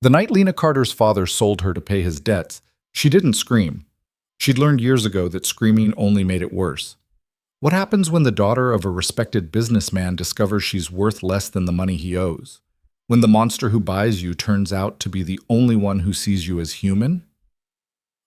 The night Lena Carter's father sold her to pay his debts, she didn't scream. She'd learned years ago that screaming only made it worse. What happens when the daughter of a respected businessman discovers she's worth less than the money he owes? When the monster who buys you turns out to be the only one who sees you as human?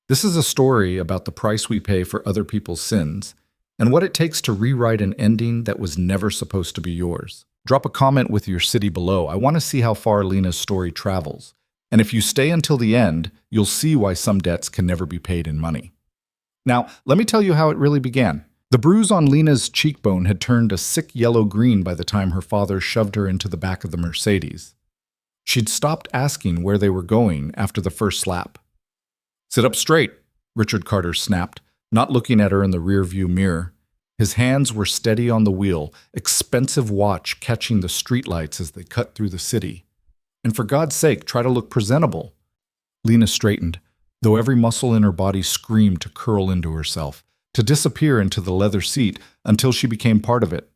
This is a story about the price we pay for other people's sins and what it takes to rewrite an ending that was never supposed to be yours. Drop a comment with your city below. I want to see how far Lena's story travels. And if you stay until the end, you'll see why some debts can never be paid in money. Now, let me tell you how it really began. The bruise on Lena's cheekbone had turned a sick yellow-green by the time her father shoved her into the back of the Mercedes. She'd stopped asking where they were going after the first slap. "Sit up straight," Richard Carter snapped, not looking at her in the rearview mirror. His hands were steady on the wheel, expensive watch catching the streetlights as they cut through the city. "And for God's sake, try to look presentable." Lena straightened, though every muscle in her body screamed to curl into herself, to disappear into the leather seat until she became part of it.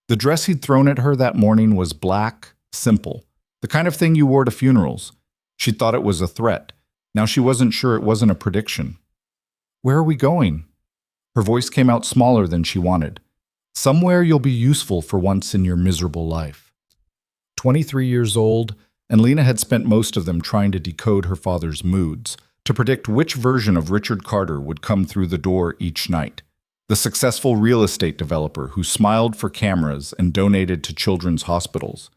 The dress he'd thrown at her that morning was black, simple, the kind of thing you wore to funerals. She'd thought it was a threat. Now she wasn't sure it wasn't a prediction. "Where are we going?" Her voice came out smaller than she wanted. "Somewhere you'll be useful for once in your miserable life." 23 years old, and Lena had spent most of them trying to decode her father's moods, to predict which version of Richard Carter would come through the door each night. The successful real estate developer who smiled for cameras and donated to children's hospitals.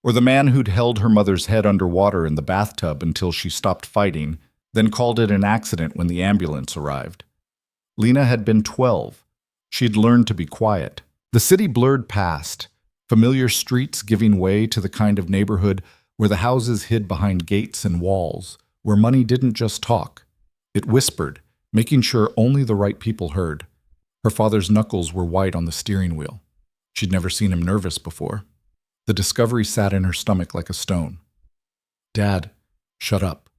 Or the man who'd held her mother's head underwater in the bathtub until she stopped fighting, then called it an accident when the ambulance arrived. Lena had been 12. She'd learned to be quiet. The city blurred past, familiar streets giving way to the kind of neighborhood where the houses hid behind gates and walls, where money didn't just talk. It whispered, making sure only the right people heard. Her father's knuckles were white on the steering wheel. She'd never seen him nervous before. The discovery sat in her stomach like a stone. "Dad, shut up.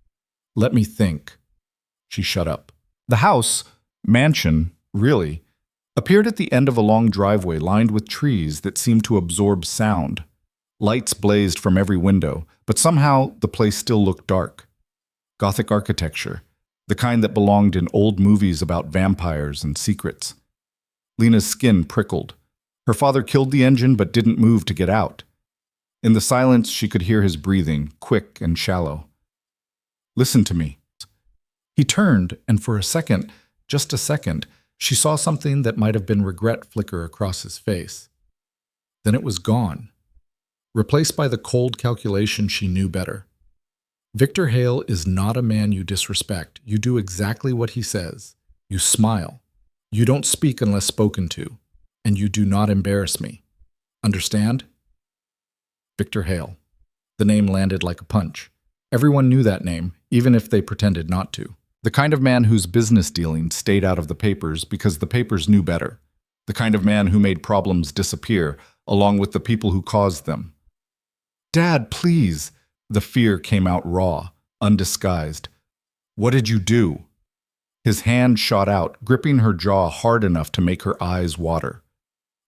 Let me think." She shut up. The house, mansion, really, appeared at the end of a long driveway lined with trees that seemed to absorb sound. Lights blazed from every window, but somehow the place still looked dark. Gothic architecture, the kind that belonged in old movies about vampires and secrets. Lena's skin prickled. Her father killed the engine but didn't move to get out. In the silence, she could hear his breathing, quick and shallow. "Listen to me." He turned, and for a second, just a second, she saw something that might have been regret flicker across his face. Then it was gone, replaced by the cold calculation she knew better. Victor Hale is not a man you disrespect. You do exactly what he says. You smile. You don't speak unless spoken to. And you do not embarrass me. Understand? Victor Hale. The name landed like a punch. Everyone knew that name, even if they pretended not to. The kind of man whose business dealings stayed out of the papers because the papers knew better. The kind of man who made problems disappear, along with the people who caused them. "Dad, please!" The fear came out raw, undisguised. "What did you do?" His hand shot out, gripping her jaw hard enough to make her eyes water.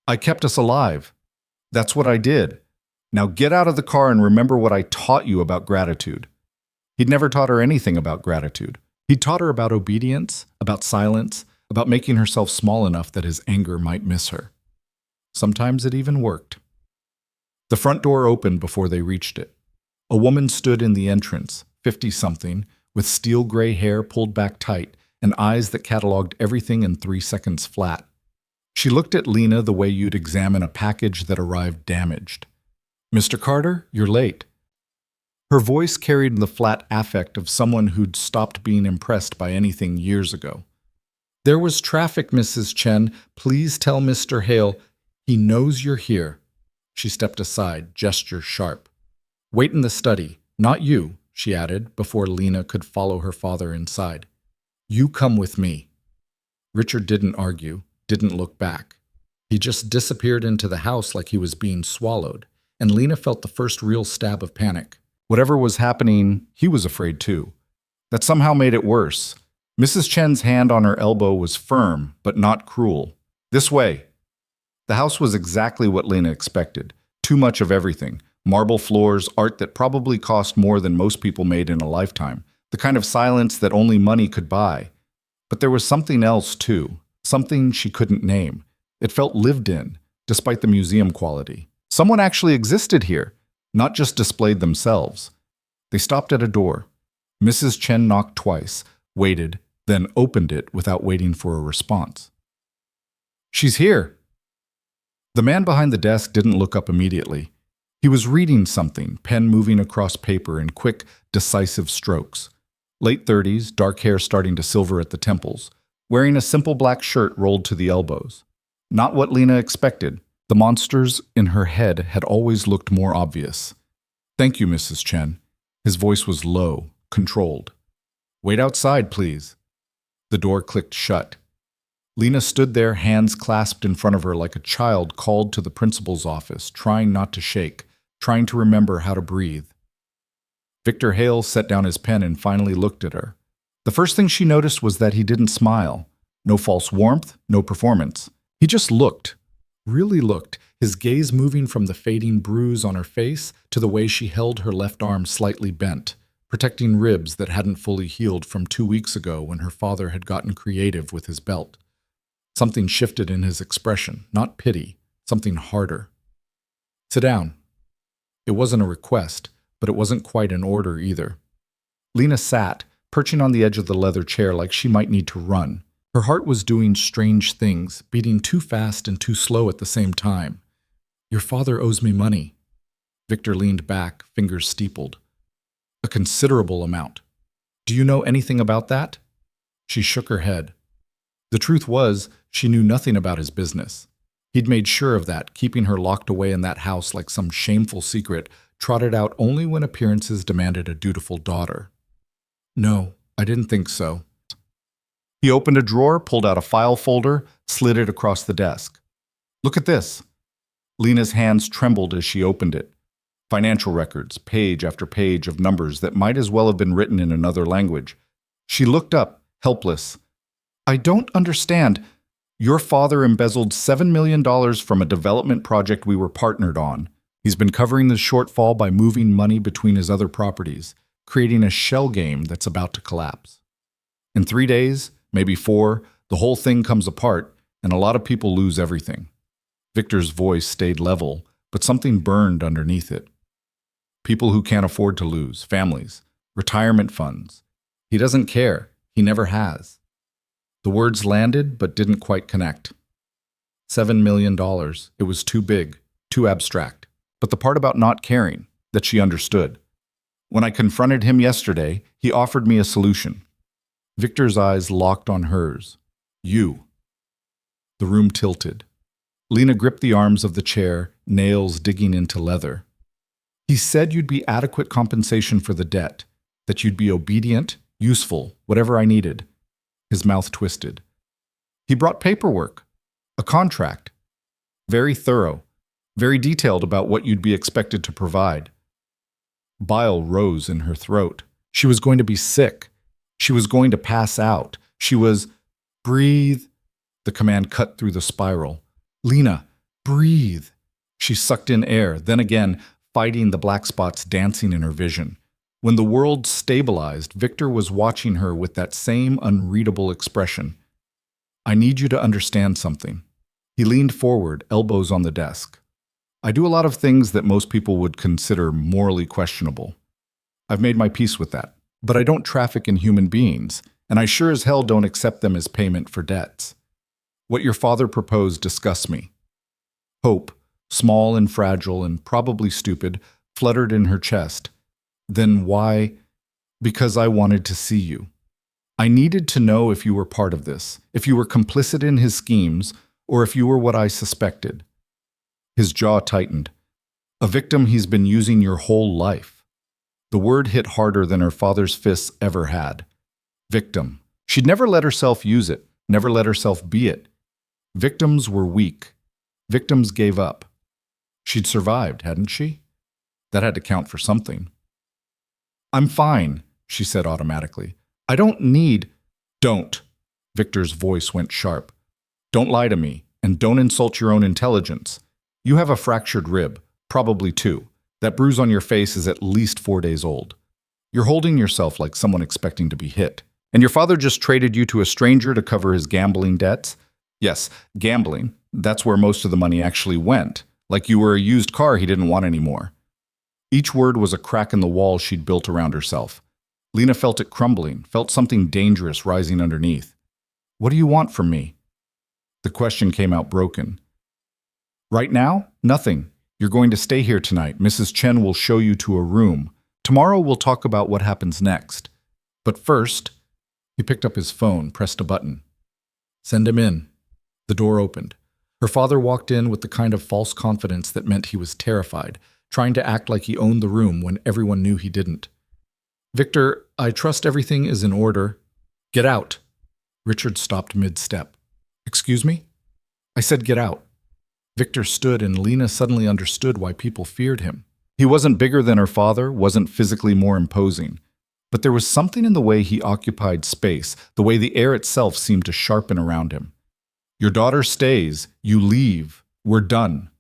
"I kept us alive. That's what I did. Now get out of the car and remember what I taught you about gratitude." He'd never taught her anything about gratitude. He'd taught her about obedience, about silence, about making herself small enough that his anger might miss her. Sometimes it even worked. The front door opened before they reached it. A woman stood in the entrance, 50-something, with steel-gray hair pulled back tight and eyes that cataloged everything in 3 seconds flat. She looked at Lena the way you'd examine a package that arrived damaged. "Mr. Carter, you're late." Her voice carried the flat affect of someone who'd stopped being impressed by anything years ago. "There was traffic, Mrs. Chen. Please tell Mr. Hale. He knows you're here." She stepped aside, gesture sharp. "Wait in the study. Not you," she added, before Lena could follow her father inside. "You come with me." Richard didn't argue, didn't look back. He just disappeared into the house like he was being swallowed, and Lena felt the first real stab of panic. Whatever was happening, he was afraid too. That somehow made it worse. Mrs. Chen's hand on her elbow was firm, but not cruel. "This way." The house was exactly what Lena expected. Too much of everything. Marble floors, art that probably cost more than most people made in a lifetime. The kind of silence that only money could buy. But there was something else, too. Something she couldn't name. It felt lived in, despite the museum quality. Someone actually existed here, not just displayed themselves. They stopped at a door. Mrs. Chen knocked twice, waited, then opened it without waiting for a response. "She's here!" The man behind the desk didn't look up immediately. He was reading something, pen moving across paper in quick, decisive strokes. Late 30s, dark hair starting to silver at the temples, wearing a simple black shirt rolled to the elbows. Not what Lena expected. The monsters in her head had always looked more obvious. "Thank you, Mrs. Chen." His voice was low, controlled. "Wait outside, please." The door clicked shut. Lena stood there, hands clasped in front of her like a child called to the principal's office, trying not to shake, trying to remember how to breathe. Victor Hale set down his pen and finally looked at her. The first thing she noticed was that he didn't smile. No false warmth, no performance. He just looked, really looked, his gaze moving from the fading bruise on her face to the way she held her left arm slightly bent, protecting ribs that hadn't fully healed from 2 weeks ago when her father had gotten creative with his belt. Something shifted in his expression, not pity, something harder. "Sit down." It wasn't a request, but it wasn't quite an order either. Lena sat, perching on the edge of the leather chair like she might need to run. Her heart was doing strange things, beating too fast and too slow at the same time. "Your father owes me money." Victor leaned back, fingers steepled. "A considerable amount. Do you know anything about that?" She shook her head. The truth was, she knew nothing about his business. He'd made sure of that, keeping her locked away in that house like some shameful secret, trotted out only when appearances demanded a dutiful daughter. "No, I didn't think so." He opened a drawer, pulled out a file folder, slid it across the desk. "Look at this." Lena's hands trembled as she opened it. Financial records, page after page of numbers that might as well have been written in another language. She looked up, helpless. "I don't understand. Your father embezzled $7 million from a development project we were partnered on. He's been covering the shortfall by moving money between his other properties, creating a shell game that's about to collapse. In 3 days, maybe 4, the whole thing comes apart, and a lot of people lose everything." Victor's voice stayed level, but something burned underneath it. People who can't afford to lose, families, retirement funds. He doesn't care. He never has. The words landed, but didn't quite connect. $7 million. It was too big, too abstract. But the part about not caring, that she understood. When I confronted him yesterday, he offered me a solution. Victor's eyes locked on hers. "You." The room tilted. Lena gripped the arms of the chair, nails digging into leather. "He said you'd be adequate compensation for the debt, that you'd be obedient, useful, whatever I needed." His mouth twisted. "He brought paperwork, a contract. Very thorough, very detailed about what you'd be expected to provide." Bile rose in her throat. She was going to be sick. She was going to pass out. She was... "Breathe." The command cut through the spiral. "Lena, breathe." She sucked in air, then again, fighting the black spots dancing in her vision. When the world stabilized, Victor was watching her with that same unreadable expression. "I need you to understand something." He leaned forward, elbows on the desk. "I do a lot of things that most people would consider morally questionable. I've made my peace with that. But I don't traffic in human beings, and I sure as hell don't accept them as payment for debts. What your father proposed disgusts me." Hope, small and fragile and probably stupid, fluttered in her chest. "Then why?" "Because I wanted to see you. I needed to know if you were part of this, if you were complicit in his schemes, or if you were what I suspected." His jaw tightened. "A victim he's been using your whole life." The word hit harder than her father's fists ever had. Victim. She'd never let herself use it, never let herself be it. Victims were weak. Victims gave up. She'd survived, hadn't she? That had to count for something. "I'm fine," she said automatically. "I don't need—" "Don't." Victor's voice went sharp. "Don't lie to me, and don't insult your own intelligence. You have a fractured rib, probably 2. That bruise on your face is at least 4 days old. You're holding yourself like someone expecting to be hit. And your father just traded you to a stranger to cover his gambling debts? Yes, gambling. That's where most of the money actually went. Like you were a used car he didn't want anymore. Each word was a crack in the wall she'd built around herself. Lena felt it crumbling, felt something dangerous rising underneath. What do you want from me? The question came out broken. Right now? Nothing. You're going to stay here tonight. Mrs. Chen will show you to a room. Tomorrow we'll talk about what happens next. But first, he picked up his phone, pressed a button. Send him in. The door opened. Her father walked in with the kind of false confidence that meant he was terrified, trying to act like he owned the room when everyone knew he didn't. Victor, I trust everything is in order. Get out. Richard stopped mid-step. Excuse me? I said get out. Victor stood and Lena suddenly understood why people feared him. He wasn't bigger than her father, wasn't physically more imposing. But there was something in the way he occupied space, the way the air itself seemed to sharpen around him. Your daughter stays. You leave. We're done.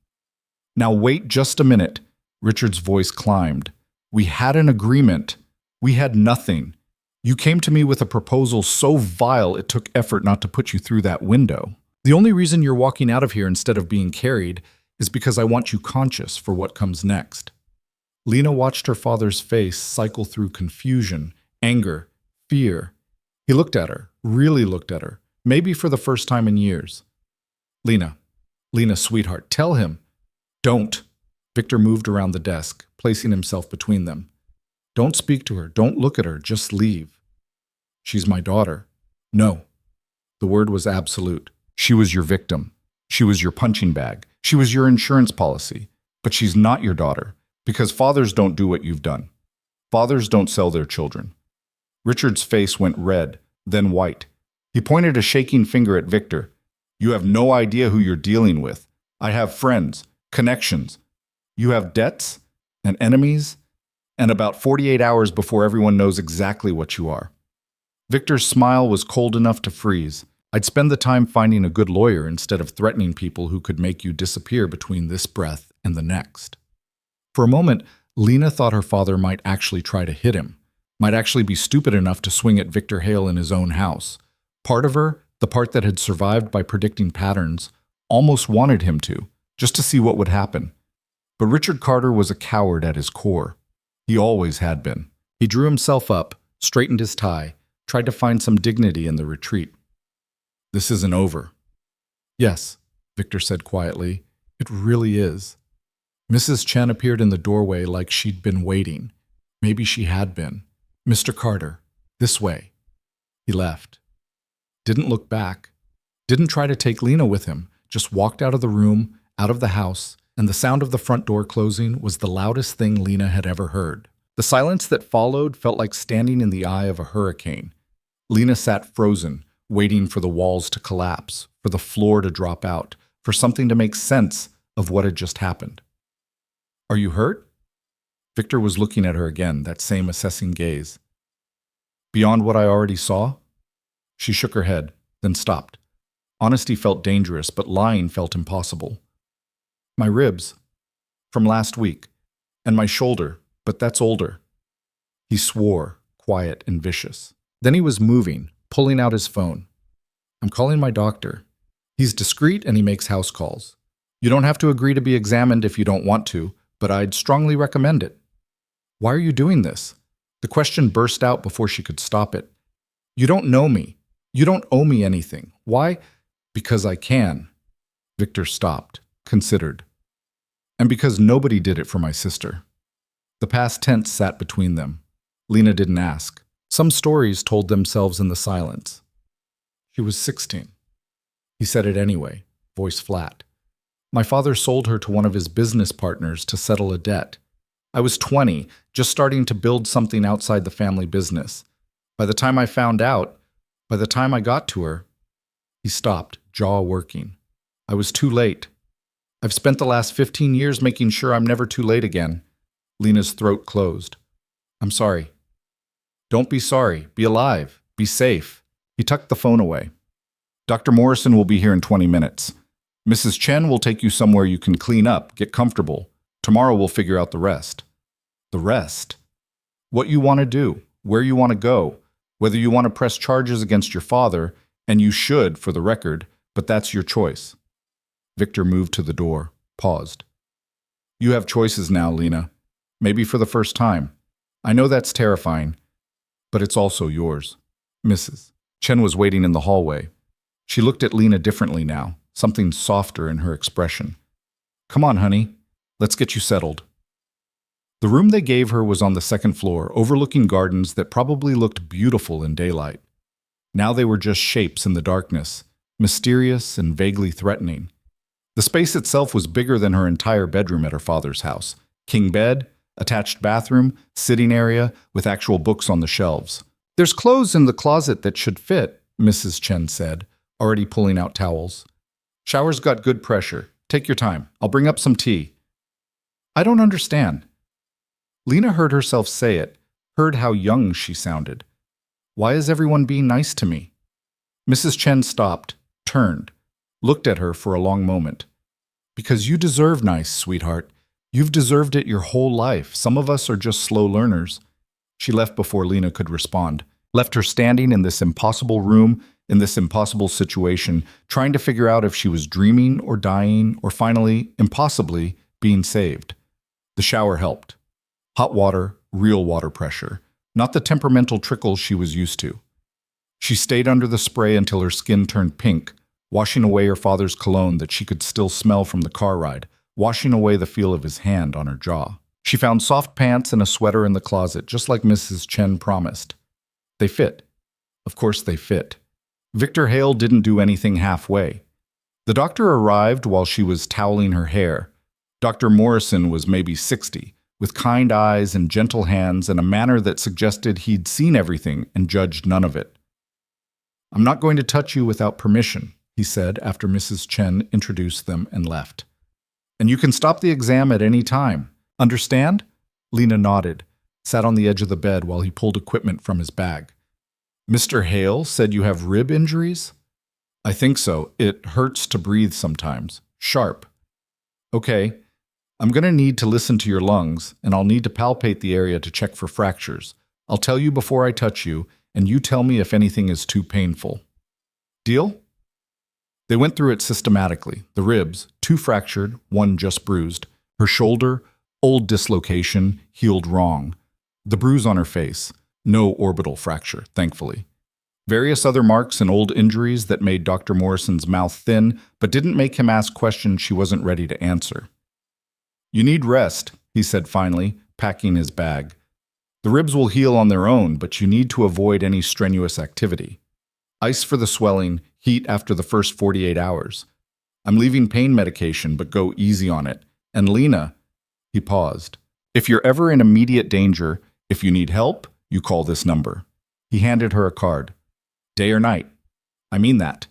Now wait just a minute. Richard's voice climbed. We had an agreement. We had nothing. You came to me with a proposal so vile it took effort not to put you through that window. The only reason you're walking out of here instead of being carried is because I want you conscious for what comes next. Lena watched her father's face cycle through confusion, anger, fear. He looked at her, really looked at her, maybe for the first time in years. Lena, sweetheart, tell him. Don't. Victor moved around the desk, placing himself between them. Don't speak to her. Don't look at her. Just leave. She's my daughter. No. The word was absolute. She was your victim. She was your punching bag. She was your insurance policy. But she's not your daughter, because fathers don't do what you've done. Fathers don't sell their children. Richard's face went red, then white. He pointed a shaking finger at Victor. You have no idea who you're dealing with. I have friends, connections. You have debts and enemies, and about 48 hours before everyone knows exactly what you are. Victor's smile was cold enough to freeze. I'd spend the time finding a good lawyer instead of threatening people who could make you disappear between this breath and the next. For a moment, Lena thought her father might actually try to hit him, might actually be stupid enough to swing at Victor Hale in his own house. Part of her, the part that had survived by predicting patterns, almost wanted him to, just to see what would happen. But Richard Carter was a coward at his core. He always had been. He drew himself up, straightened his tie, tried to find some dignity in the retreat. This isn't over. Yes, Victor said quietly. It really is. Mrs. Chen appeared in the doorway like she'd been waiting. Maybe she had been. Mr. Carter, this way. He left. Didn't look back. Didn't try to take Lena with him. Just walked out of the room, out of the house, and the sound of the front door closing was the loudest thing Lena had ever heard. The silence that followed felt like standing in the eye of a hurricane. Lena sat frozen, waiting for the walls to collapse, for the floor to drop out, for something to make sense of what had just happened. Are you hurt? Victor was looking at her again, that same assessing gaze. Beyond what I already saw? She shook her head, then stopped. Honesty felt dangerous, but lying felt impossible. My ribs, from last week, and my shoulder, but that's older. He swore, quiet and vicious. Then he was moving, pulling out his phone. I'm calling my doctor. He's discreet and he makes house calls. You don't have to agree to be examined if you don't want to, but I'd strongly recommend it. Why are you doing this? The question burst out before she could stop it. You don't know me. You don't owe me anything. Why? Because I can. Victor stopped, considered. And because nobody did it for my sister. The past tense sat between them. Lena didn't ask. Some stories told themselves in the silence. She was 16. He said it anyway, voice flat. My father sold her to one of his business partners to settle a debt. I was 20, just starting to build something outside the family business. By the time I found out, by the time I got to her, he stopped, jaw working. I was too late. I've spent the last 15 years making sure I'm never too late again. Lena's throat closed. I'm sorry. Don't be sorry. Be alive. Be safe. He tucked the phone away. Dr. Morrison will be here in 20 minutes. Mrs. Chen will take you somewhere you can clean up, get comfortable. Tomorrow we'll figure out the rest. The rest? What you want to do, where you want to go, whether you want to press charges against your father, and you should, for the record, but that's your choice. Victor moved to the door, paused. You have choices now, Lena. Maybe for the first time. I know that's terrifying, but it's also yours. Mrs. Chen was waiting in the hallway. She looked at Lena differently now, something softer in her expression. Come on, honey. Let's get you settled. The room they gave her was on the second floor, overlooking gardens that probably looked beautiful in daylight. Now they were just shapes in the darkness, mysterious and vaguely threatening. The space itself was bigger than her entire bedroom at her father's house. King bed, attached bathroom, sitting area, with actual books on the shelves. There's clothes in the closet that should fit, Mrs. Chen said, already pulling out towels. Shower's got good pressure. Take your time. I'll bring up some tea. I don't understand. Lena heard herself say it, heard how young she sounded. Why is everyone being nice to me? Mrs. Chen stopped, turned, looked at her for a long moment. Because you deserve nice, sweetheart. You've deserved it your whole life. Some of us are just slow learners. She left before Lena could respond, left her standing in this impossible room, in this impossible situation, trying to figure out if she was dreaming or dying or finally, impossibly, being saved. The shower helped. Hot water, real water pressure, not the temperamental trickles she was used to. She stayed under the spray until her skin turned pink, washing away her father's cologne that she could still smell from the car ride, washing away the feel of his hand on her jaw. She found soft pants and a sweater in the closet, just like Mrs. Chen promised. They fit. Of course they fit. Victor Hale didn't do anything halfway. The doctor arrived while she was toweling her hair. Dr. Morrison was maybe 60, with kind eyes and gentle hands and a manner that suggested he'd seen everything and judged none of it. I'm not going to touch you without permission, he said after Mrs. Chen introduced them and left. And you can stop the exam at any time. Understand? Lena nodded, sat on the edge of the bed while he pulled equipment from his bag. Mr. Hale said you have rib injuries? I think so. It hurts to breathe sometimes. Sharp. Okay. I'm going to need to listen to your lungs, and I'll need to palpate the area to check for fractures. I'll tell you before I touch you, and you tell me if anything is too painful. Deal? They went through it systematically. The ribs, 2 fractured, 1 just bruised. Her shoulder, old dislocation, healed wrong. The bruise on her face, no orbital fracture, thankfully. Various other marks and old injuries that made Dr. Morrison's mouth thin, but didn't make him ask questions she wasn't ready to answer. You need rest, he said finally, packing his bag. The ribs will heal on their own, but you need to avoid any strenuous activity. Ice for the swelling, heat after the first 48 hours. I'm leaving pain medication, but go easy on it. And Lena, he paused. If you're ever in immediate danger, if you need help, you call this number. He handed her a card. Day or night. I mean that.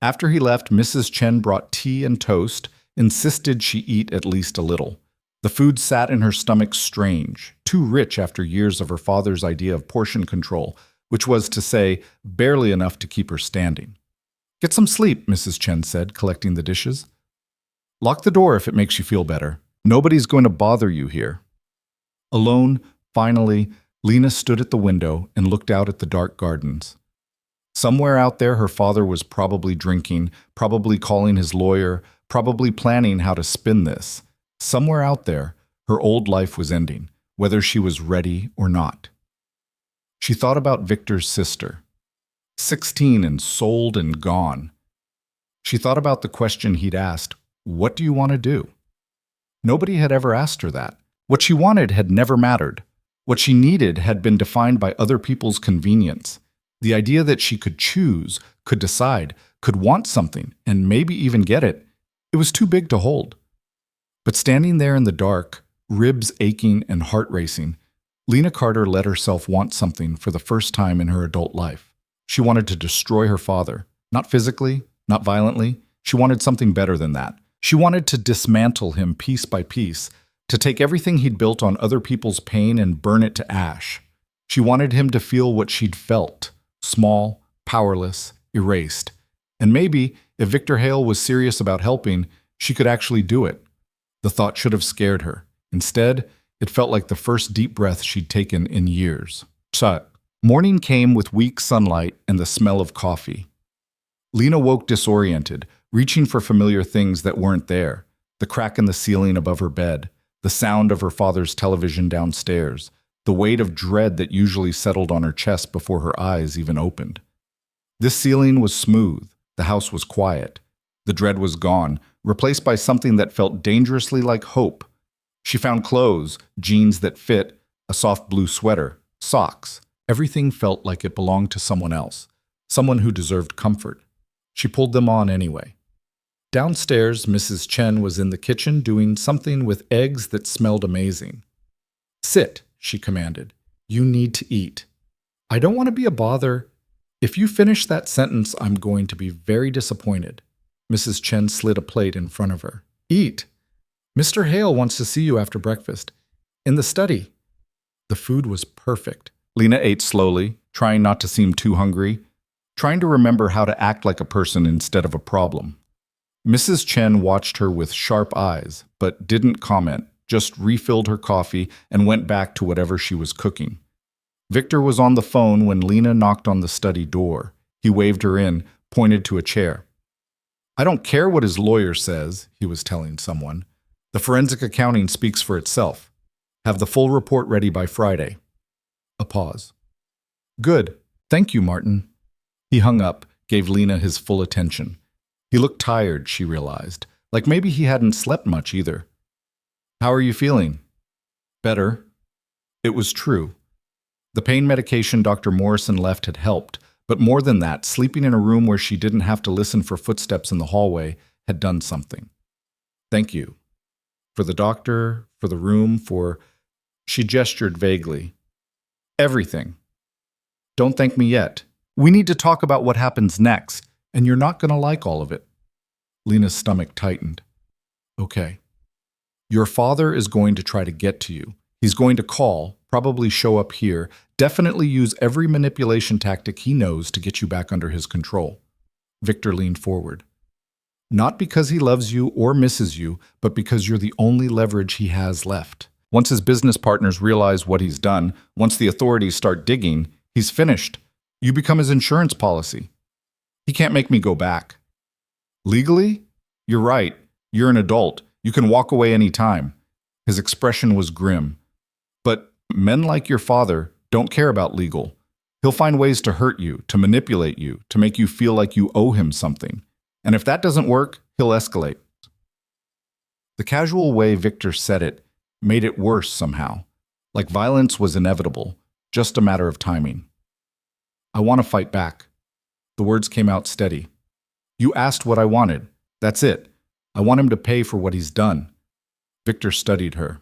After he left, Mrs. Chen brought tea and toast, insisted she eat at least a little. The food sat in her stomach strange, too rich after years of her father's idea of portion control, which was to say, barely enough to keep her standing. Get some sleep, Mrs. Chen said, collecting the dishes. Lock the door if it makes you feel better. Nobody's going to bother you here. Alone, finally, Lena stood at the window and looked out at the dark gardens. Somewhere out there her father was probably drinking, probably calling his lawyer, probably planning how to spin this. Somewhere out there, her old life was ending, whether she was ready or not. She thought about Victor's sister, 16 and sold and gone. She thought about the question he'd asked, what do you want to do? Nobody had ever asked her that. What she wanted had never mattered. What she needed had been defined by other people's convenience. The idea that she could choose, could decide, could want something, and maybe even get it, it was too big to hold. But standing there in the dark, ribs aching and heart racing, Lena Carter let herself want something for the first time in her adult life. She wanted to destroy her father, not physically, not violently. She wanted something better than that. She wanted to dismantle him piece by piece, to take everything he'd built on other people's pain and burn it to ash. She wanted him to feel what she'd felt, small, powerless, erased. And maybe, if Victor Hale was serious about helping, she could actually do it. The thought should have scared her. Instead, it felt like the first deep breath she'd taken in years. Shut. Morning came with weak sunlight and the smell of coffee. Lena woke disoriented, reaching for familiar things that weren't there. The crack in the ceiling above her bed, the sound of her father's television downstairs, the weight of dread that usually settled on her chest before her eyes even opened. This ceiling was smooth. The house was quiet. The dread was gone, replaced by something that felt dangerously like hope. She found clothes, jeans that fit, a soft blue sweater, socks. Everything felt like it belonged to someone else, someone who deserved comfort. She pulled them on anyway. Downstairs, Mrs. Chen was in the kitchen doing something with eggs that smelled amazing. "Sit," she commanded. "You need to eat." "I don't want to be a bother." "If you finish that sentence, I'm going to be very disappointed." Mrs. Chen slid a plate in front of her. "Eat. Mr. Hale wants to see you after breakfast. In the study." The food was perfect. Lena ate slowly, trying not to seem too hungry, trying to remember how to act like a person instead of a problem. Mrs. Chen watched her with sharp eyes, but didn't comment, just refilled her coffee and went back to whatever she was cooking. Victor was on the phone when Lena knocked on the study door. He waved her in, pointed to a chair. "I don't care what his lawyer says," he was telling someone. "The forensic accounting speaks for itself. Have the full report ready by Friday." A pause. "Good. Thank you, Martin." He hung up, gave Lena his full attention. He looked tired, she realized, like maybe he hadn't slept much either. "How are you feeling?" "Better." It was true. The pain medication Dr. Morrison left had helped, but more than that, sleeping in a room where she didn't have to listen for footsteps in the hallway had done something. "Thank you. For the doctor, for the room, for—" She gestured vaguely. "Everything. Don't thank me yet. We need to talk about what happens next, and you're not going to like all of it." Lena's stomach tightened. "Okay. Your father is going to try to get to you. He's going to call, probably show up here, definitely use every manipulation tactic he knows to get you back under his control." Victor leaned forward. "Not because he loves you or misses you, but because you're the only leverage he has left. Once his business partners realize what he's done, once the authorities start digging, he's finished. You become his insurance policy. He can't make me go back." "Legally? You're right. You're an adult. You can walk away any time." His expression was grim. "But men like your father don't care about legal. He'll find ways to hurt you, to manipulate you, to make you feel like you owe him something. And if that doesn't work, he'll escalate." The casual way Victor said it made it worse somehow, like violence was inevitable, just a matter of timing. "I want to fight back." The words came out steady. "You asked what I wanted. That's it. I want him to pay for what he's done." Victor studied her.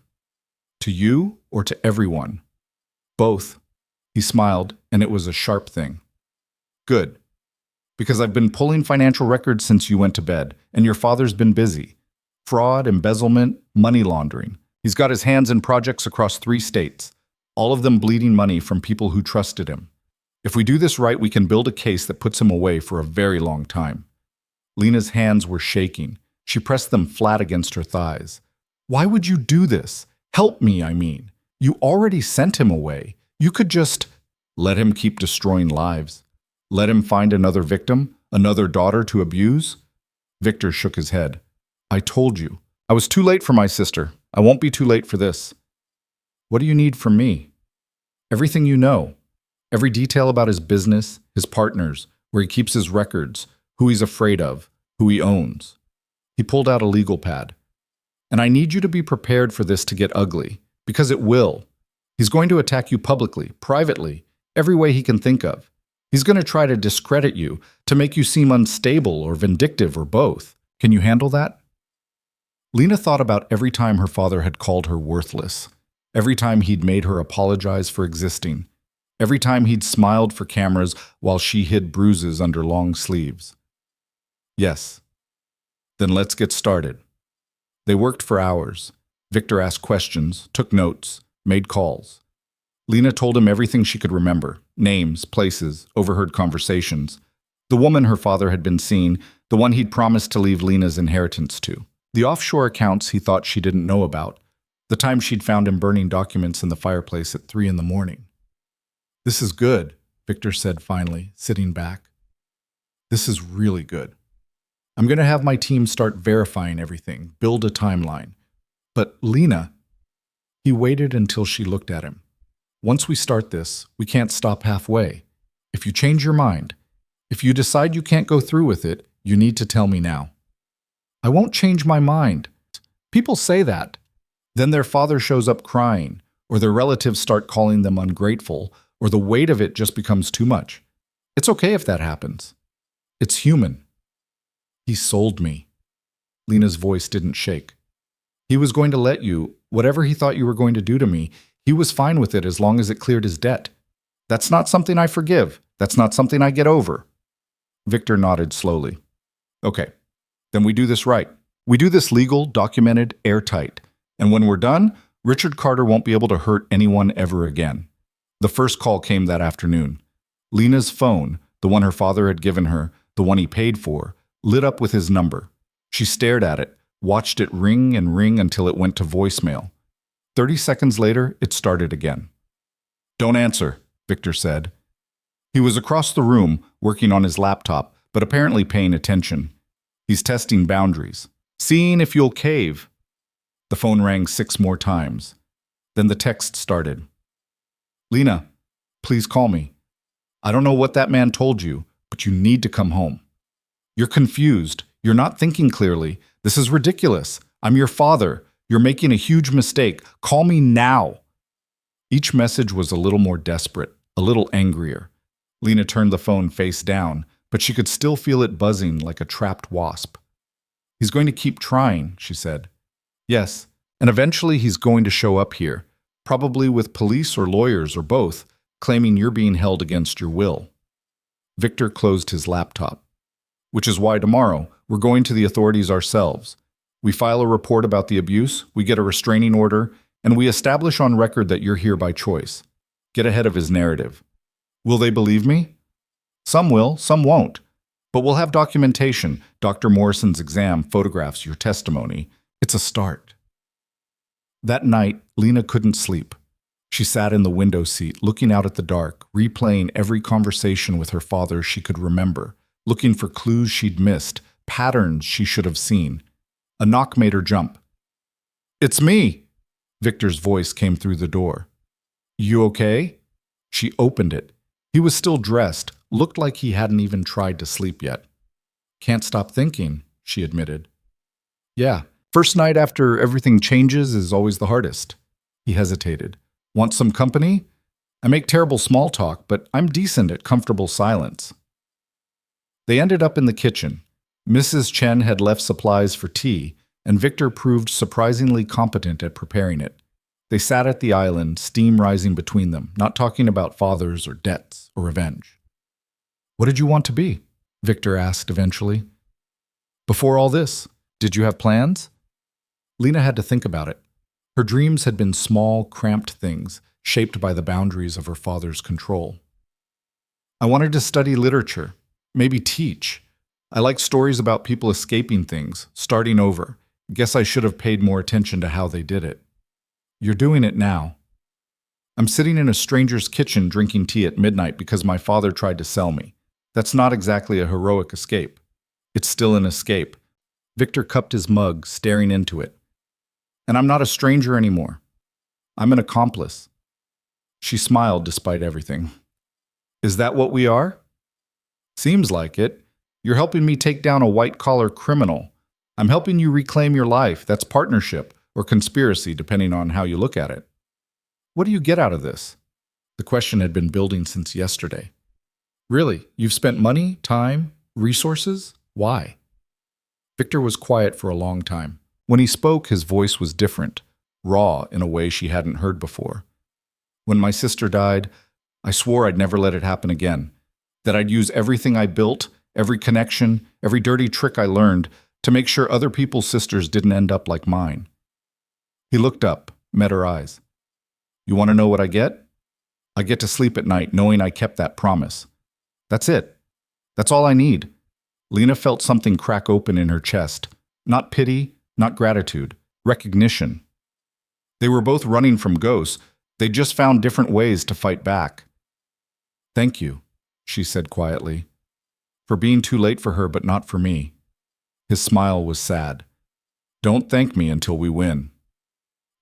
"To you or to everyone?" "Both." He smiled, and it was a sharp thing. "Good. Because I've been pulling financial records since you went to bed, and your father's been busy. Fraud, embezzlement, money laundering. He's got his hands in projects across 3 states, all of them bleeding money from people who trusted him. If we do this right, we can build a case that puts him away for a very long time." Lena's hands were shaking. She pressed them flat against her thighs. "Why would you do this? Help me, I mean. You already sent him away. You could just—" "Let him keep destroying lives. Let him find another victim, another daughter to abuse?" Victor shook his head. "I told you. I was too late for my sister. I won't be too late for this." "What do you need from me?" "Everything you know. Every detail about his business, his partners, where he keeps his records, who he's afraid of, who he owns." He pulled out a legal pad. "And I need you to be prepared for this to get ugly, because it will. He's going to attack you publicly, privately, every way he can think of. He's going to try to discredit you, to make you seem unstable or vindictive or both. Can you handle that?" Lena thought about every time her father had called her worthless, every time he'd made her apologize for existing, every time he'd smiled for cameras while she hid bruises under long sleeves. "Yes." "Then let's get started." They worked for hours. Victor asked questions, took notes, made calls. Lena told him everything she could remember: names, places, overheard conversations. The woman her father had been seeing, the one he'd promised to leave Lena's inheritance to. The offshore accounts he thought she didn't know about, the time she'd found him burning documents in the fireplace at 3 in the morning. "This is good," Victor said finally, sitting back. "This is really good. I'm going to have my team start verifying everything, build a timeline. But Lena..." He waited until she looked at him. "Once we start this, we can't stop halfway. If you change your mind, if you decide you can't go through with it, you need to tell me now." "I won't change my mind." People say that. Then their father shows up crying, or their relatives start calling them ungrateful, or the weight of it just becomes too much. It's okay if that happens. It's human. "He sold me." Lena's voice didn't shake. "He was going to let you, whatever he thought you were going to do to me, he was fine with it as long as it cleared his debt. That's not something I forgive. That's not something I get over." Victor nodded slowly. "Okay, then we do this right. We do this legal, documented, airtight. And when we're done, Richard Carter won't be able to hurt anyone ever again." The first call came that afternoon. Lena's phone, the one her father had given her, the one he paid for, lit up with his number. She stared at it, watched it ring and ring until it went to voicemail. 30 seconds later, it started again. "Don't answer," Victor said. He was across the room, working on his laptop, but apparently paying attention. He's testing boundaries, seeing if you'll cave. The phone rang 6 more times. Then the text started. "Lena, please call me. I don't know what that man told you, but you need to come home. You're confused. You're not thinking clearly. This is ridiculous. I'm your father. You're making a huge mistake. Call me now." Each message was a little more desperate, a little angrier. Lena turned the phone face down, but she could still feel it buzzing like a trapped wasp. "He's going to keep trying," she said. "Yes, and eventually he's going to show up here, probably with police or lawyers or both, claiming you're being held against your will." Victor closed his laptop. "Which is why tomorrow we're going to the authorities ourselves. We file a report about the abuse, we get a restraining order, and we establish on record that you're here by choice. Get ahead of his narrative. Will they believe me? Some will, some won't. But we'll have documentation, Dr. Morrison's exam, photographs, your testimony. It's a start." That night, Lena couldn't sleep. She sat in the window seat, looking out at the dark, replaying every conversation with her father she could remember, looking for clues she'd missed, patterns she should have seen. A knock made her jump. "It's me!" Victor's voice came through the door. "You okay?" She opened it. He was still dressed, looked like he hadn't even tried to sleep yet. "Can't stop thinking," she admitted. "Yeah, first night after everything changes is always the hardest." He hesitated. "Want some company? I make terrible small talk, but I'm decent at comfortable silence." They ended up in the kitchen. Mrs. Chen had left supplies for tea, and Victor proved surprisingly competent at preparing it. They sat at the island, steam rising between them, not talking about fathers or debts or revenge. "What did you want to be?" Victor asked eventually. "Before all this, did you have plans?" Lena had to think about it. Her dreams had been small, cramped things, shaped by the boundaries of her father's control. "I wanted to study literature, maybe teach. I like stories about people escaping things, starting over. Guess I should have paid more attention to how they did it." "You're doing it now." "I'm sitting in a stranger's kitchen drinking tea at midnight because my father tried to sell me. That's not exactly a heroic escape. It's still an escape." Victor cupped his mug, staring into it. "And I'm not a stranger anymore. I'm an accomplice." She smiled despite everything. "Is that what we are?" "Seems like it. You're helping me take down a white-collar criminal. I'm helping you reclaim your life. That's partnership, or conspiracy, depending on how you look at it." "What do you get out of this?" The question had been building since yesterday. "Really? You've spent money, time, resources? Why?" Victor was quiet for a long time. When he spoke, his voice was different, raw in a way she hadn't heard before. "When my sister died, I swore I'd never let it happen again. That I'd use everything I built, every connection, every dirty trick I learned, to make sure other people's sisters didn't end up like mine." He looked up, met her eyes. "You want to know what I get? I get to sleep at night knowing I kept that promise. That's it. That's all I need." Lena felt something crack open in her chest. Not pity, not gratitude, recognition. They were both running from ghosts. They just found different ways to fight back. "Thank you," she said quietly, "for being too late for her but not for me." His smile was sad. "Don't thank me until we win."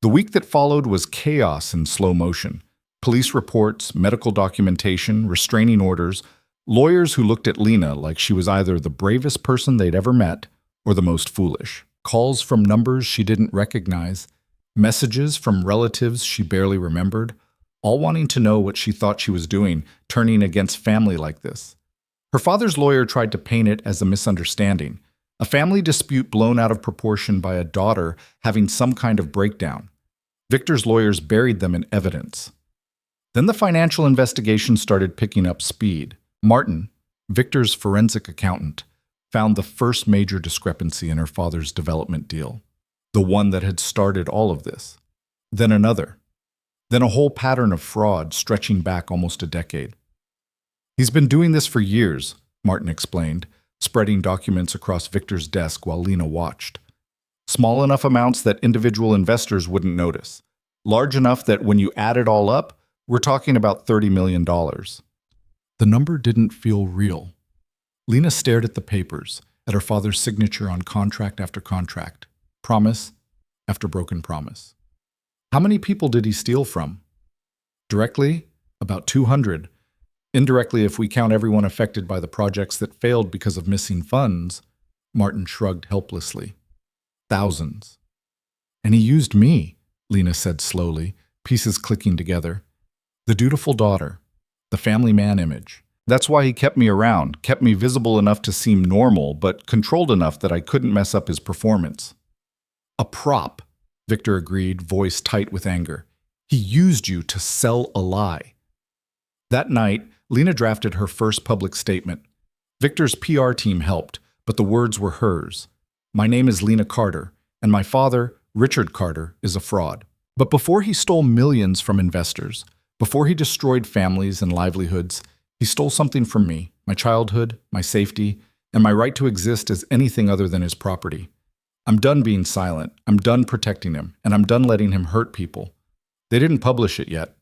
The week that followed was chaos in slow motion. Police reports, medical documentation, restraining orders, lawyers who looked at Lena like she was either the bravest person they'd ever met or the most foolish. Calls from numbers she didn't recognize, messages from relatives she barely remembered, all wanting to know what she thought she was doing, turning against family like this. Her father's lawyer tried to paint it as a misunderstanding, a family dispute blown out of proportion by a daughter having some kind of breakdown. Victor's lawyers buried them in evidence. Then the financial investigation started picking up speed. Martin, Victor's forensic accountant, found the first major discrepancy in her father's development deal, the one that had started all of this. Then another. Then a whole pattern of fraud stretching back almost a decade. "He's been doing this for years," Martin explained, spreading documents across Victor's desk while Lena watched. Small enough amounts that individual investors wouldn't notice. Large enough that when you add it all up, we're talking about $30 million. The number didn't feel real. Lena stared at the papers, at her father's signature on contract after contract, promise after broken promise. How many people did he steal from? Directly, about 200. Indirectly, if we count everyone affected by the projects that failed because of missing funds, Martin shrugged helplessly. Thousands. "And he used me," Lena said slowly, pieces clicking together. "The dutiful daughter, the family man image. That's why he kept me around, kept me visible enough to seem normal, but controlled enough that I couldn't mess up his performance." "A prop," Victor agreed, voice tight with anger. "He used you to sell a lie." That night, Lena drafted her first public statement. Victor's PR team helped, but the words were hers. "My name is Lena Carter, and my father, Richard Carter, is a fraud. But before he stole millions from investors, before he destroyed families and livelihoods, he stole something from me, my childhood, my safety, and my right to exist as anything other than his property. I'm done being silent, I'm done protecting him, and I'm done letting him hurt people." They didn't publish it yet.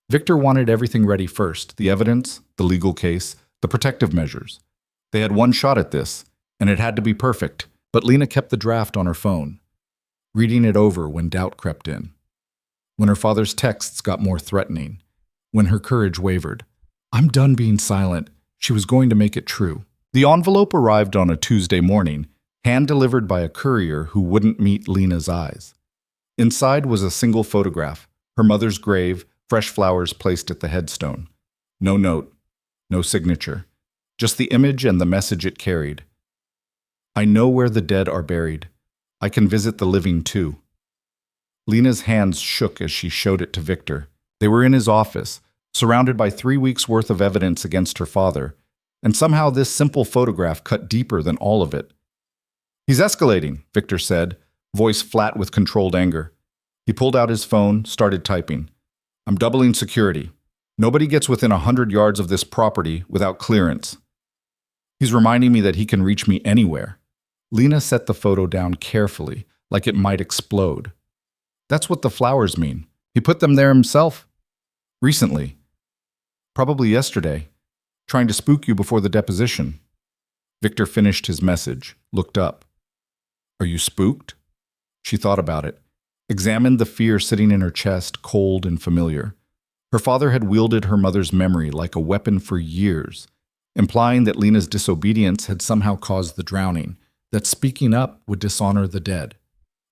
Victor wanted everything ready first, the evidence, the legal case, the protective measures. They had one shot at this, and it had to be perfect, but Lena kept the draft on her phone, reading it over when doubt crept in. When her father's texts got more threatening, when her courage wavered. I'm done being silent. She was going to make it true. The envelope arrived on a Tuesday morning, hand-delivered by a courier who wouldn't meet Lena's eyes. Inside was a single photograph, her mother's grave, fresh flowers placed at the headstone. No note, no signature, just the image and the message it carried. "I know where the dead are buried. I can visit the living too." Lena's hands shook as she showed it to Victor. They were in his office, surrounded by 3 weeks' worth of evidence against her father, and somehow this simple photograph cut deeper than all of it. "He's escalating," Victor said, voice flat with controlled anger. He pulled out his phone, started typing. "I'm doubling security. Nobody gets within 100 yards of this property without clearance. He's reminding me that he can reach me anywhere." Lena set the photo down carefully, like it might explode. "That's what the flowers mean. He put them there himself. Recently. Probably yesterday. Trying to spook you before the deposition." Victor finished his message, looked up. "Are you spooked?" She thought about it, examined the fear sitting in her chest, cold and familiar. Her father had wielded her mother's memory like a weapon for years, implying that Lena's disobedience had somehow caused the drowning, that speaking up would dishonor the dead,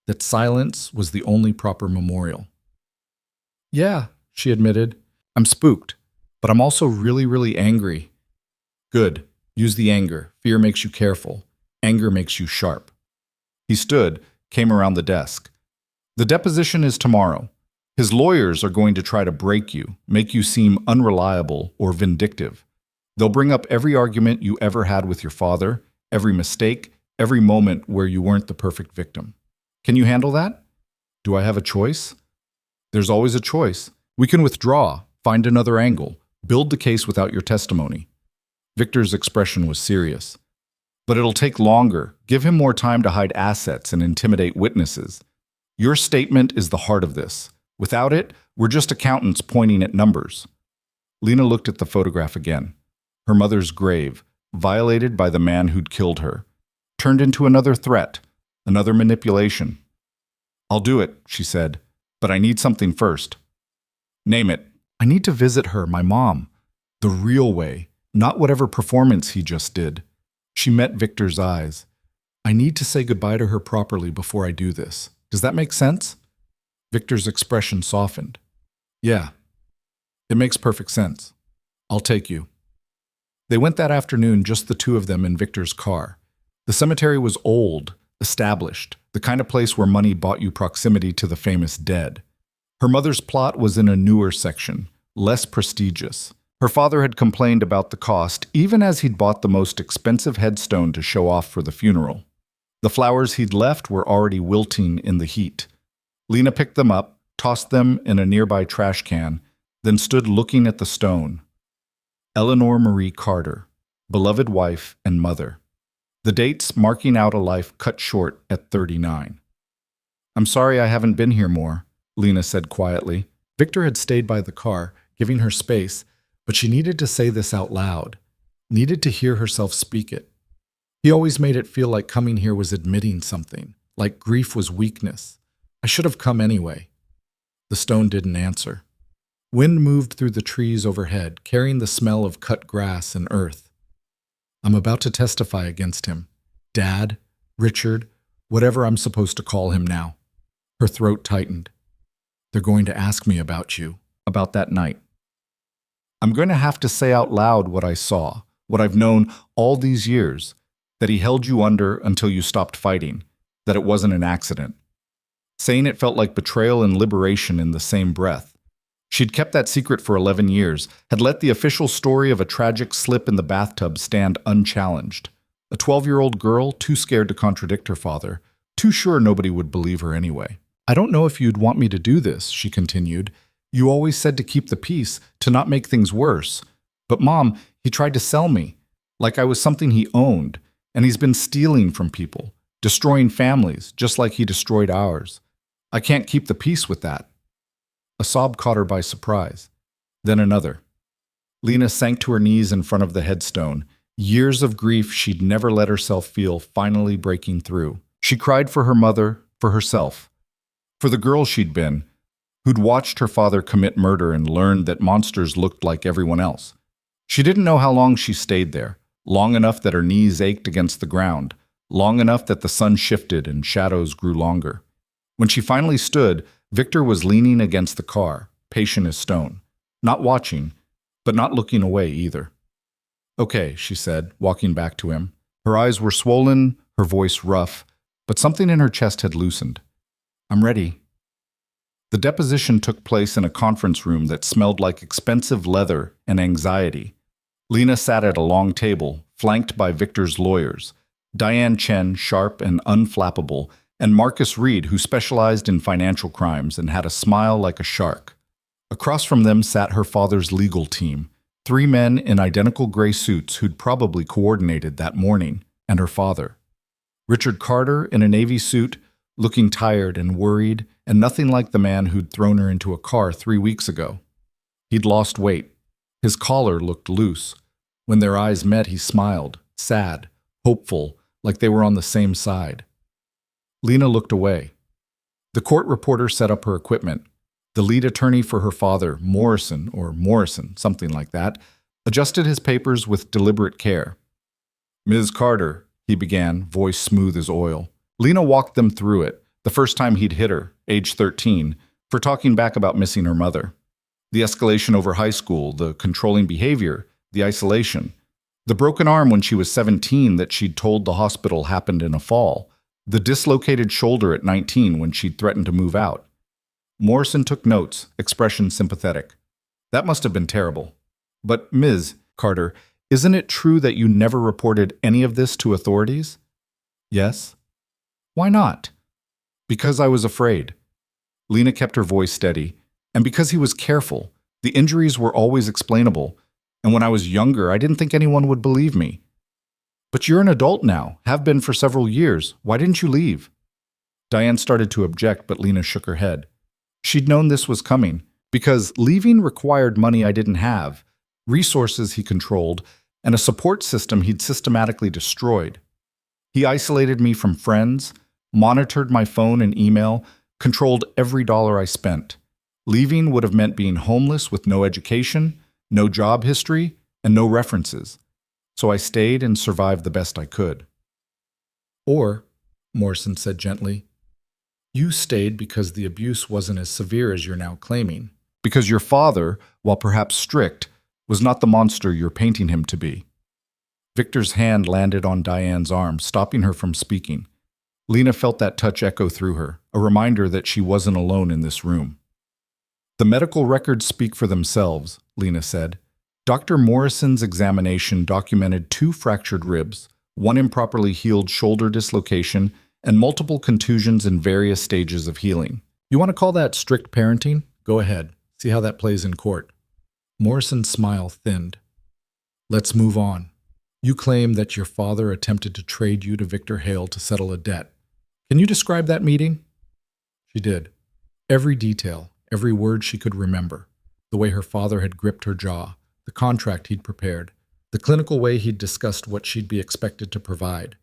that silence was the only proper memorial. "Yeah," she admitted, "I'm spooked, but I'm also really, really angry." "Good. Use the anger. Fear makes you careful. Anger makes you sharp." He stood, came around the desk. "The deposition is tomorrow. His lawyers are going to try to break you, make you seem unreliable or vindictive. They'll bring up every argument you ever had with your father, every mistake, every moment where you weren't the perfect victim. Can you handle that? Do I have a choice?" "There's always a choice. We can withdraw, find another angle, build the case without your testimony." Victor's expression was serious. But it'll take longer. Give him more time to hide assets and intimidate witnesses. Your statement is the heart of this. Without it, we're just accountants pointing at numbers. Lena looked at the photograph again. Her mother's grave, violated by the man who'd killed her, turned into another threat, another manipulation. I'll do it, she said, but I need something first. Name it. I need to visit her, my mom. The real way, not whatever performance he just did. She met Victor's eyes. I need to say goodbye to her properly before I do this. Does that make sense? Victor's expression softened. Yeah, it makes perfect sense. I'll take you. They went that afternoon, just the two of them in Victor's car. The cemetery was old, established, the kind of place where money bought you proximity to the famous dead. Her mother's plot was in a newer section, less prestigious. Her father had complained about the cost, even as he'd bought the most expensive headstone to show off for the funeral. The flowers he'd left were already wilting in the heat. Lena picked them up, tossed them in a nearby trash can, then stood looking at the stone. Eleanor Marie Carter, beloved wife and mother. The dates marking out a life cut short at 39. I'm sorry I haven't been here more, Lena said quietly. Victor had stayed by the car, giving her space, but she needed to say this out loud, needed to hear herself speak it. He always made it feel like coming here was admitting something, like grief was weakness. I should have come anyway. The stone didn't answer. Wind moved through the trees overhead, carrying the smell of cut grass and earth. I'm about to testify against him. Dad, Richard, whatever I'm supposed to call him now. Her throat tightened. They're going to ask me about you, about that night. I'm going to have to say out loud what I saw, what I've known all these years, that he held you under until you stopped fighting, that it wasn't an accident. Saying it felt like betrayal and liberation in the same breath. She'd kept that secret for 11 years, had let the official story of a tragic slip in the bathtub stand unchallenged. A 12-year-old girl, too scared to contradict her father, too sure nobody would believe her anyway. I don't know if you'd want me to do this, she continued. You always said to keep the peace, to not make things worse. But Mom, he tried to sell me, like I was something he owned, and he's been stealing from people, destroying families, just like he destroyed ours. I can't keep the peace with that. A sob caught her by surprise. Then another. Lena sank to her knees in front of the headstone, years of grief she'd never let herself feel finally breaking through. She cried for her mother, for herself, for the girl she'd been, who'd watched her father commit murder and learned that monsters looked like everyone else. She didn't know how long she stayed there, long enough that her knees ached against the ground, long enough that the sun shifted and shadows grew longer. When she finally stood, Victor was leaning against the car, patient as stone, not watching, but not looking away either. Okay, she said, walking back to him. Her eyes were swollen, her voice rough, but something in her chest had loosened. I'm ready. The deposition took place in a conference room that smelled like expensive leather and anxiety. Lena sat at a long table, flanked by Victor's lawyers, Diane Chen, sharp and unflappable, and Marcus Reed, who specialized in financial crimes and had a smile like a shark. Across from them sat her father's legal team, 3 men in identical gray suits who'd probably coordinated that morning, and her father. Richard Carter in a navy suit, looking tired and worried, and nothing like the man who'd thrown her into a car 3 weeks ago. He'd lost weight. His collar looked loose. When their eyes met, he smiled, sad, hopeful, like they were on the same side. Lena looked away. The court reporter set up her equipment. The lead attorney for her father, Morrison, something like that, adjusted his papers with deliberate care. Ms. Carter, he began, voice smooth as oil. Lena walked them through it, the first time he'd hit her, age 13, for talking back about missing her mother. The escalation over high school, the controlling behavior, the isolation. The broken arm when she was 17 that she'd told the hospital happened in a fall. The dislocated shoulder at 19 when she'd threatened to move out. Morrison took notes, expression sympathetic. That must have been terrible. But, Ms. Carter, isn't it true that you never reported any of this to authorities? Yes. Why not? Because I was afraid. Lena kept her voice steady. And because he was careful. The injuries were always explainable. And when I was younger, I didn't think anyone would believe me. But you're an adult now, have been for several years. Why didn't you leave? Diane started to object, but Lena shook her head. She'd known this was coming, because leaving required money I didn't have, resources he controlled, and a support system he'd systematically destroyed. He isolated me from friends, monitored my phone and email, controlled every dollar I spent. Leaving would have meant being homeless with no education, no job history, and no references. So I stayed and survived the best I could. Or, Morrison said gently, you stayed because the abuse wasn't as severe as you're now claiming. Because your father, while perhaps strict, was not the monster you're painting him to be. Victor's hand landed on Diane's arm, stopping her from speaking. Lena felt that touch echo through her, a reminder that she wasn't alone in this room. The medical records speak for themselves, Lena said. Dr. Morrison's examination documented 2 fractured ribs, 1 improperly healed shoulder dislocation, and multiple contusions in various stages of healing. You want to call that strict parenting? Go ahead. See how that plays in court. Morrison's smile thinned. Let's move on. You claim that your father attempted to trade you to Victor Hale to settle a debt. Can you describe that meeting? She did. Every detail, every word she could remember. The way her father had gripped her jaw, the contract he'd prepared, the clinical way he'd discussed what she'd be expected to provide.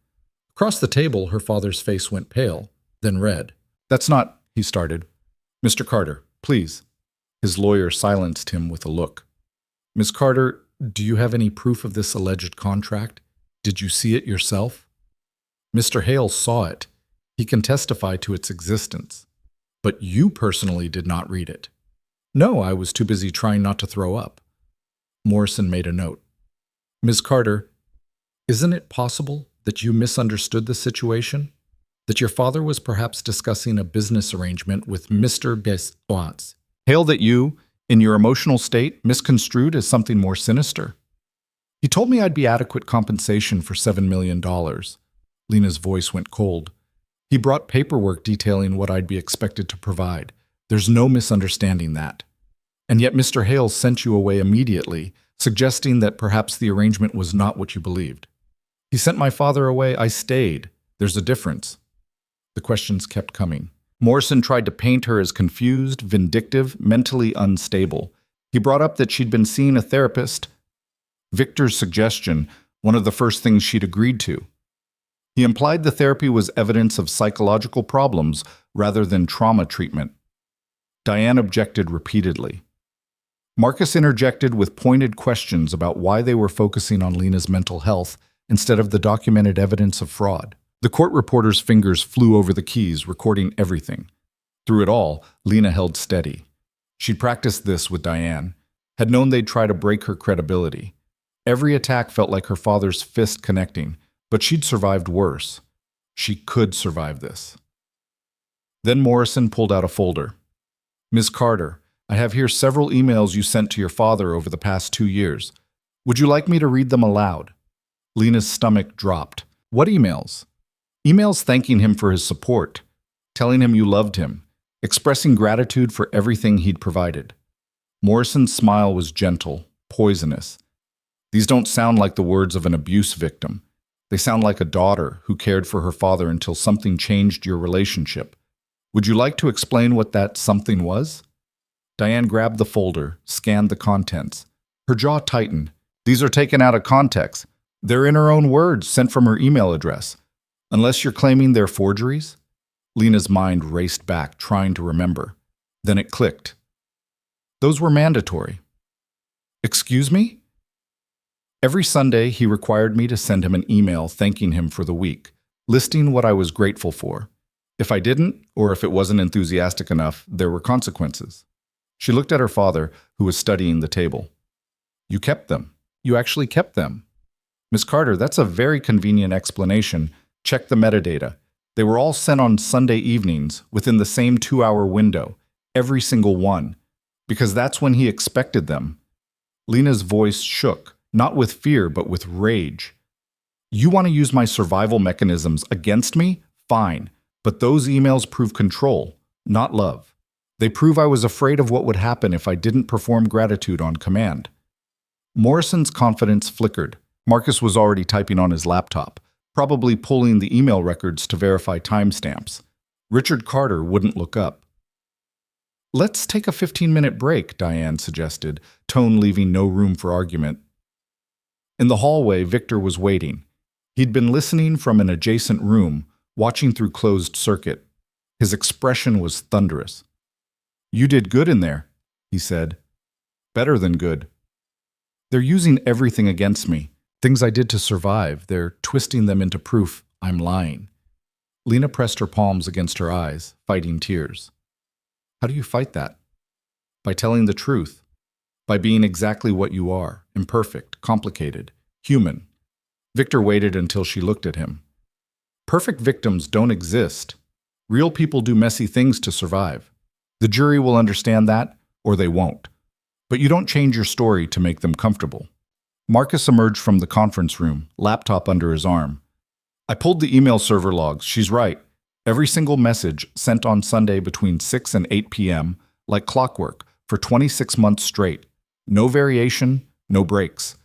Across the table, her father's face went pale, then red. That's not, he started. Mr. Carter, please. His lawyer silenced him with a look. Miss Carter, do you have any proof of this alleged contract? Did you see it yourself? Mr. Hale saw it. He can testify to its existence. But you personally did not read it. No, I was too busy trying not to throw up. Morrison made a note. Ms. Carter, isn't it possible that you misunderstood the situation? That your father was perhaps discussing a business arrangement with Mr. Beswans? Hale that you, in your emotional state, misconstrued as something more sinister? He told me I'd be adequate compensation for $7 million. Lena's voice went cold. He brought paperwork detailing what I'd be expected to provide. There's no misunderstanding that. And yet Mr. Hale sent you away immediately, suggesting that perhaps the arrangement was not what you believed. He sent my father away. I stayed. There's a difference. The questions kept coming. Morrison tried to paint her as confused, vindictive, mentally unstable. He brought up that she'd been seeing a therapist. Victor's suggestion, one of the first things she'd agreed to. He implied the therapy was evidence of psychological problems rather than trauma treatment. Diane objected repeatedly. Marcus interjected with pointed questions about why they were focusing on Lena's mental health instead of the documented evidence of fraud. The court reporter's fingers flew over the keys, recording everything. Through it all, Lena held steady. She'd practiced this with Diane, had known they'd try to break her credibility. Every attack felt like her father's fist connecting, but she'd survived worse. She could survive this. Then Morrison pulled out a folder. Ms. Carter, I have here several emails you sent to your father over the past 2 years. Would you like me to read them aloud? Lena's stomach dropped. What emails? Emails thanking him for his support, telling him you loved him, expressing gratitude for everything he'd provided. Morrison's smile was gentle, poisonous. These don't sound like the words of an abuse victim. They sound like a daughter who cared for her father until something changed your relationship. Would you like to explain what that something was? Diane grabbed the folder, scanned the contents. Her jaw tightened. These are taken out of context. They're in her own words, sent from her email address. Unless you're claiming they're forgeries? Lena's mind raced back, trying to remember. Then it clicked. Those were mandatory. Excuse me? Every Sunday, he required me to send him an email thanking him for the week, listing what I was grateful for. If I didn't, or if it wasn't enthusiastic enough, there were consequences. She looked at her father, who was studying the table. You kept them. You actually kept them. Miss Carter, that's a very convenient explanation. Check the metadata. They were all sent on Sunday evenings, within the same 2-hour window, every single one, because that's when he expected them. Lena's voice shook, not with fear, but with rage. You want to use my survival mechanisms against me? Fine. But those emails prove control, not love. They prove I was afraid of what would happen if I didn't perform gratitude on command. Morrison's confidence flickered. Marcus was already typing on his laptop, probably pulling the email records to verify timestamps. Richard Carter wouldn't look up. "Let's take a 15-minute break," Diane suggested, tone leaving no room for argument. In the hallway, Victor was waiting. He'd been listening from an adjacent room, watching through closed circuit. His expression was thunderous. "You did good in there," he said. "Better than good. They're using everything against me. Things I did to survive. They're twisting them into proof I'm lying." Lena pressed her palms against her eyes, fighting tears. "How do you fight that?" "By telling the truth. By being exactly what you are, imperfect, complicated, human." Victor waited until she looked at him. "Perfect victims don't exist. Real people do messy things to survive. The jury will understand that, or they won't. But you don't change your story to make them comfortable." Marcus emerged from the conference room, laptop under his arm. "I pulled the email server logs. She's right. Every single message sent on Sunday between 6 and 8 p.m., like clockwork, for 26 months straight. No variation, no breaks.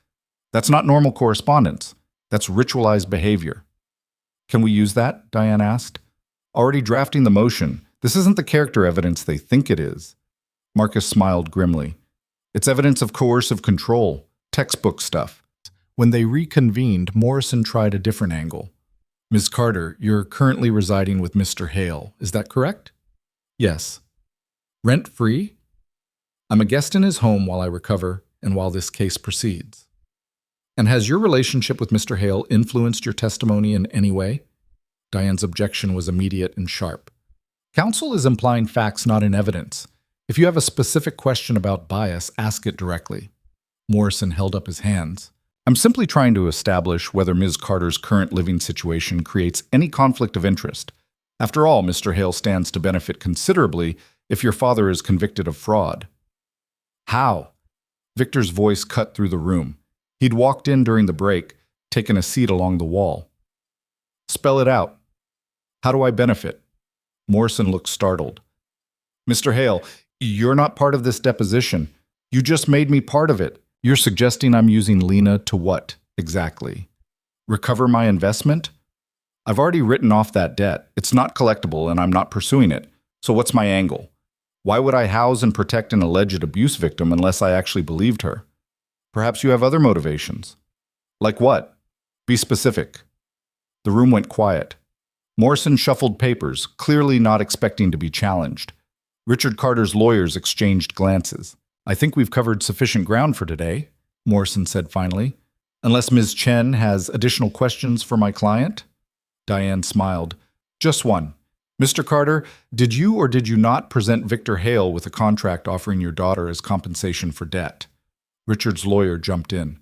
That's not normal correspondence. That's ritualized behavior." "Can we use that?" Diane asked. "Already drafting the motion. This isn't the character evidence they think it is." Marcus smiled grimly. "It's evidence of coercive control, textbook stuff." When they reconvened, Morrison tried a different angle. "Ms. Carter, you're currently residing with Mr. Hale, is that correct?" "Yes." "Rent-free?" "I'm a guest in his home while I recover and while this case proceeds." "And has your relationship with Mr. Hale influenced your testimony in any way?" Diane's objection was immediate and sharp. "Counsel is implying facts, not in evidence. If you have a specific question about bias, ask it directly." Morrison held up his hands. "I'm simply trying to establish whether Ms. Carter's current living situation creates any conflict of interest. After all, Mr. Hale stands to benefit considerably if your father is convicted of fraud." "How?" Victor's voice cut through the room. He'd walked in during the break, taken a seat along the wall. "Spell it out." "How do I benefit?" Morrison looked startled. "Mr. Hale, you're not part of this deposition. You just made me part of it. You're suggesting I'm using Lena to what, exactly? Recover my investment? I've already written off that debt. It's not collectible and I'm not pursuing it. So what's my angle? Why would I house and protect an alleged abuse victim unless I actually believed her? Perhaps you have other motivations." "Like what? Be specific." The room went quiet. Morrison shuffled papers, clearly not expecting to be challenged. Richard Carter's lawyers exchanged glances. "I think we've covered sufficient ground for today," Morrison said finally. "Unless Ms. Chen has additional questions for my client?" Diane smiled. "Just one. Mr. Carter, did you or did you not present Victor Hale with a contract offering your daughter as compensation for debt?" Richard's lawyer jumped in.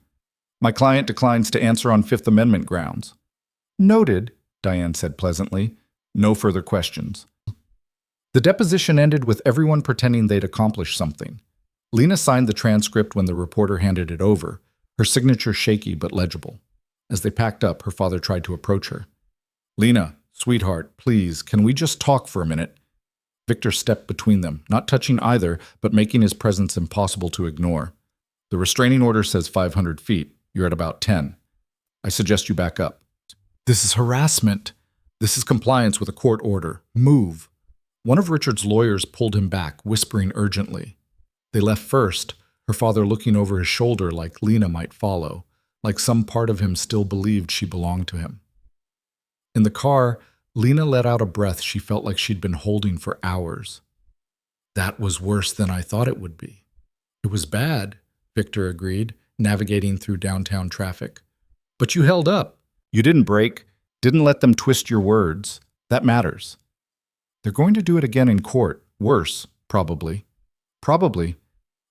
"My client declines to answer on Fifth Amendment grounds." "Noted," Diane said pleasantly. No further questions. The deposition ended with everyone pretending they'd accomplished something. Lena signed the transcript when the reporter handed it over, her signature shaky but legible. As they packed up, her father tried to approach her. "Lena, sweetheart, please, can we just talk for a minute?" Victor stepped between them, not touching either, but making his presence impossible to ignore. "The restraining order says 500 feet. You're at about 10. I suggest you back up." "This is harassment. This is compliance with a court order. Move." One of Richard's lawyers pulled him back, whispering urgently. They left first, her father looking over his shoulder like Lena might follow, like some part of him still believed she belonged to him. In the car, Lena let out a breath she felt like she'd been holding for hours. "That was worse than I thought it would be." "It was bad," Victor agreed, navigating through downtown traffic. "But you held up. You didn't break, didn't let them twist your words. That matters." "They're going to do it again in court. Worse, probably." "Probably.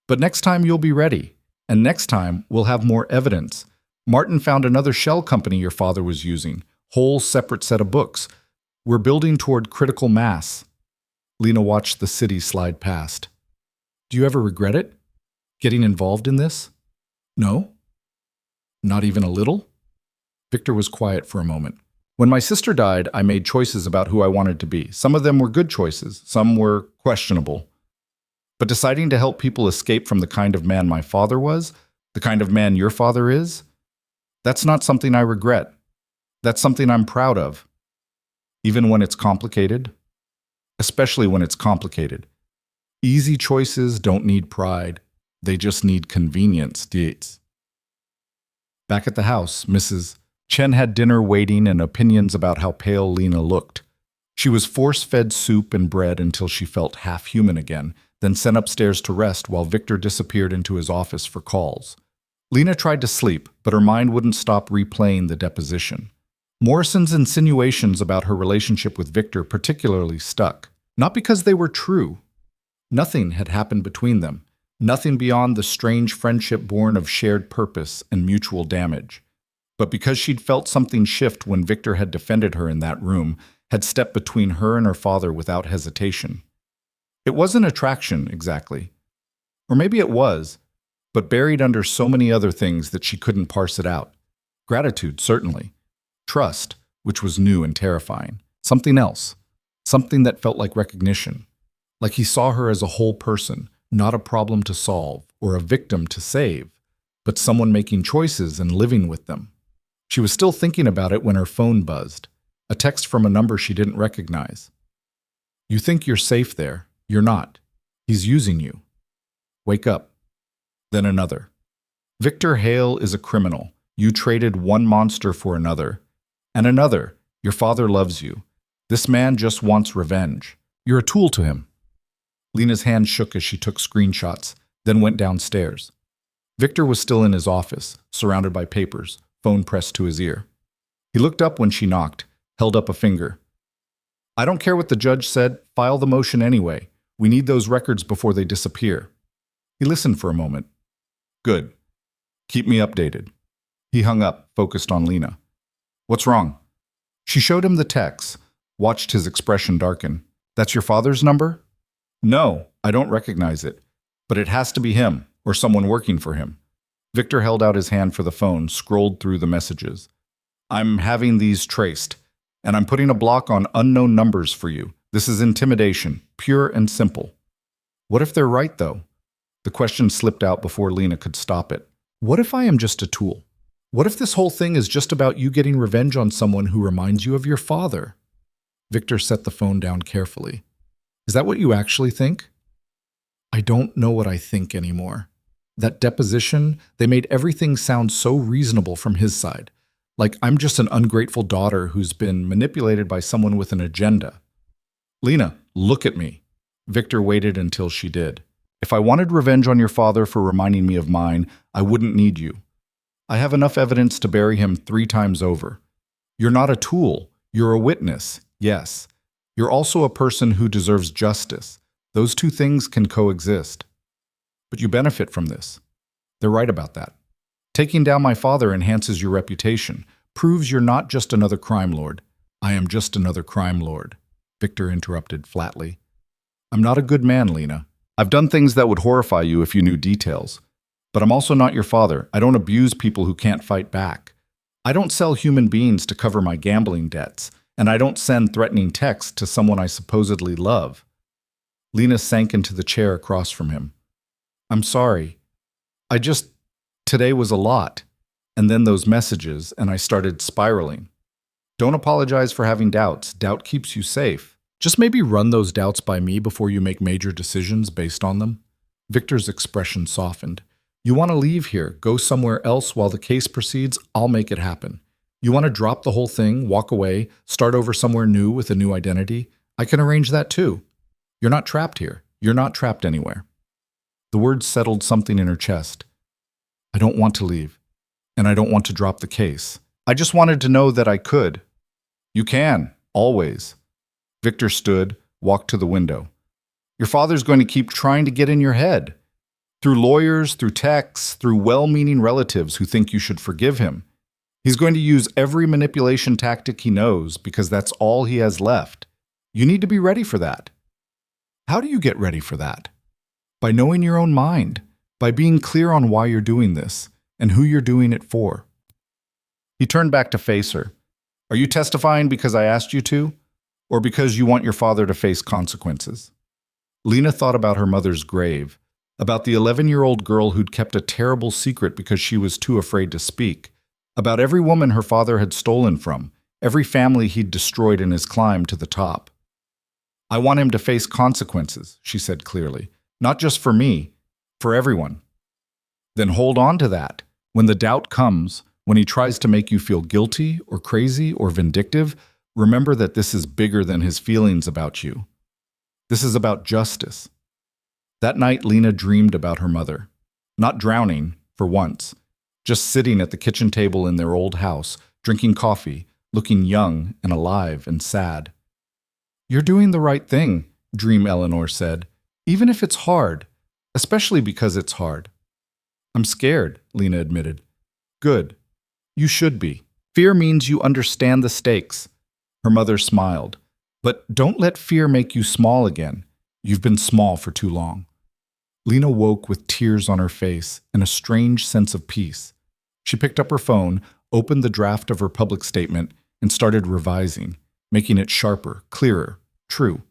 But next time you'll be ready. And next time we'll have more evidence. Martin found another shell company your father was using. Whole separate set of books. We're building toward critical mass." Lena watched the city slide past. "Do you ever regret it? Getting involved in this?" "No." "Not even a little?" Victor was quiet for a moment. "When my sister died, I made choices about who I wanted to be. Some of them were good choices, some were questionable. But deciding to help people escape from the kind of man my father was, the kind of man your father is, That's not something I regret. That's something I'm proud of. Even when it's complicated? Especially when it's complicated. Easy choices don't need pride. They just need convenience, Dietz. Back at the house, Mrs. Chen had dinner waiting and opinions about how pale Lena looked. She was force-fed soup and bread until she felt half human again, then sent upstairs to rest while Victor disappeared into his office for calls. Lena tried to sleep, but her mind wouldn't stop replaying the deposition. Morrison's insinuations about her relationship with Victor particularly stuck. Not because they were true. Nothing had happened between them. Nothing beyond the strange friendship born of shared purpose and mutual damage. But because she'd felt something shift when Victor had defended her in that room, had stepped between her and her father without hesitation. It wasn't attraction, exactly. Or maybe it was, but buried under so many other things that she couldn't parse it out. Gratitude, certainly. Trust, which was new and terrifying. Something else. Something that felt like recognition. Like he saw her as a whole person, not a problem to solve or a victim to save, but someone making choices and living with them. She was still thinking about it when her phone buzzed. A text from a number she didn't recognize. You think you're safe there. You're not. He's using you. Wake up. Then another. Victor Hale is a criminal. You traded one monster for another. And another. Your father loves you. This man just wants revenge. You're a tool to him. Lena's hand shook as she took screenshots, then went downstairs. Victor was still in his office, surrounded by papers, phone pressed to his ear. He looked up when she knocked, held up a finger. I don't care what the judge said, file the motion anyway. We need those records before they disappear. He listened for a moment. Good. Keep me updated. He hung up, focused on Lena. What's wrong? She showed him the text, watched his expression darken. That's your father's number? No, I don't recognize it. But it has to be him, or someone working for him. Victor held out his hand for the phone, scrolled through the messages. I'm having these traced, and I'm putting a block on unknown numbers for you. This is intimidation, pure and simple. What if they're right, though? The question slipped out before Lena could stop it. What if I am just a tool? What if this whole thing is just about you getting revenge on someone who reminds you of your father? Victor set the phone down carefully. Is that what you actually think? I don't know what I think anymore. That deposition, they made everything sound so reasonable from his side. Like I'm just an ungrateful daughter who's been manipulated by someone with an agenda. Lena, look at me. Victor waited until she did. If I wanted revenge on your father for reminding me of mine, I wouldn't need you. I have enough evidence to bury him 3 times over. You're not a tool. You're a witness, yes. You're also a person who deserves justice. Those 2 things can coexist. But you benefit from this. They're right about that. Taking down my father enhances your reputation, proves you're not just another crime lord. I am just another crime lord, Victor interrupted flatly. I'm not a good man, Lena. I've done things that would horrify you if you knew details. But I'm also not your father. I don't abuse people who can't fight back. I don't sell human beings to cover my gambling debts, and I don't send threatening texts to someone I supposedly love. Lena sank into the chair across from him. I'm sorry. Today was a lot. And then those messages, and I started spiraling. Don't apologize for having doubts. Doubt keeps you safe. Just maybe run those doubts by me before you make major decisions based on them. Victor's expression softened. You want to leave here, go somewhere else while the case proceeds, I'll make it happen. You want to drop the whole thing, walk away, start over somewhere new with a new identity? I can arrange that too. You're not trapped here. You're not trapped anywhere. The words settled something in her chest. I don't want to leave, and I don't want to drop the case. I just wanted to know that I could. You can, always. Victor stood, walked to the window. Your father's going to keep trying to get in your head. Through lawyers, through texts, through well-meaning relatives who think you should forgive him. He's going to use every manipulation tactic he knows because that's all he has left. You need to be ready for that. How do you get ready for that? By knowing your own mind, by being clear on why you're doing this and who you're doing it for. He turned back to face her. Are you testifying because I asked you to, or because you want your father to face consequences? Lena thought about her mother's grave, about the 11-year-old girl who'd kept a terrible secret because she was too afraid to speak, About every woman her father had stolen from, every family he'd destroyed in his climb to the top. I want him to face consequences, she said clearly. Not just for me, for everyone. Then hold on to that. When the doubt comes, when he tries to make you feel guilty or crazy or vindictive, remember that this is bigger than his feelings about you. This is about justice. That night, Lena dreamed about her mother. Not drowning, for once. Just sitting at the kitchen table in their old house, drinking coffee, looking young and alive and sad. You're doing the right thing, Dream Eleanor said, even if it's hard, especially because it's hard. I'm scared, Lena admitted. Good. You should be. Fear means you understand the stakes. Her mother smiled. But don't let fear make you small again. You've been small for too long. Lena woke with tears on her face and a strange sense of peace. She picked up her phone, opened the draft of her public statement, and started revising, making it sharper, clearer, true.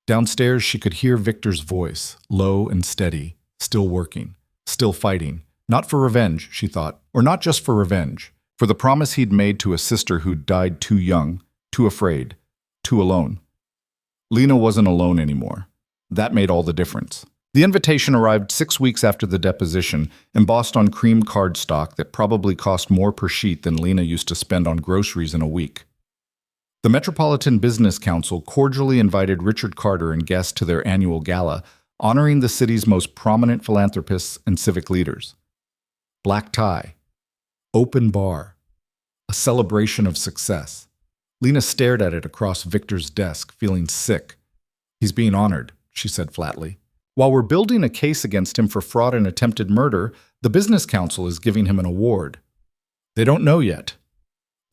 Downstairs, she could hear Victor's voice, low and steady, still working, still fighting. Not for revenge, she thought, or not just for revenge, for the promise he'd made to a sister who'd died too young, too afraid, too alone. Lena wasn't alone anymore. That made all the difference. The invitation arrived 6 weeks after the deposition, embossed on cream cardstock that probably cost more per sheet than Lena used to spend on groceries in a week. The Metropolitan Business Council cordially invited Richard Carter and guests to their annual gala, honoring the city's most prominent philanthropists and civic leaders. Black tie, open bar, a celebration of success. Lena stared at it across Victor's desk, feeling sick. He's being honored, she said flatly. While we're building a case against him for fraud and attempted murder, the Business Council is giving him an award. They don't know yet.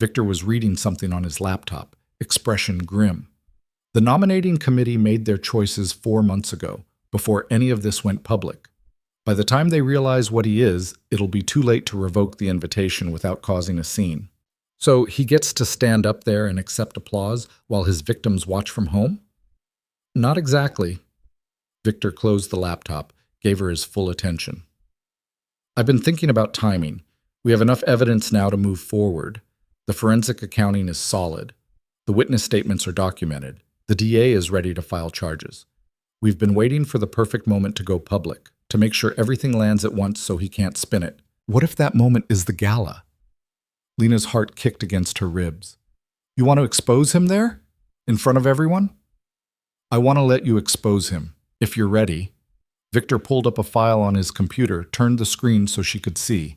Victor was reading something on his laptop, expression grim. The nominating committee made their choices 4 months ago, before any of this went public. By the time they realize what he is, it'll be too late to revoke the invitation without causing a scene. So he gets to stand up there and accept applause while his victims watch from home? Not exactly. Victor closed the laptop, gave her his full attention. I've been thinking about timing. We have enough evidence now to move forward. The forensic accounting is solid. The witness statements are documented. The DA is ready to file charges. We've been waiting for the perfect moment to go public, to make sure everything lands at once so he can't spin it. What if that moment is the gala? Lena's heart kicked against her ribs. You want to expose him there? In front of everyone? I want to let you expose him. If you're ready. Victor pulled up a file on his computer, turned the screen so she could see.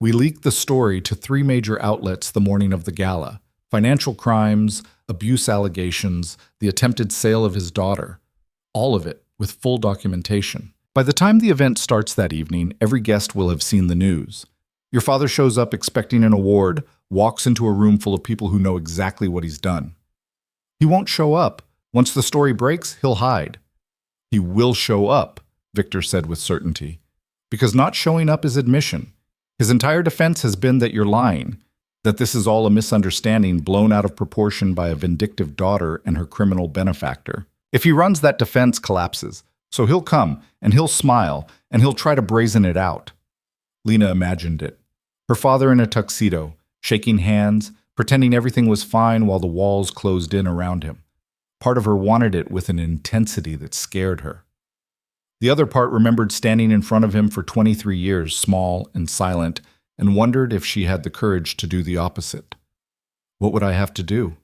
We leaked the story to 3 major outlets the morning of the gala. Financial crimes, abuse allegations, the attempted sale of his daughter. All of it, with full documentation. By the time the event starts that evening, every guest will have seen the news. Your father shows up expecting an award, walks into a room full of people who know exactly what he's done. He won't show up. Once the story breaks, he'll hide. He will show up, Victor said with certainty, because not showing up is admission. His entire defense has been that you're lying, that this is all a misunderstanding blown out of proportion by a vindictive daughter and her criminal benefactor. If he runs, that defense collapses, so he'll come, and he'll smile, and he'll try to brazen it out. Lena imagined it. Her father in a tuxedo, shaking hands, pretending everything was fine while the walls closed in around him. Part of her wanted it with an intensity that scared her. The other part remembered standing in front of him for 23 years, small and silent, and wondered if she had the courage to do the opposite. What would I have to do?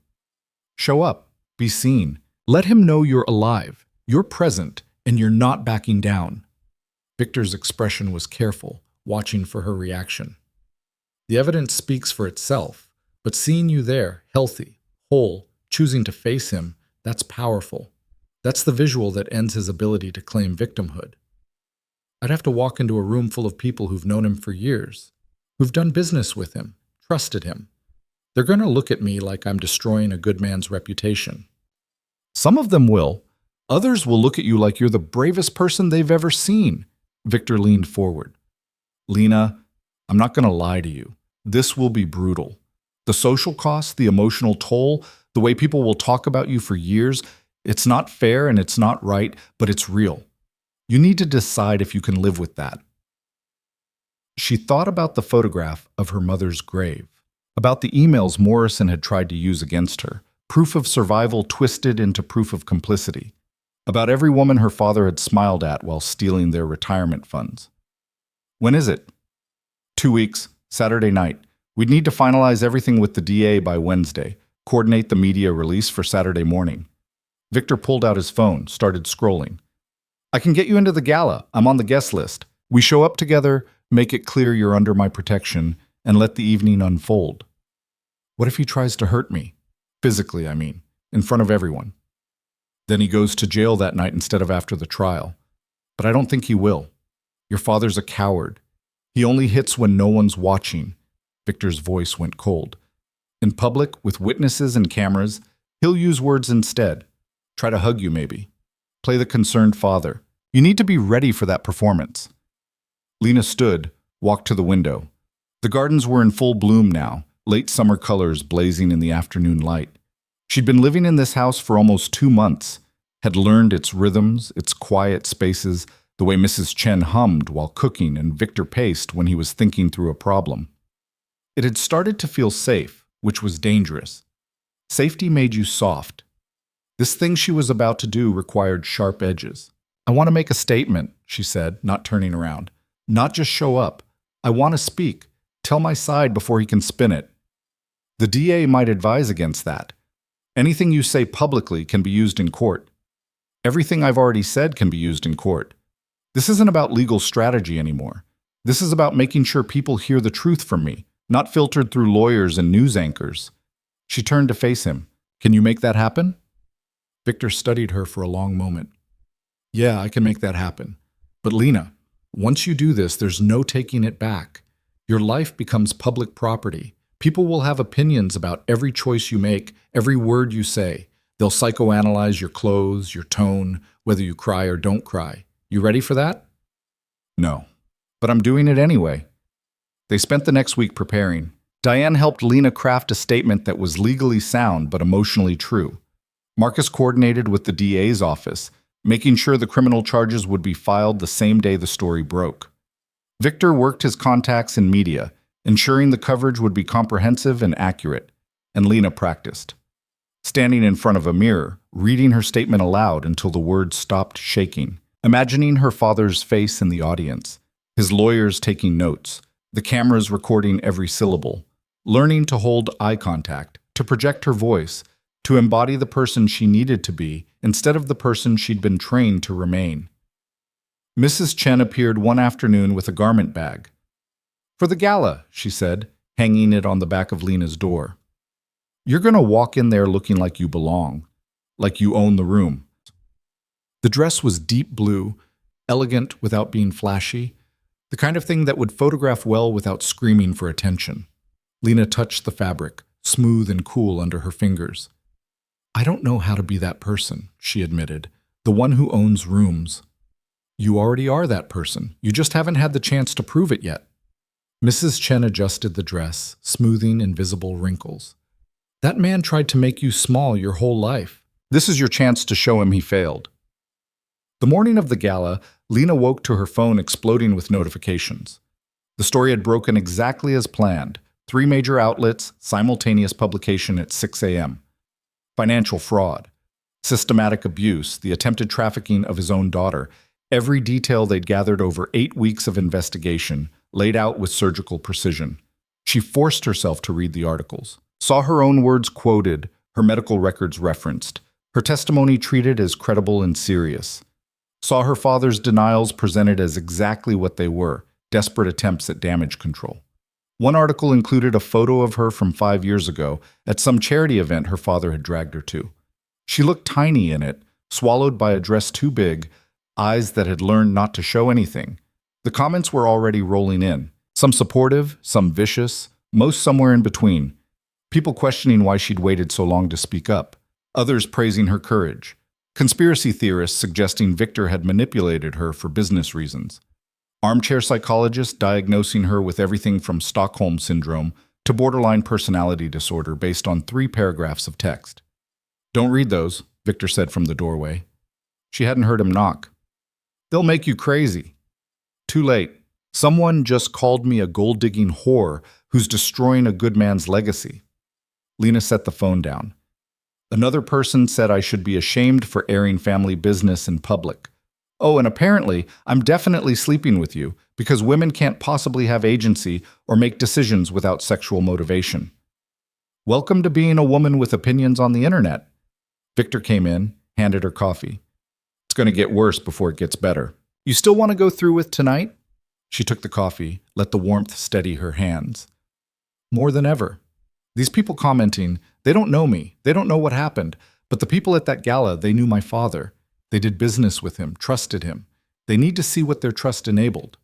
Show up, be seen, let him know you're alive, you're present, and you're not backing down. Victor's expression was careful, watching for her reaction. The evidence speaks for itself, but seeing you there, healthy, whole, choosing to face him, that's powerful. That's the visual that ends his ability to claim victimhood. I'd have to walk into a room full of people who've known him for years, who've done business with him, trusted him. They're going to look at me like I'm destroying a good man's reputation. Some of them will. Others will look at you like you're the bravest person they've ever seen. Victor leaned forward. Lena, I'm not going to lie to you. This will be brutal. The social cost, the emotional toll, the way people will talk about you for years, it's not fair and it's not right, but it's real. You need to decide if you can live with that. She thought about the photograph of her mother's grave, about the emails Morrison had tried to use against her, proof of survival twisted into proof of complicity, about every woman her father had smiled at while stealing their retirement funds. When is it? 2 weeks, Saturday night. We'd need to finalize everything with the DA by Wednesday, coordinate the media release for Saturday morning. Victor pulled out his phone, started scrolling. I can get you into the gala. I'm on the guest list. We show up together, make it clear you're under my protection, and let the evening unfold. What if he tries to hurt me? Physically, I mean, in front of everyone. Then he goes to jail that night instead of after the trial. But I don't think he will. Your father's a coward. He only hits when no one's watching. Victor's voice went cold. In public, with witnesses and cameras, he'll use words instead. Try to hug you, maybe. Play the concerned father. You need to be ready for that performance. Lena stood, walked to the window. The gardens were in full bloom now, late summer colors blazing in the afternoon light. She'd been living in this house for almost 2 months, had learned its rhythms, its quiet spaces, the way Mrs. Chen hummed while cooking and Victor paced when he was thinking through a problem. It had started to feel safe, which was dangerous. Safety made you soft. This thing she was about to do required sharp edges. I want to make a statement, she said, not turning around. Not just show up. I want to speak. Tell my side before he can spin it. The DA might advise against that. Anything you say publicly can be used in court. Everything I've already said can be used in court. This isn't about legal strategy anymore. This is about making sure people hear the truth from me, not filtered through lawyers and news anchors. She turned to face him. Can you make that happen? Victor studied her for a long moment. Yeah, I can make that happen. But Lena, once you do this, there's no taking it back. Your life becomes public property. People will have opinions about every choice you make, every word you say. They'll psychoanalyze your clothes, your tone, whether you cry or don't cry. You ready for that? No. But I'm doing it anyway. They spent the next week preparing. Diane helped Lena craft a statement that was legally sound but emotionally true. Marcus coordinated with the DA's office, making sure the criminal charges would be filed the same day the story broke. Victor worked his contacts in media, ensuring the coverage would be comprehensive and accurate, and Lena practiced. Standing in front of a mirror, reading her statement aloud until the words stopped shaking, imagining her father's face in the audience, his lawyers taking notes, the cameras recording every syllable, learning to hold eye contact, to project her voice, to embody the person she needed to be instead of the person she'd been trained to remain. Mrs. Chen appeared one afternoon with a garment bag. For the gala, she said, hanging it on the back of Lena's door. You're going to walk in there looking like you belong, like you own the room. The dress was deep blue, elegant without being flashy, the kind of thing that would photograph well without screaming for attention. Lena touched the fabric, smooth and cool under her fingers. I don't know how to be that person, she admitted, the one who owns rooms. You already are that person. You just haven't had the chance to prove it yet. Mrs. Chen adjusted the dress, smoothing invisible wrinkles. That man tried to make you small your whole life. This is your chance to show him he failed. The morning of the gala, Lena woke to her phone exploding with notifications. The story had broken exactly as planned. 3 major outlets, simultaneous publication at 6 a.m. Financial fraud, systematic abuse, the attempted trafficking of his own daughter, every detail they'd gathered over 8 weeks of investigation, laid out with surgical precision. She forced herself to read the articles, saw her own words quoted, her medical records referenced, her testimony treated as credible and serious, saw her father's denials presented as exactly what they were, desperate attempts at damage control. One article included a photo of her from 5 years ago at some charity event her father had dragged her to. She looked tiny in it, swallowed by a dress too big, eyes that had learned not to show anything. The comments were already rolling in, some supportive, some vicious, most somewhere in between. People questioning why she'd waited so long to speak up, others praising her courage, conspiracy theorists suggesting Victor had manipulated her for business reasons. Armchair psychologists diagnosing her with everything from Stockholm syndrome to borderline personality disorder based on 3 paragraphs of text. Don't read those, Victor said from the doorway. She hadn't heard him knock. They'll make you crazy. Too late. Someone just called me a gold-digging whore who's destroying a good man's legacy. Lena set the phone down. Another person said I should be ashamed for airing family business in public. Oh, and apparently, I'm definitely sleeping with you because women can't possibly have agency or make decisions without sexual motivation. Welcome to being a woman with opinions on the internet. Victor came in, handed her coffee. It's going to get worse before it gets better. You still want to go through with tonight? She took the coffee, let the warmth steady her hands. More than ever. These people commenting, they don't know me, they don't know what happened, but the people at that gala, they knew my father. They did business with him, trusted him. They need to see what their trust enabled.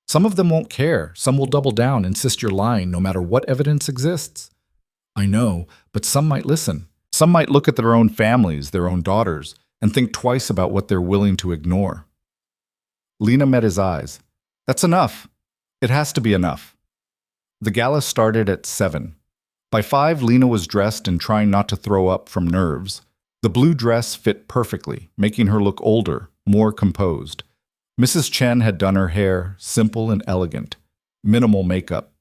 Some of them won't care, some will double down, insist you're lying no matter what evidence exists. I know, but some might listen. Some might look at their own families, their own daughters, and think twice about what they're willing to ignore. Lena met his eyes. That's enough. It has to be enough. The gala started at 7. By 5, Lena was dressed and trying not to throw up from nerves. The blue dress fit perfectly, making her look older, more composed. Mrs. Chen had done her hair, simple and elegant. Minimal makeup.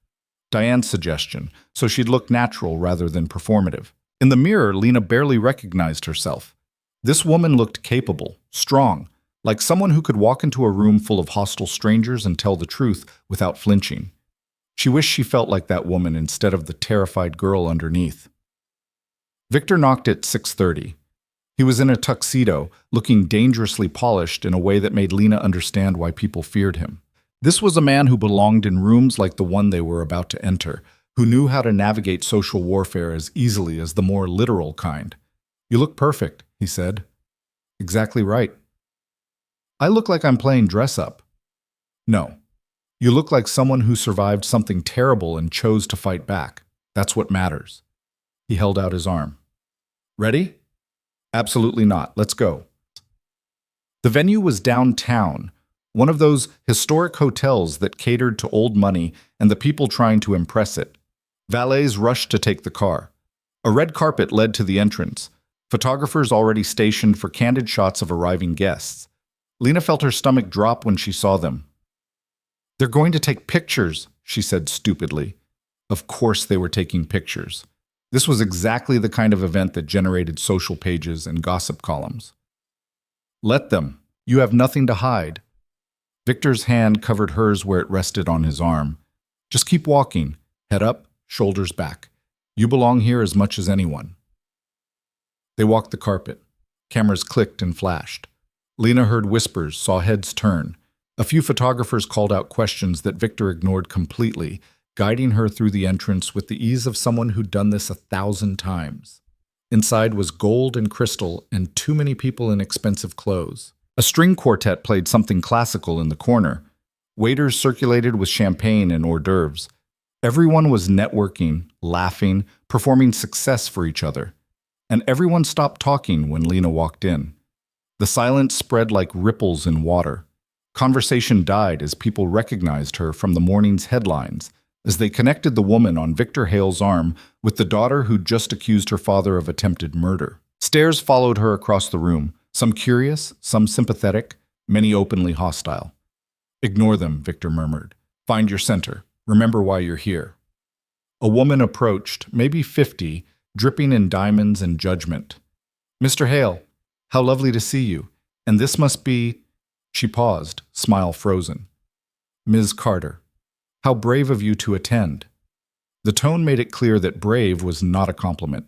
Diane's suggestion, so she'd look natural rather than performative. In the mirror, Lena barely recognized herself. This woman looked capable, strong, like someone who could walk into a room full of hostile strangers and tell the truth without flinching. She wished she felt like that woman instead of the terrified girl underneath. Victor knocked at 6:30. He was in a tuxedo, looking dangerously polished in a way that made Lena understand why people feared him. This was a man who belonged in rooms like the one they were about to enter, who knew how to navigate social warfare as easily as the more literal kind. You look perfect, he said. Exactly right. I look like I'm playing dress-up. No. You look like someone who survived something terrible and chose to fight back. That's what matters. He held out his arm. Ready? Absolutely not. Let's go. The venue was downtown, one of those historic hotels that catered to old money and the people trying to impress it. Valets rushed to take the car. A red carpet led to the entrance, photographers already stationed for candid shots of arriving guests. Lena felt her stomach drop when she saw them. They're going to take pictures, she said stupidly. Of course they were taking pictures. This was exactly the kind of event that generated social pages and gossip columns. Let them. You have nothing to hide. Victor's hand covered hers where it rested on his arm. Just keep walking, head up, shoulders back. You belong here as much as anyone. They walked the carpet. Cameras clicked and flashed. Lena heard whispers, saw heads turn. A few photographers called out questions that Victor ignored completely, guiding her through the entrance with the ease of someone who'd done this 1,000 times. Inside was gold and crystal and too many people in expensive clothes. A string quartet played something classical in the corner. Waiters circulated with champagne and hors d'oeuvres. Everyone was networking, laughing, performing success for each other. And everyone stopped talking when Lena walked in. The silence spread like ripples in water. Conversation died as people recognized her from the morning's headlines, as they connected the woman on Victor Hale's arm with the daughter who'd just accused her father of attempted murder. Stares followed her across the room, some curious, some sympathetic, many openly hostile. Ignore them, Victor murmured. Find your center. Remember why you're here. A woman approached, maybe 50, dripping in diamonds and judgment. Mr. Hale, how lovely to see you. And this must be... She paused, smile frozen. Ms. Carter, how brave of you to attend. The tone made it clear that brave was not a compliment.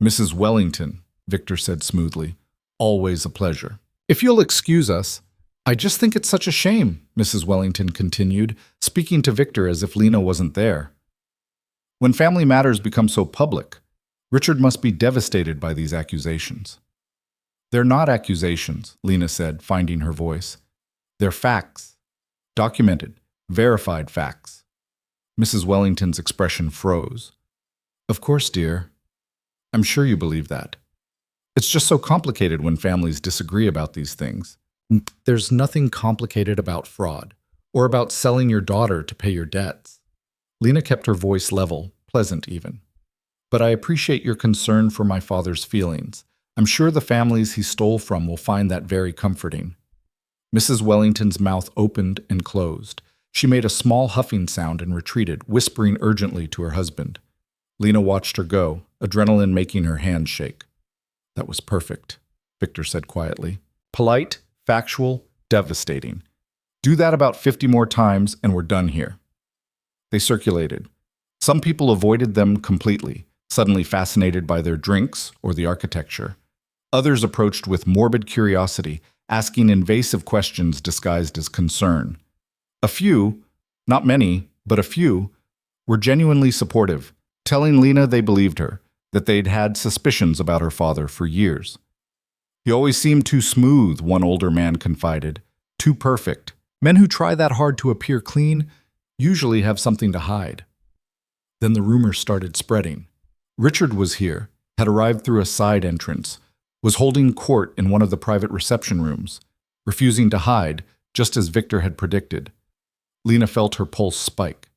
Mrs. Wellington, Victor said smoothly, always a pleasure. If you'll excuse us, I just think it's such a shame, Mrs. Wellington continued, speaking to Victor as if Lena wasn't there. When family matters become so public, Richard must be devastated by these accusations. They're not accusations, Lena said, finding her voice. They're facts. Documented, verified facts. Mrs. Wellington's expression froze. Of course, dear. I'm sure you believe that. It's just so complicated when families disagree about these things. There's nothing complicated about fraud, or about selling your daughter to pay your debts. Lena kept her voice level, pleasant even. But I appreciate your concern for my father's feelings. I'm sure the families he stole from will find that very comforting. Mrs. Wellington's mouth opened and closed. She made a small huffing sound and retreated, whispering urgently to her husband. Lena watched her go, adrenaline making her hands shake. That was perfect, Victor said quietly. Polite, factual, devastating. Do that about 50 more times and we're done here. They circulated. Some people avoided them completely, suddenly fascinated by their drinks or the architecture. Others approached with morbid curiosity, asking invasive questions disguised as concern. A few, not many, but a few, were genuinely supportive, telling Lena they believed her, that they'd had suspicions about her father for years. He always seemed too smooth, one older man confided, too perfect. Men who try that hard to appear clean usually have something to hide. Then the rumors started spreading. Richard was here, had arrived through a side entrance, was holding court in one of the private reception rooms, refusing to hide, just as Victor had predicted. Lena felt her pulse spike.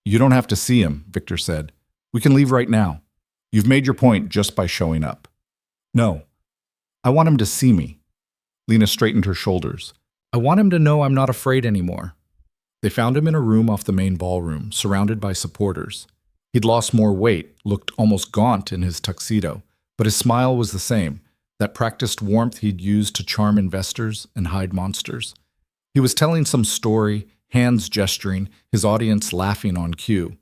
You don't have to see him, Victor said. We can leave right now. You've made your point just by showing up. No. I want him to see me. Lena straightened her shoulders. I want him to know I'm not afraid anymore. They found him in a room off the main ballroom, surrounded by supporters. He'd lost more weight, looked almost gaunt in his tuxedo, but his smile was the same, that practiced warmth he'd used to charm investors and hide monsters. He was telling some story, hands gesturing, his audience laughing on cue.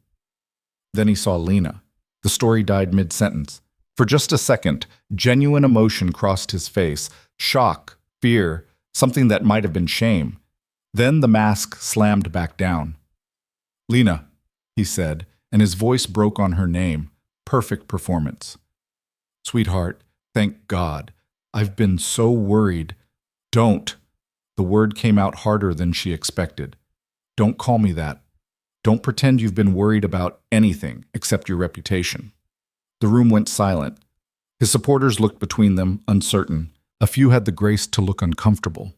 Then he saw Lena. The story died mid-sentence. For just a second, genuine emotion crossed his face, shock, fear, something that might have been shame. Then the mask slammed back down. Lena, he said, and his voice broke on her name. Perfect performance. Sweetheart, thank God. I've been so worried. Don't. The word came out harder than she expected. Don't call me that. Don't pretend you've been worried about anything except your reputation. The room went silent. His supporters looked between them, uncertain. A few had the grace to look uncomfortable.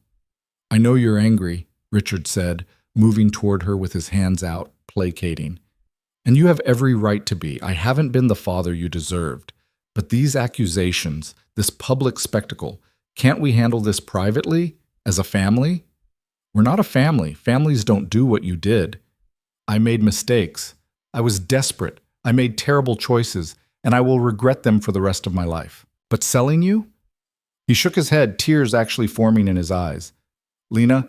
I know you're angry, Richard said, moving toward her with his hands out, placating. And you have every right to be. I haven't been the father you deserved. But these accusations, this public spectacle, can't we handle this privately, as a family? We're not a family. Families don't do what you did. I made mistakes. I was desperate. I made terrible choices, and I will regret them for the rest of my life. But selling you? He shook his head, tears actually forming in his eyes. Lena,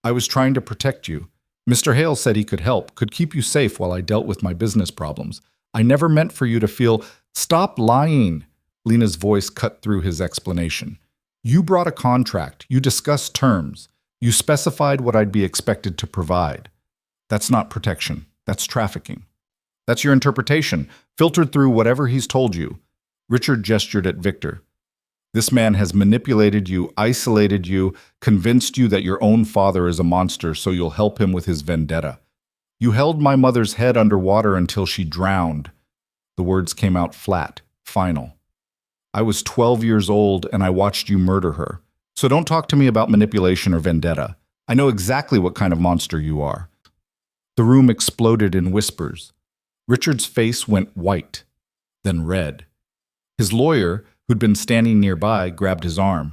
I was trying to protect you. Mr. Hale said he could help, could keep you safe while I dealt with my business problems. I never meant for you to feel, stop lying. Lena's voice cut through his explanation. You brought a contract. You discussed terms. You specified what I'd be expected to provide. That's not protection. That's trafficking. That's your interpretation, filtered through whatever he's told you. Richard gestured at Victor. This man has manipulated you, isolated you, convinced you that your own father is a monster so you'll help him with his vendetta. You held my mother's head underwater until she drowned. The words came out flat, final. I was 12 years old and I watched you murder her. So don't talk to me about manipulation or vendetta. I know exactly what kind of monster you are. The room exploded in whispers. Richard's face went white, then red. His lawyer, who'd been standing nearby, grabbed his arm.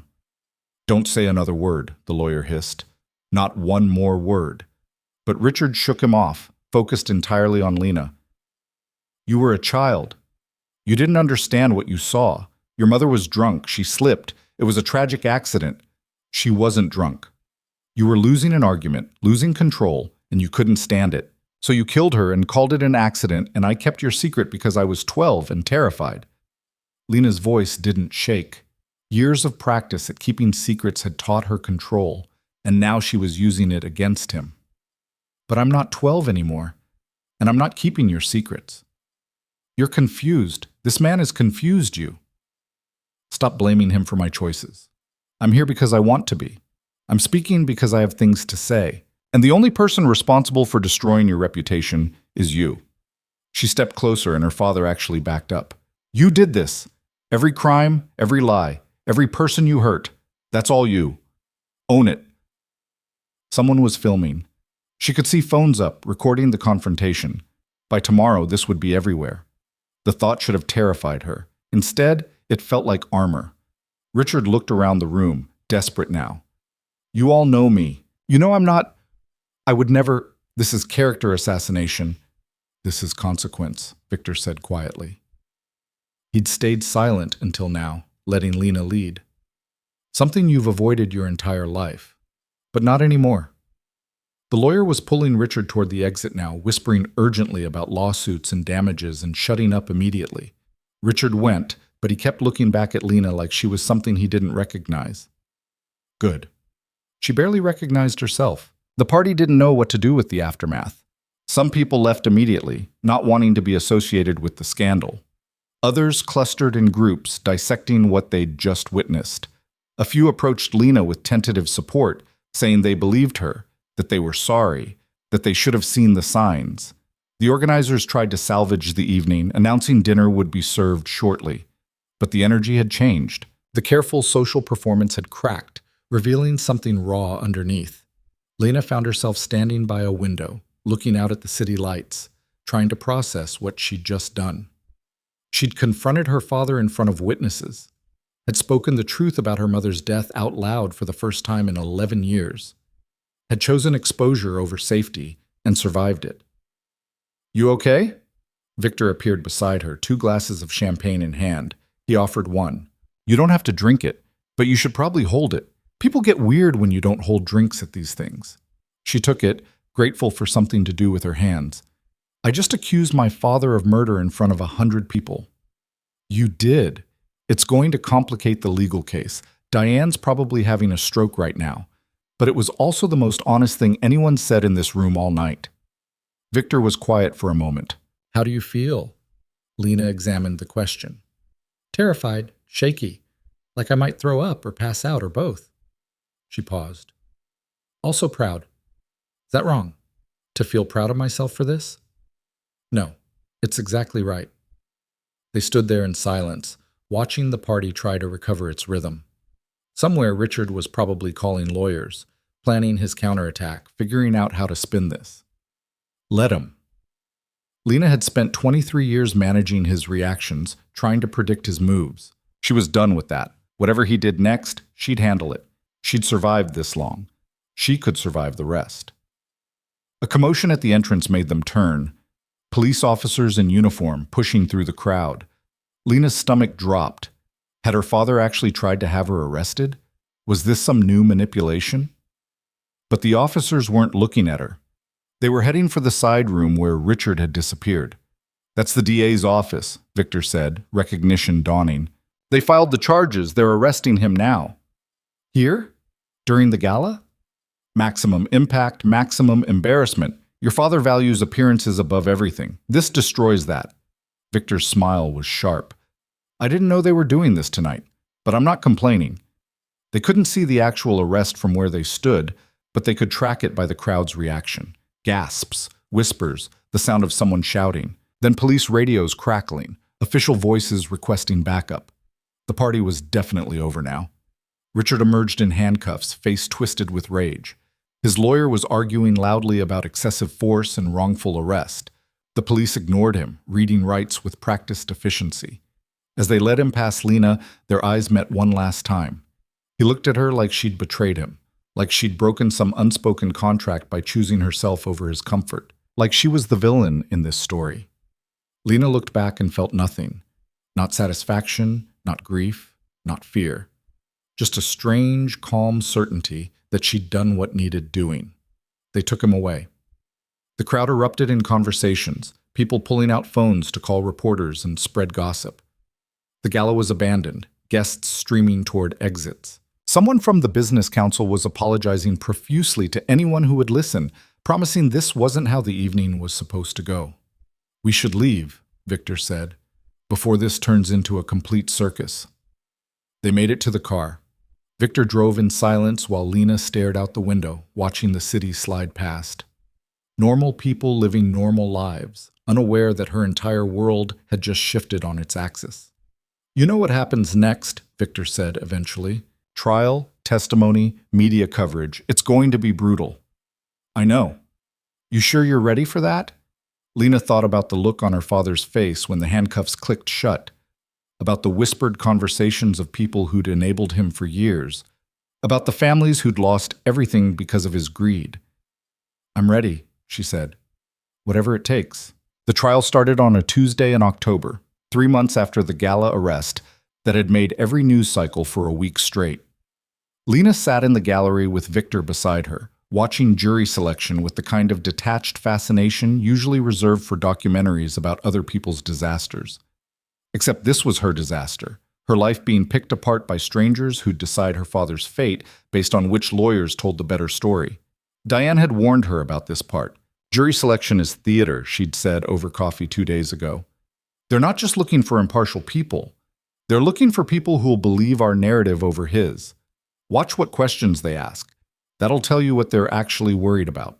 Don't say another word, the lawyer hissed. Not one more word. But Richard shook him off, focused entirely on Lena. You were a child. You didn't understand what you saw. Your mother was drunk. She slipped. It was a tragic accident. She wasn't drunk. You were losing an argument, losing control, and you couldn't stand it. So you killed her and called it an accident, and I kept your secret because I was 12 and terrified. Lena's voice didn't shake. Years of practice at keeping secrets had taught her control, and now she was using it against him. But I'm not 12 anymore, and I'm not keeping your secrets. You're confused. This man has confused you. Stop blaming him for my choices. I'm here because I want to be. I'm speaking because I have things to say. And the only person responsible for destroying your reputation is you. She stepped closer and her father actually backed up. You did this. Every crime, every lie, every person you hurt. That's all you. Own it. Someone was filming. She could see phones up, recording the confrontation. By tomorrow, this would be everywhere. The thought should have terrified her. Instead, it felt like armor. Richard looked around the room, desperate now. You all know me. You know I'm not... I would never... This is character assassination. This is consequence, Victor said quietly. He'd stayed silent until now, letting Lena lead. Something you've avoided your entire life. But not anymore. The lawyer was pulling Richard toward the exit now, whispering urgently about lawsuits and damages and shutting up immediately. Richard went, but he kept looking back at Lena like she was something he didn't recognize. Good. She barely recognized herself. The party didn't know what to do with the aftermath. Some people left immediately, not wanting to be associated with the scandal. Others clustered in groups, dissecting what they'd just witnessed. A few approached Lena with tentative support, saying they believed her, that they were sorry, that they should have seen the signs. The organizers tried to salvage the evening, announcing dinner would be served shortly. But the energy had changed. The careful social performance had cracked, revealing something raw underneath. Lena found herself standing by a window, looking out at the city lights, trying to process what she'd just done. She'd confronted her father in front of witnesses, had spoken the truth about her mother's death out loud for the first time in 11 years, had chosen exposure over safety, and survived it. You okay? Victor appeared beside her, 2 glasses of champagne in hand. He offered one. You don't have to drink it, but you should probably hold it. People get weird when you don't hold drinks at these things. She took it, grateful for something to do with her hands. I just accused my father of murder in front of 100 people. You did. It's going to complicate the legal case. Diane's probably having a stroke right now. But it was also the most honest thing anyone said in this room all night. Victor was quiet for a moment. How do you feel? Lena examined the question. Terrified, shaky, like I might throw up or pass out or both. She paused. Also proud. Is that wrong? To feel proud of myself for this? No, it's exactly right. They stood there in silence, watching the party try to recover its rhythm. Somewhere Richard was probably calling lawyers, planning his counterattack, figuring out how to spin this. Let him. Lena had spent 23 years managing his reactions, trying to predict his moves. She was done with that. Whatever he did next, she'd handle it. She'd survived this long. She could survive the rest. A commotion at the entrance made them turn. Police officers in uniform pushing through the crowd. Lena's stomach dropped. Had her father actually tried to have her arrested? Was this some new manipulation? But the officers weren't looking at her. They were heading for the side room where Richard had disappeared. That's the DA's office, Victor said, recognition dawning. They filed the charges. They're arresting him now. Here? During the gala? Maximum impact, maximum embarrassment. Your father values appearances above everything. This destroys that. Victor's smile was sharp. I didn't know they were doing this tonight, but I'm not complaining. They couldn't see the actual arrest from where they stood, but they could track it by the crowd's reaction. Gasps, whispers, the sound of someone shouting, then police radios crackling, official voices requesting backup. The party was definitely over now. Richard emerged in handcuffs, face twisted with rage. His lawyer was arguing loudly about excessive force and wrongful arrest. The police ignored him, reading rights with practiced efficiency. As they led him past Lena, their eyes met one last time. He looked at her like she'd betrayed him, like she'd broken some unspoken contract by choosing herself over his comfort, like she was the villain in this story. Lena looked back and felt nothing. Not satisfaction, not grief, not fear. Just a strange, calm certainty that she'd done what needed doing. They took him away. The crowd erupted in conversations, people pulling out phones to call reporters and spread gossip. The gala was abandoned, guests streaming toward exits. Someone from the business council was apologizing profusely to anyone who would listen, promising this wasn't how the evening was supposed to go. We should leave, Victor said, before this turns into a complete circus. They made it to the car. Victor drove in silence while Lena stared out the window, watching the city slide past. Normal people living normal lives, unaware that her entire world had just shifted on its axis. You know what happens next, Victor said eventually. Trial, testimony, media coverage. It's going to be brutal. I know. You sure you're ready for that? Lena thought about the look on her father's face when the handcuffs clicked shut, about the whispered conversations of people who'd enabled him for years, about the families who'd lost everything because of his greed. I'm ready, she said. Whatever it takes. The trial started on a Tuesday in October, 3 months after the gala arrest that had made every news cycle for a week straight. Lena sat in the gallery with Victor beside her, watching jury selection with the kind of detached fascination usually reserved for documentaries about other people's disasters. Except this was her disaster, her life being picked apart by strangers who'd decide her father's fate based on which lawyers told the better story. Diane had warned her about this part. Jury selection is theater, she'd said over coffee 2 days ago. They're not just looking for impartial people. They're looking for people who'll believe our narrative over his. Watch what questions they ask. That'll tell you what they're actually worried about.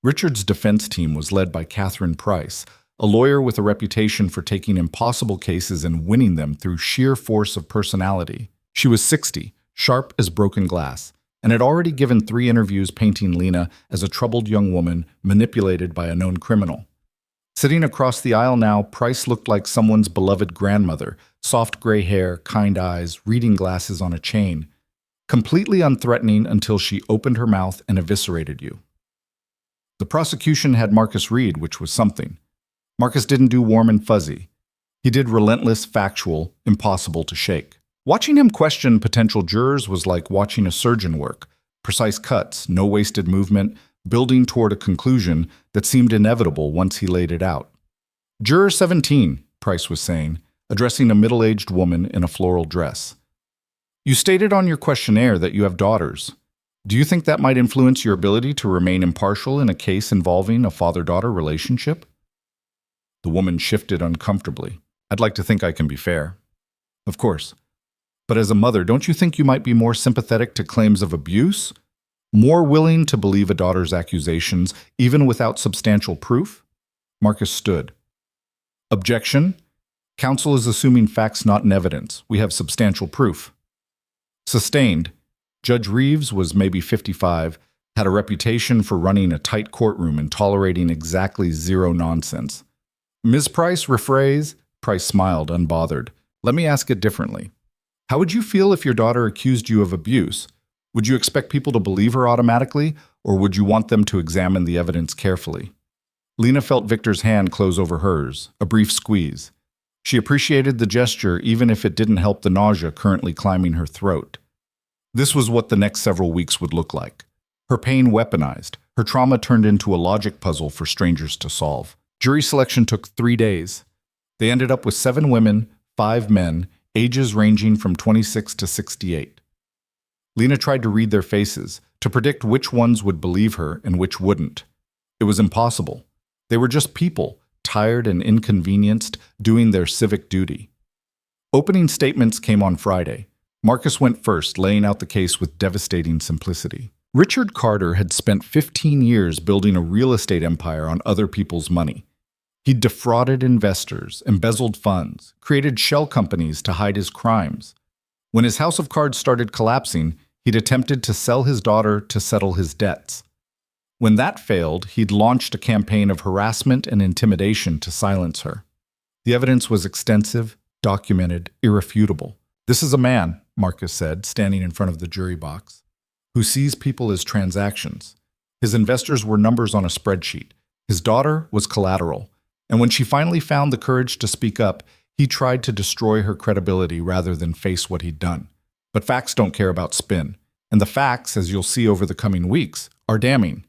Richard's defense team was led by Catherine Price, a lawyer with a reputation for taking impossible cases and winning them through sheer force of personality. She was 60, sharp as broken glass, and had already given 3 interviews painting Lena as a troubled young woman manipulated by a known criminal. Sitting across the aisle now, Price looked like someone's beloved grandmother, soft gray hair, kind eyes, reading glasses on a chain, completely unthreatening until she opened her mouth and eviscerated you. The prosecution had Marcus Reed, which was something. Marcus didn't do warm and fuzzy. He did relentless, factual, impossible to shake. Watching him question potential jurors was like watching a surgeon work. Precise cuts, no wasted movement, building toward a conclusion that seemed inevitable once he laid it out. Juror 17, Price was saying, addressing a middle-aged woman in a floral dress. You stated on your questionnaire that you have daughters. Do you think that might influence your ability to remain impartial in a case involving a father-daughter relationship? The woman shifted uncomfortably. I'd like to think I can be fair. Of course. But as a mother, don't you think you might be more sympathetic to claims of abuse? More willing to believe a daughter's accusations, even without substantial proof? Marcus stood. Objection. Counsel is assuming facts not in evidence. We have substantial proof. Sustained. Judge Reeves was maybe 55, had a reputation for running a tight courtroom and tolerating exactly zero nonsense. Ms. Price, rephrase? Price smiled, unbothered. Let me ask it differently. How would you feel if your daughter accused you of abuse? Would you expect people to believe her automatically, or would you want them to examine the evidence carefully? Lena felt Victor's hand close over hers, a brief squeeze. She appreciated the gesture even if it didn't help the nausea currently climbing her throat. This was what the next several weeks would look like. Her pain weaponized, her trauma turned into a logic puzzle for strangers to solve. Jury selection took 3 days. They ended up with 7 women, 5 men, ages ranging from 26 to 68. Lena tried to read their faces, to predict which ones would believe her and which wouldn't. It was impossible. They were just people, tired and inconvenienced, doing their civic duty. Opening statements came on Friday. Marcus went first, laying out the case with devastating simplicity. Richard Carter had spent 15 years building a real estate empire on other people's money. He'd defrauded investors, embezzled funds, created shell companies to hide his crimes. When his house of cards started collapsing, he'd attempted to sell his daughter to settle his debts. When that failed, he'd launched a campaign of harassment and intimidation to silence her. The evidence was extensive, documented, irrefutable. This is a man, Marcus said, standing in front of the jury box, who sees people as transactions. His investors were numbers on a spreadsheet. His daughter was collateral. And when she finally found the courage to speak up, he tried to destroy her credibility rather than face what he'd done. But facts don't care about spin. And the facts, as you'll see over the coming weeks, are damning.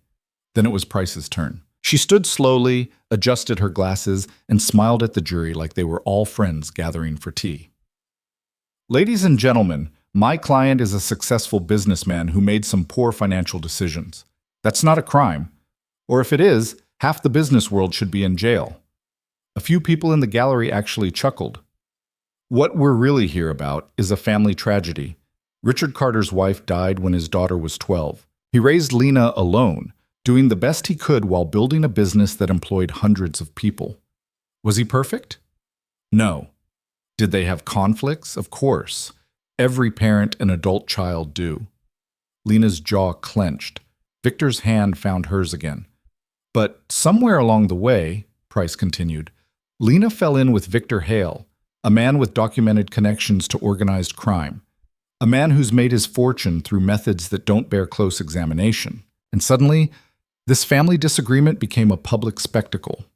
Then it was Price's turn. She stood slowly, adjusted her glasses, and smiled at the jury like they were all friends gathering for tea. Ladies and gentlemen, my client is a successful businessman who made some poor financial decisions. That's not a crime. Or if it is, half the business world should be in jail. A few people in the gallery actually chuckled. What we're really here about is a family tragedy. Richard Carter's wife died when his daughter was 12. He raised Lena alone, doing the best he could while building a business that employed hundreds of people. Was he perfect? No. Did they have conflicts? Of course. Every parent and adult child do. Lena's jaw clenched. Victor's hand found hers again. But somewhere along the way, Price continued, Lena fell in with Victor Hale, a man with documented connections to organized crime, a man who's made his fortune through methods that don't bear close examination. And suddenly, This family disagreement became a public spectacle.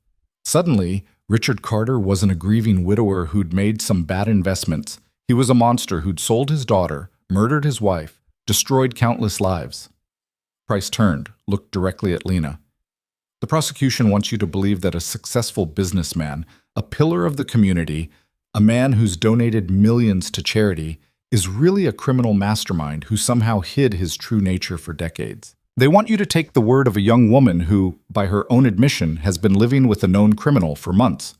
Suddenly, Richard Carter wasn't a grieving widower who'd made some bad investments. He was a monster who'd sold his daughter, murdered his wife, destroyed countless lives. Price turned, looked directly at Lena. The prosecution wants you to believe that a successful businessman, a pillar of the community, a man who's donated millions to charity, is really a criminal mastermind who somehow hid his true nature for decades. They want you to take the word of a young woman who, by her own admission, has been living with a known criminal for months.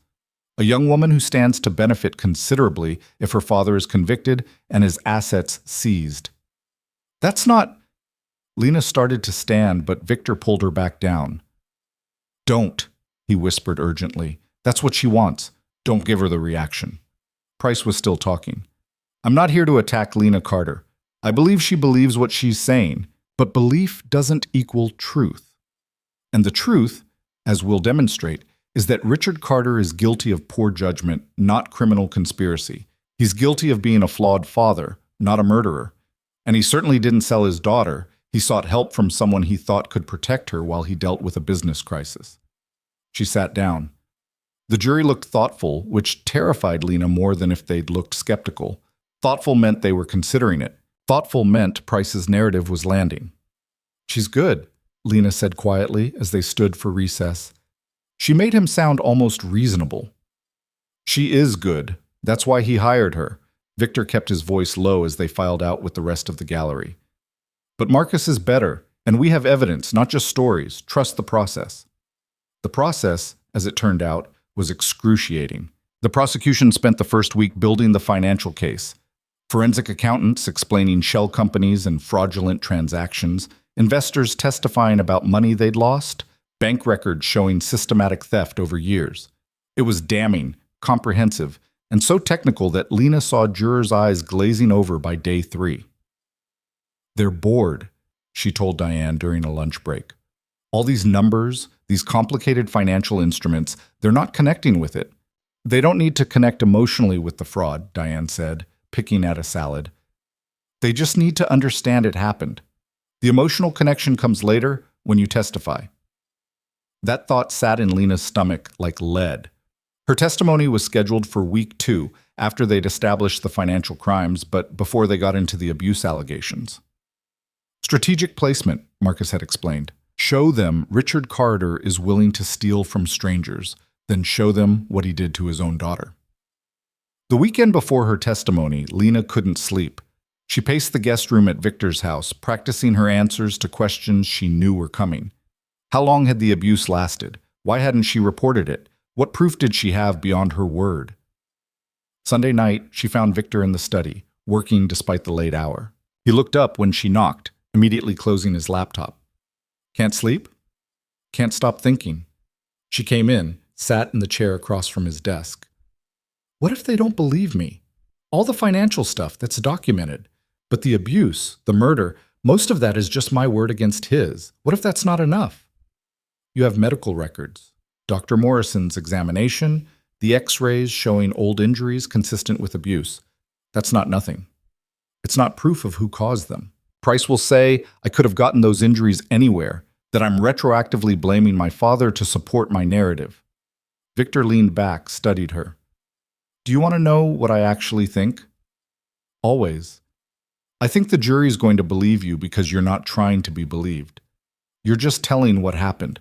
A young woman who stands to benefit considerably if her father is convicted and his assets seized. That's not... Lena started to stand, but Victor pulled her back down. Don't, he whispered urgently. That's what she wants. Don't give her the reaction. Price was still talking. I'm not here to attack Lena Carter. I believe she believes what she's saying, but belief doesn't equal truth. And the truth, as we'll demonstrate, is that Richard Carter is guilty of poor judgment, not criminal conspiracy. He's guilty of being a flawed father, not a murderer. And he certainly didn't sell his daughter. He sought help from someone he thought could protect her while he dealt with a business crisis. She sat down. The jury looked thoughtful, which terrified Lena more than if they'd looked skeptical. Thoughtful meant they were considering it. Thoughtful meant Price's narrative was landing. She's good, Lena said quietly as they stood for recess. She made him sound almost reasonable. She is good. That's why he hired her. Victor kept his voice low as they filed out with the rest of the gallery. But Marcus is better, and we have evidence, not just stories. Trust the process. The process, as it turned out, was excruciating. The prosecution spent the first week building the financial case. Forensic accountants explaining shell companies and fraudulent transactions, investors testifying about money they'd lost, bank records showing systematic theft over years. It was damning, comprehensive, and so technical that Lena saw jurors' eyes glazing over by day 3. They're bored, she told Diane during a lunch break. All these numbers, these complicated financial instruments, they're not connecting with it. They don't need to connect emotionally with the fraud, Diane said, picking at a salad. They just need to understand it happened. The emotional connection comes later when you testify. That thought sat in Lena's stomach like lead. Her testimony was scheduled for week 2, after they'd established the financial crimes, but before they got into the abuse allegations. Strategic placement, Marcus had explained. Show them Richard Carter is willing to steal from strangers, then show them what he did to his own daughter. The weekend before her testimony, Lena couldn't sleep. She paced the guest room at Victor's house, practicing her answers to questions she knew were coming. How long had the abuse lasted? Why hadn't she reported it? What proof did she have beyond her word? Sunday night, she found Victor in the study, working despite the late hour. He looked up when she knocked, immediately closing his laptop. Can't sleep? Can't stop thinking. She came in, sat in the chair across from his desk. What if they don't believe me? All the financial stuff, that's documented. But the abuse, the murder, most of that is just my word against his. What if that's not enough? You have medical records. Dr. Morrison's examination, the x-rays showing old injuries consistent with abuse. That's not nothing. It's not proof of who caused them. Price will say, I could have gotten those injuries anywhere, that I'm retroactively blaming my father to support my narrative. Victor leaned back, studied her. Do you want to know what I actually think? Always. I think the jury's going to believe you because you're not trying to be believed. You're just telling what happened.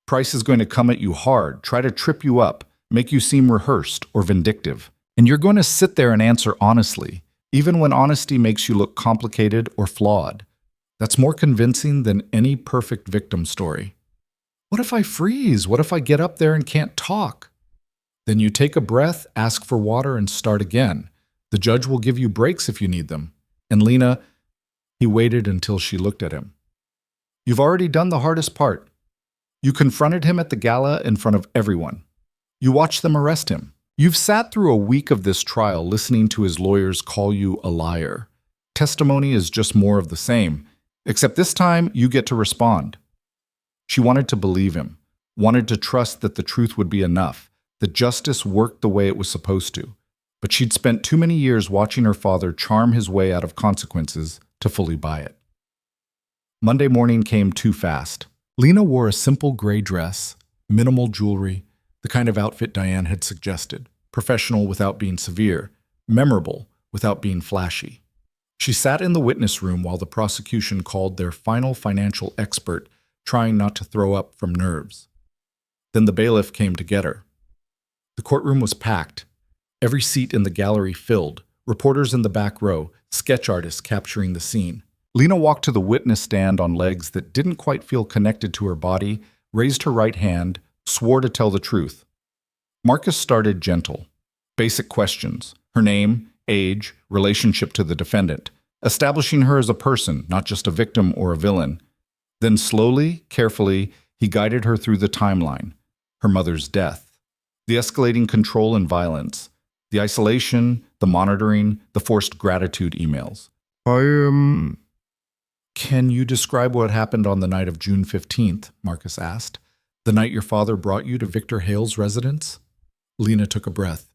Price is going to come at you hard, try to trip you up, make you seem rehearsed or vindictive. And you're going to sit there and answer honestly, even when honesty makes you look complicated or flawed. That's more convincing than any perfect victim story. What if I freeze? What if I get up there and can't talk? Then you take a breath, ask for water, and start again. The judge will give you breaks if you need them. And Lena, he waited until she looked at him. You've already done the hardest part. You confronted him at the gala in front of everyone. You watched them arrest him. You've sat through a week of this trial listening to his lawyers call you a liar. Testimony is just more of the same, except this time you get to respond. She wanted to believe him, wanted to trust that the truth would be enough, that justice worked the way it was supposed to. But she'd spent too many years watching her father charm his way out of consequences to fully buy it. Monday morning came too fast. Lena wore a simple gray dress, minimal jewelry, the kind of outfit Diane had suggested, professional without being severe, memorable without being flashy. She sat in the witness room while the prosecution called their final financial expert, trying not to throw up from nerves. Then the bailiff came to get her. The courtroom was packed, every seat in the gallery filled, reporters in the back row, sketch artists capturing the scene. Lena walked to the witness stand on legs that didn't quite feel connected to her body, raised her right hand, swore to tell the truth. Marcus started gentle. Basic questions: her name, age, relationship to the defendant, establishing her as a person, not just a victim or a villain. Then slowly, carefully, he guided her through the timeline: her mother's death, the escalating control and violence, the isolation, the monitoring, the forced gratitude emails. Can you describe what happened on the night of June 15th? Marcus asked. The night your father brought you to Victor Hale's residence? Lena took a breath.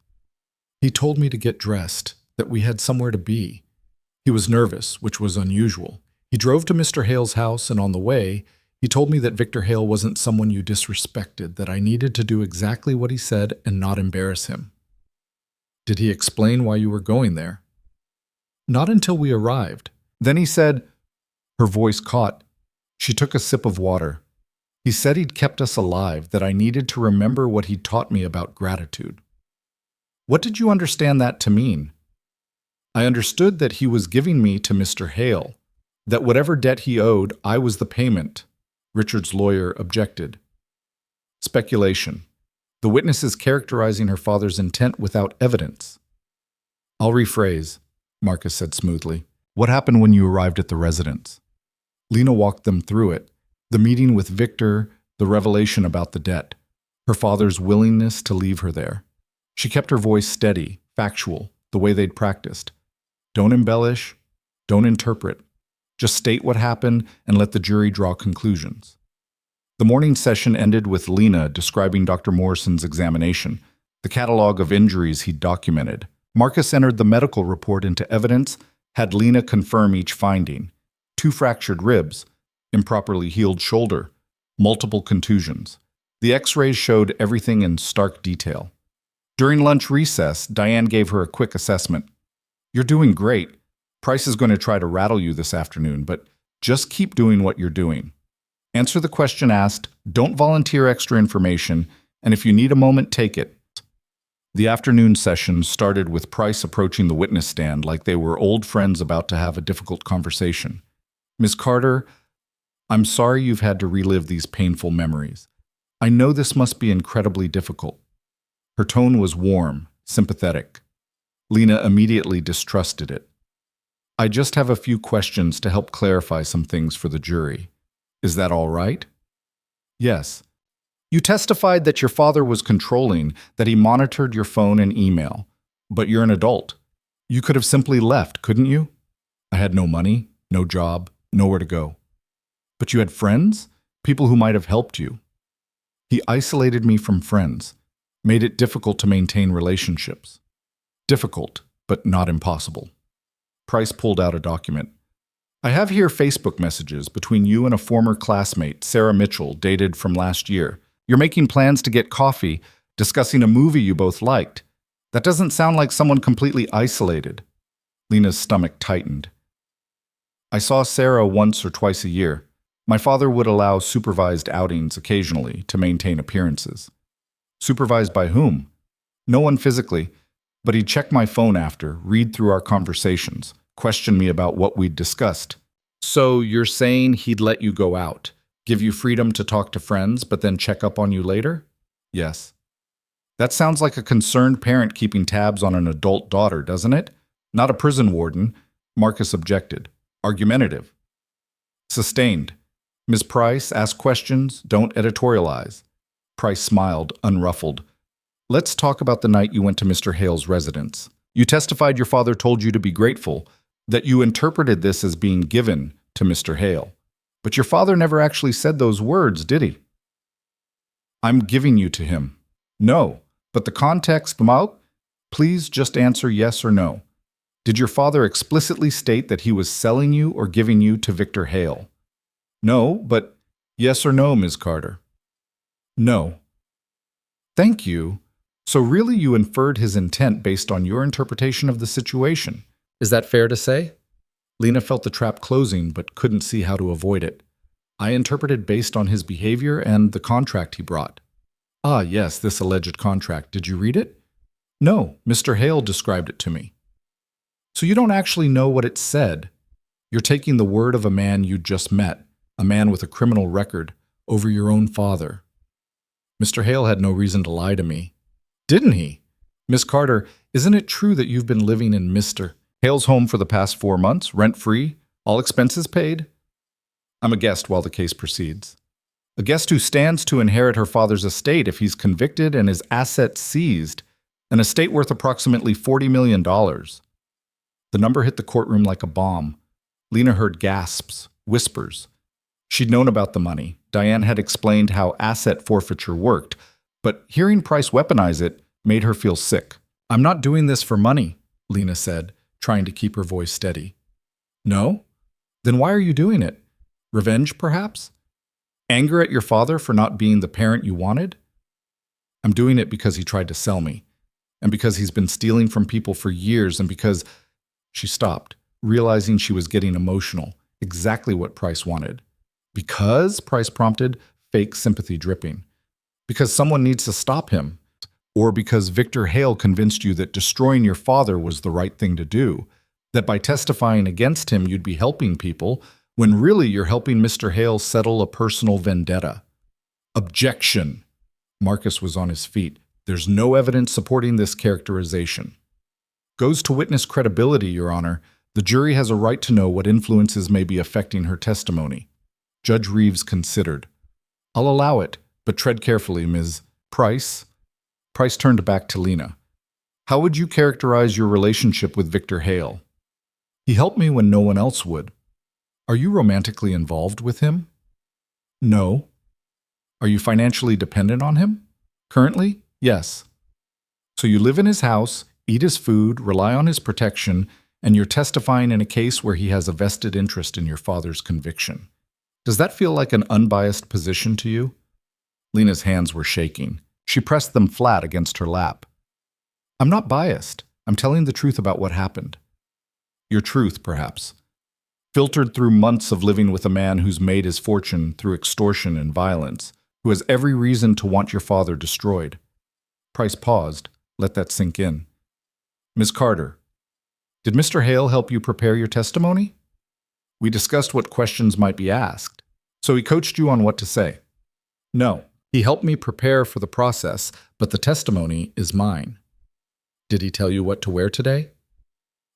He told me to get dressed, that we had somewhere to be. He was nervous, which was unusual. He drove to Mr. Hale's house, and on the way, he told me that Victor Hale wasn't someone you disrespected, that I needed to do exactly what he said and not embarrass him. Did he explain why you were going there? Not until we arrived. Then he said, her voice caught. She took a sip of water. He said he'd kept us alive, that I needed to remember what he'd taught me about gratitude. What did you understand that to mean? I understood that he was giving me to Mr. Hale, that whatever debt he owed, I was the payment. Richard's lawyer objected. Speculation. The witness is characterizing her father's intent without evidence. I'll rephrase, Marcus said smoothly. What happened when you arrived at the residence? Lena walked them through it. The meeting with Victor, the revelation about the debt, her father's willingness to leave her there. She kept her voice steady, factual, the way they'd practiced. Don't embellish, don't interpret. Just state what happened and let the jury draw conclusions. The morning session ended with Lena describing Dr. Morrison's examination, the catalog of injuries he'd documented. Marcus entered the medical report into evidence, had Lena confirm each finding: 2 fractured ribs, improperly healed shoulder, multiple contusions. The x-rays showed everything in stark detail. During lunch recess, Diane gave her a quick assessment. You're doing great. Price is going to try to rattle you this afternoon, but just keep doing what you're doing. Answer the question asked, don't volunteer extra information, and if you need a moment, take it. The afternoon session started with Price approaching the witness stand like they were old friends about to have a difficult conversation. Ms. Carter, I'm sorry you've had to relive these painful memories. I know this must be incredibly difficult. Her tone was warm, sympathetic. Lena immediately distrusted it. I just have a few questions to help clarify some things for the jury. Is that all right? Yes. You testified that your father was controlling, that he monitored your phone and email. But you're an adult. You could have simply left, couldn't you? I had no money, no job, nowhere to go. But you had friends? People who might have helped you. He isolated me from friends, made it difficult to maintain relationships. Difficult, but not impossible. Price pulled out a document. I have here Facebook messages between you and a former classmate, Sarah Mitchell, dated from last year. You're making plans to get coffee, discussing a movie you both liked. That doesn't sound like someone completely isolated. Lena's stomach tightened. I saw Sarah once or twice a year. My father would allow supervised outings occasionally to maintain appearances. Supervised by whom? No one physically, but he'd check my phone after, read through our conversations, question me about what we'd discussed. So you're saying he'd let you go out, give you freedom to talk to friends, but then check up on you later? Yes. That sounds like a concerned parent keeping tabs on an adult daughter, doesn't it? Not a prison warden. Marcus objected. Argumentative. Sustained. Ms. Price, ask questions, don't editorialize. Price smiled, unruffled. Let's talk about the night you went to Mr. Hale's residence. You testified your father told you to be grateful, that you interpreted this as being given to Mr. Hale. But your father never actually said those words, did he? I'm giving you to him. No, but the context, please just answer yes or no. Did your father explicitly state that he was selling you or giving you to Victor Hale? No, but Yes or no, Ms. Carter? No. Thank you. So really you inferred his intent based on your interpretation of the situation. Is that fair to say? Lena felt the trap closing but couldn't see how to avoid it. I interpreted based on his behavior and the contract he brought. Ah, yes, this alleged contract. Did you read it? No, Mr. Hale described it to me. So you don't actually know what it said. You're taking the word of a man you just met, a man with a criminal record, over your own father. Mr. Hale had no reason to lie to me. Didn't he? Miss Carter, isn't it true that you've been living in Mr. Hale's home for the past 4 months, rent-free, all expenses paid? I'm a guest while the case proceeds. A guest who stands to inherit her father's estate if he's convicted and his assets seized, an estate worth approximately $40 million. The number hit the courtroom like a bomb. Lena heard gasps, whispers. She'd known about the money. Diane had explained how asset forfeiture worked, but hearing Price weaponize it made her feel sick. I'm not doing this for money, Lena said, trying to keep her voice steady. No? Then why are you doing it? Revenge, perhaps? Anger at your father for not being the parent you wanted? I'm doing it because he tried to sell me, and because he's been stealing from people for years, and because... She stopped, realizing she was getting emotional, exactly what Price wanted. Because, Price prompted, fake sympathy dripping. Because someone needs to stop him. Or because Victor Hale convinced you that destroying your father was the right thing to do, that by testifying against him you'd be helping people, when really you're helping Mr. Hale settle a personal vendetta. Objection! Marcus was on his feet. There's no evidence supporting this characterization. Goes to witness credibility, Your Honor. The jury has a right to know what influences may be affecting her testimony. Judge Reeves considered. I'll allow it, but tread carefully, Ms. Price. Price turned back to Lena. How would you characterize your relationship with Victor Hale? He helped me when no one else would. Are you romantically involved with him? No. Are you financially dependent on him? Currently, yes. So you live in his house, eat his food, rely on his protection, and you're testifying in a case where he has a vested interest in your father's conviction. Does that feel like an unbiased position to you? Lena's hands were shaking. She pressed them flat against her lap. I'm not biased. I'm telling the truth about what happened. Your truth, perhaps. Filtered through months of living with a man who's made his fortune through extortion and violence, who has every reason to want your father destroyed. Price paused. Let that sink in. Ms. Carter, did Mr. Hale help you prepare your testimony? We discussed what questions might be asked, so he coached you on what to say. No, he helped me prepare for the process, but the testimony is mine. Did he tell you what to wear today?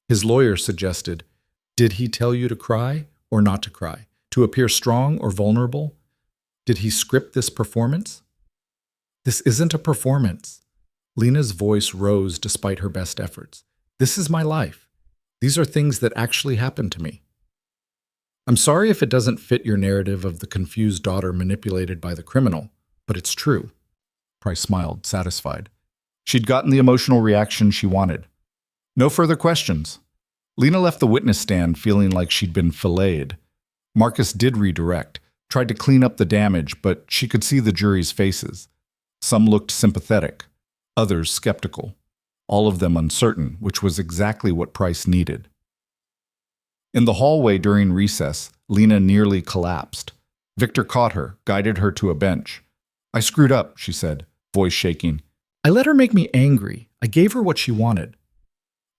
His lawyer suggested, did he tell you to cry or not to cry, to appear strong or vulnerable? Did he script this performance? This isn't a performance. Lena's voice rose despite her best efforts. This is my life. These are things that actually happened to me. I'm sorry if it doesn't fit your narrative of the confused daughter manipulated by the criminal, but it's true. Price smiled, satisfied. She'd gotten the emotional reaction she wanted. No further questions. Lena left the witness stand feeling like she'd been filleted. Marcus did redirect, tried to clean up the damage, but she could see the jury's faces. Some looked sympathetic, others skeptical, all of them uncertain, which was exactly what Price needed. In the hallway during recess, Lena nearly collapsed. Victor caught her, guided her to a bench. I screwed up, she said, voice shaking. I let her make me angry. I gave her what she wanted.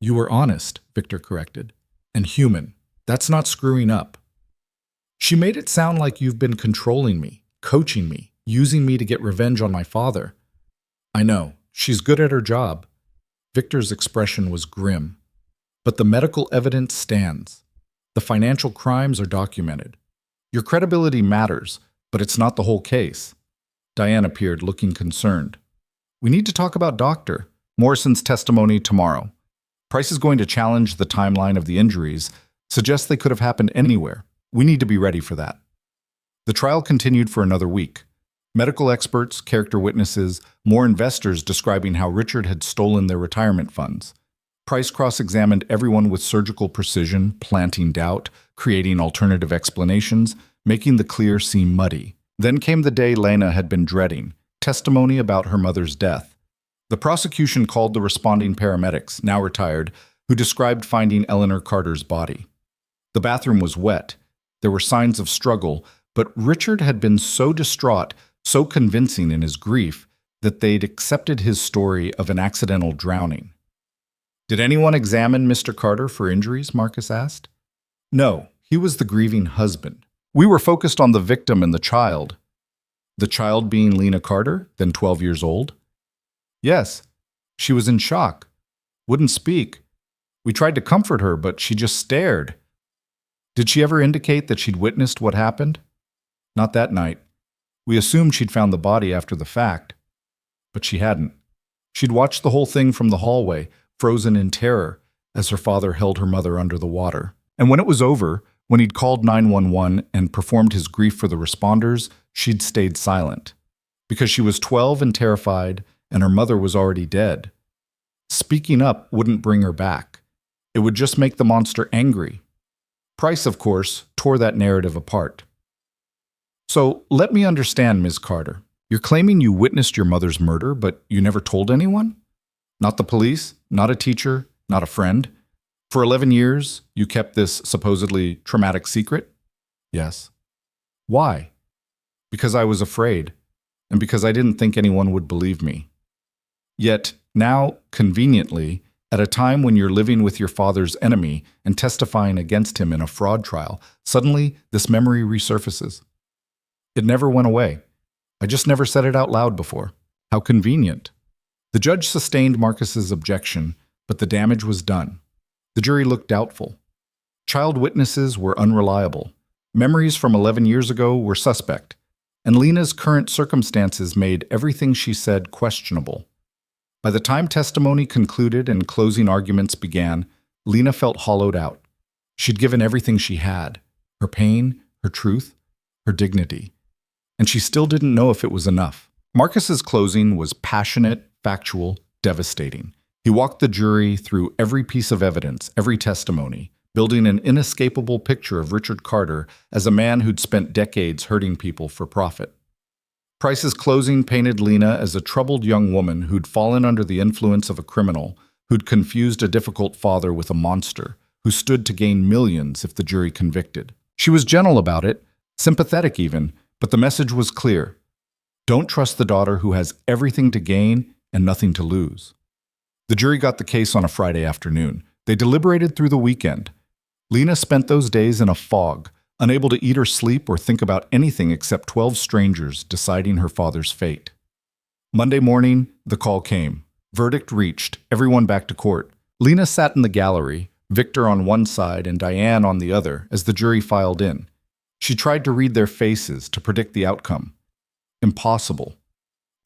You were honest, Victor corrected, and human. That's not screwing up. She made it sound like you've been controlling me, coaching me, using me to get revenge on my father. I know. She's good at her job. Victor's expression was grim. But the medical evidence stands. The financial crimes are documented. Your credibility matters, but it's not the whole case. Diane appeared, looking concerned. We need to talk about Dr. Morrison's testimony tomorrow. Price is going to challenge the timeline of the injuries, suggest they could have happened anywhere. We need to be ready for that. The trial continued for another week. Medical experts, character witnesses, more investors describing how Richard had stolen their retirement funds. Price cross-examined everyone with surgical precision, planting doubt, creating alternative explanations, making the clear seem muddy. Then came the day Lena had been dreading, testimony about her mother's death. The prosecution called the responding paramedics, now retired, who described finding Eleanor Carter's body. The bathroom was wet. There were signs of struggle, but Richard had been so distraught, so convincing in his grief, that they'd accepted his story of an accidental drowning. "Did anyone examine Mr. Carter for injuries?" Marcus asked. "No, he was the grieving husband. We were focused on the victim and the child." The child being Lena Carter, then 12 years old? "Yes. She was in shock. Wouldn't speak. We tried to comfort her, but she just stared." "Did she ever indicate that she'd witnessed what happened?" "Not that night. We assumed she'd found the body after the fact. But she hadn't. She'd watched the whole thing from the hallway, frozen in terror, as her father held her mother under the water. And when it was over, when he'd called 911 and performed his grief for the responders, she'd stayed silent. Because she was 12 and terrified, and her mother was already dead. Speaking up wouldn't bring her back. It would just make the monster angry. Price, of course, tore that narrative apart. "So, let me understand, Ms. Carter. You're claiming you witnessed your mother's murder, but you never told anyone? Not the police, not a teacher, not a friend? For 11 years, you kept this supposedly traumatic secret?" "Yes." "Why?" "Because I was afraid, and because I didn't think anyone would believe me." Yet, now, conveniently, at a time when you're living with your father's enemy and testifying against him in a fraud trial, suddenly this memory resurfaces. "It never went away. I just never said it out loud before." "How convenient." The judge sustained Marcus's objection, but the damage was done. The jury looked doubtful. Child witnesses were unreliable. Memories from 11 years ago were suspect. And Lena's current circumstances made everything she said questionable. By the time testimony concluded and closing arguments began, Lena felt hollowed out. She'd given everything she had, her pain, her truth, her dignity. And she still didn't know if it was enough. Marcus's closing was passionate, factual, devastating. He walked the jury through every piece of evidence, every testimony, building an inescapable picture of Richard Carter as a man who'd spent decades hurting people for profit. Price's closing painted Lena as a troubled young woman who'd fallen under the influence of a criminal, who'd confused a difficult father with a monster, who stood to gain millions if the jury convicted. She was gentle about it, sympathetic even, but the message was clear. Don't trust the daughter who has everything to gain and nothing to lose. The jury got the case on a Friday afternoon. They deliberated through the weekend. Lena spent those days in a fog, unable to eat or sleep or think about anything except 12 strangers deciding her father's fate. Monday morning, the call came. Verdict reached, everyone back to court. Lena sat in the gallery, Victor on one side and Diane on the other, as the jury filed in. She tried to read their faces to predict the outcome. Impossible.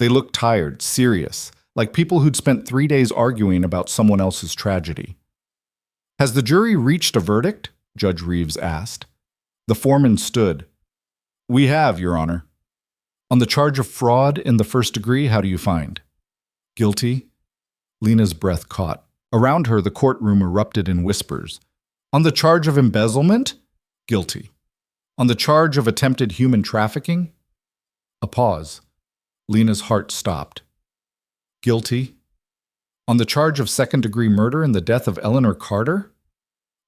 They looked tired, serious, like people who'd spent 3 days arguing about someone else's tragedy. "Has the jury reached a verdict?" Judge Reeves asked. The foreman stood. "We have, Your Honor." "On the charge of fraud in the first degree, how do you find?" "Guilty." Lena's breath caught. Around her, the courtroom erupted in whispers. "On the charge of embezzlement?" "Guilty." "On the charge of attempted human trafficking?" A pause. Lena's heart stopped. "Guilty." "On the charge of second-degree murder in the death of Eleanor Carter?"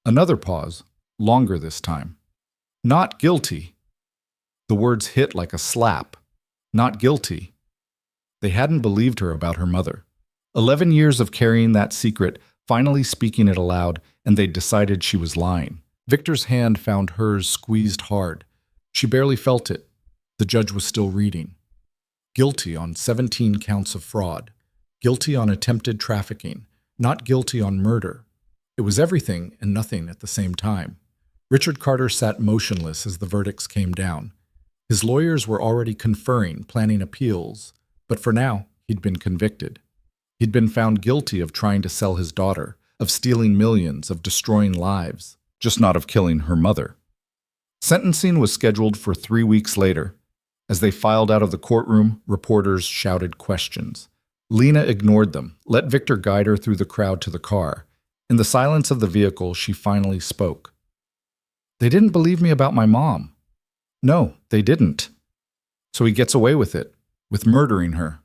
Another pause, longer this time. "Not guilty." The words hit like a slap. Not guilty. They hadn't believed her about her mother. 11 years of carrying that secret, finally speaking it aloud, and they'd decided she was lying. Victor's hand found hers squeezed hard. She barely felt it. The judge was still reading. Guilty on 17 counts of fraud. Guilty on attempted trafficking. Not guilty on murder. It was everything and nothing at the same time. Richard Carter sat motionless as the verdicts came down. His lawyers were already conferring, planning appeals, but for now, he'd been convicted. He'd been found guilty of trying to sell his daughter, of stealing millions, of destroying lives, just not of killing her mother. Sentencing was scheduled for 3 weeks later. As they filed out of the courtroom, reporters shouted questions. Lena ignored them, let Victor guide her through the crowd to the car. In the silence of the vehicle, she finally spoke. "They didn't believe me about my mom." "No, they didn't." So he gets away with it, with murdering her.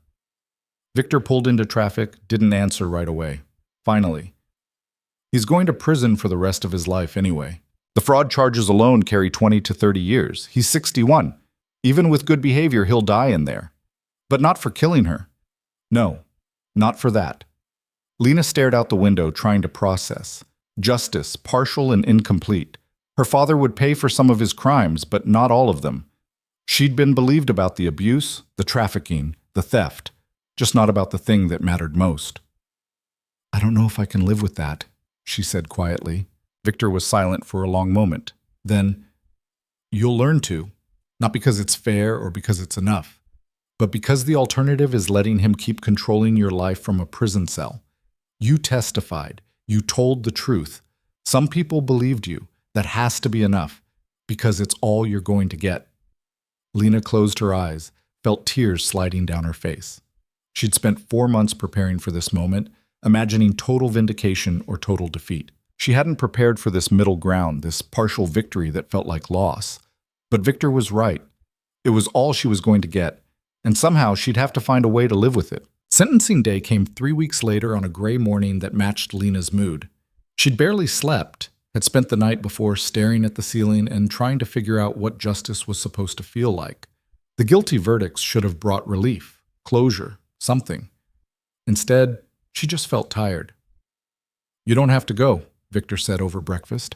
Victor pulled into traffic, didn't answer right away. Finally, he's going to prison for the rest of his life anyway. The fraud charges alone carry 20 to 30 years. He's 61. Even with good behavior, he'll die in there. But not for killing her. No, not for that. Lena stared out the window, trying to process. Justice, partial and incomplete. Her father would pay for some of his crimes, but not all of them. She'd been believed about the abuse, the trafficking, the theft, just not about the thing that mattered most. I don't know if I can live with that, she said quietly. Victor was silent for a long moment. Then, you'll learn to, not because it's fair or because it's enough, but because the alternative is letting him keep controlling your life from a prison cell. You testified. You told the truth. Some people believed you. That has to be enough, because it's all you're going to get. Lena closed her eyes, felt tears sliding down her face. She'd spent 4 months preparing for this moment, imagining total vindication or total defeat. She hadn't prepared for this middle ground, this partial victory that felt like loss. But Victor was right. It was all she was going to get, and somehow she'd have to find a way to live with it. Sentencing day came 3 weeks later on a gray morning that matched Lena's mood. She'd barely slept, had spent the night before staring at the ceiling and trying to figure out what justice was supposed to feel like. The guilty verdicts should have brought relief, closure, something. Instead, she just felt tired. You don't have to go, Victor said over breakfast.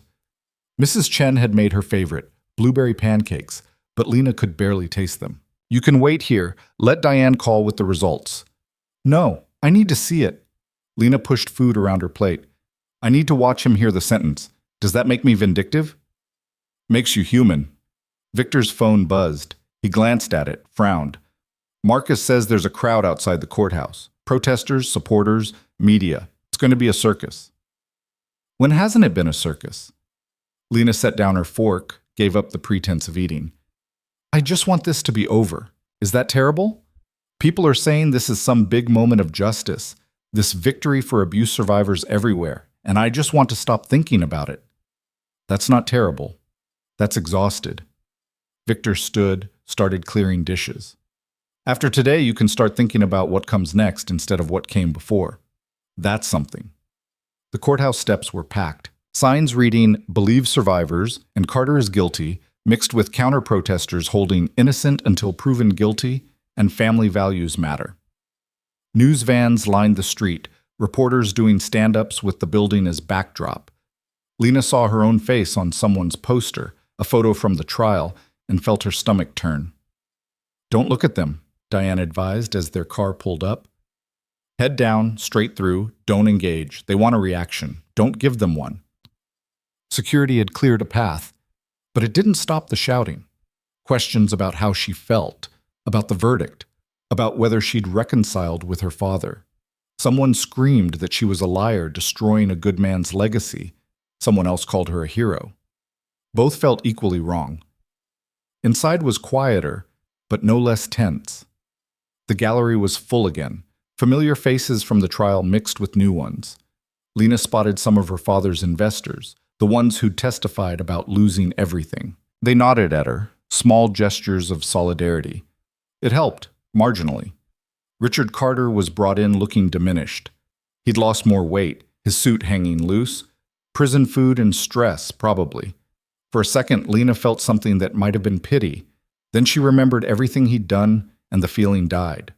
Mrs. Chen had made her favorite, blueberry pancakes, but Lena could barely taste them. You can wait here. Let Diane call with the results. No, I need to see it. Lena pushed food around her plate. I need to watch him hear the sentence. Does that make me vindictive? Makes you human. Victor's phone buzzed. He glanced at it, frowned. Marcus says there's a crowd outside the courthouse. Protesters, supporters, media. It's going to be a circus. When hasn't it been a circus? Lena set down her fork, gave up the pretense of eating. I just want this to be over. Is that terrible? People are saying this is some big moment of justice, this victory for abuse survivors everywhere, and I just want to stop thinking about it. That's not terrible. That's exhausted. Victor stood, started clearing dishes. After today, you can start thinking about what comes next instead of what came before. That's something. The courthouse steps were packed. Signs reading, "Believe survivors," and "Carter is guilty," mixed with counter-protesters holding "Innocent until proven guilty" and "Family values matter." News vans lined the street, reporters doing stand-ups with the building as backdrop. Lena saw her own face on someone's poster, a photo from the trial, and felt her stomach turn. Don't look at them, Diane advised as their car pulled up. Head down, straight through, don't engage. They want a reaction. Don't give them one. Security had cleared a path, but it didn't stop the shouting. Questions about how she felt, about the verdict, about whether she'd reconciled with her father. Someone screamed that she was a liar destroying a good man's legacy. Someone else called her a hero. Both felt equally wrong. Inside was quieter, but no less tense. The gallery was full again, familiar faces from the trial mixed with new ones. Lena spotted some of her father's investors, the ones who'd testified about losing everything. They nodded at her, small gestures of solidarity. It helped, marginally. Richard Carter was brought in looking diminished. He'd lost more weight, his suit hanging loose. Prison food and stress, probably. For a second, Lena felt something that might have been pity. Then she remembered everything he'd done, and the feeling died.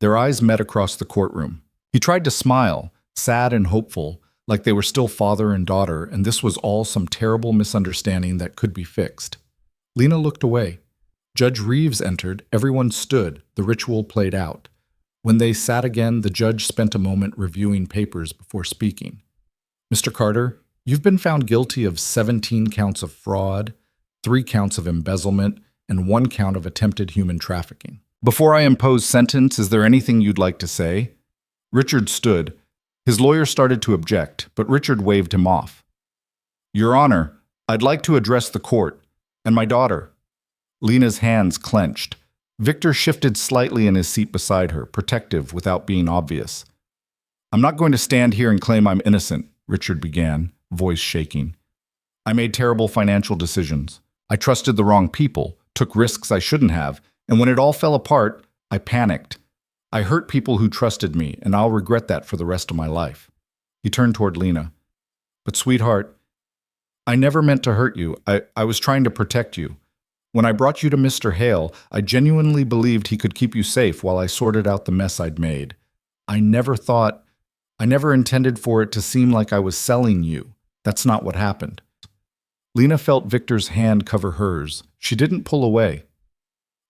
Their eyes met across the courtroom. He tried to smile, sad and hopeful, like they were still father and daughter, and this was all some terrible misunderstanding that could be fixed. Lena looked away. Judge Reeves entered, everyone stood, the ritual played out. When they sat again, the judge spent a moment reviewing papers before speaking. Mr. Carter, you've been found guilty of 17 counts of fraud, 3 counts of embezzlement, and 1 count of attempted human trafficking. Before I impose sentence, is there anything you'd like to say? Richard stood. His lawyer started to object, but Richard waved him off. Your Honor, I'd like to address the court, and my daughter. Lena's hands clenched. Victor shifted slightly in his seat beside her, protective without being obvious. I'm not going to stand here and claim I'm innocent, Richard began, voice shaking. I made terrible financial decisions. I trusted the wrong people, took risks I shouldn't have, And when it all fell apart, I panicked. I hurt people who trusted me, and I'll regret that for the rest of my life. He turned toward Lena. But sweetheart, I never meant to hurt you. I was trying to protect you. When I brought you to Mr. Hale, I genuinely believed he could keep you safe while I sorted out the mess I'd made. I never intended for it to seem like I was selling you. That's not what happened. Lena felt Victor's hand cover hers. She didn't pull away.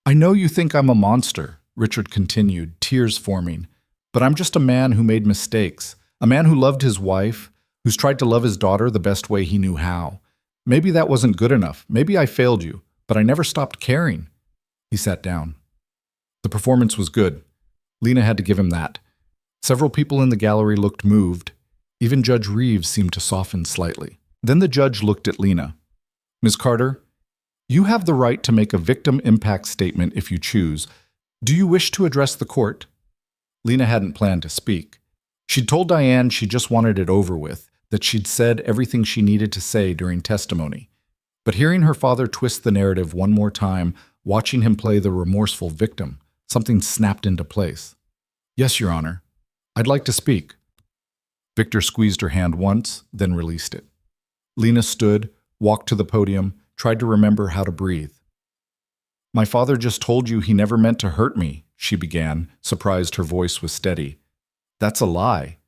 I know you think I'm a monster, Richard continued, tears forming, but I'm just a man who made mistakes, a man who loved his wife, who's tried to love his daughter the best way he knew how. Maybe that wasn't good enough. Maybe I failed you, but I never stopped caring. He sat down. The performance was good. Lena had to give him that. Several people in the gallery looked moved. Even Judge Reeves seemed to soften slightly. Then the judge looked at Lena. Ms. Carter, you have the right to make a victim impact statement if you choose. Do you wish to address the court? Lena hadn't planned to speak. She'd told Diane she just wanted it over with, that she'd said everything she needed to say during testimony. But hearing her father twist the narrative one more time, watching him play the remorseful victim, something snapped into place. Yes, Your Honor. I'd like to speak. Victor squeezed her hand once, then released it. Lena stood, walked to the podium, tried to remember how to breathe. My father just told you he never meant to hurt me, she began, surprised her voice was steady. That's a lie.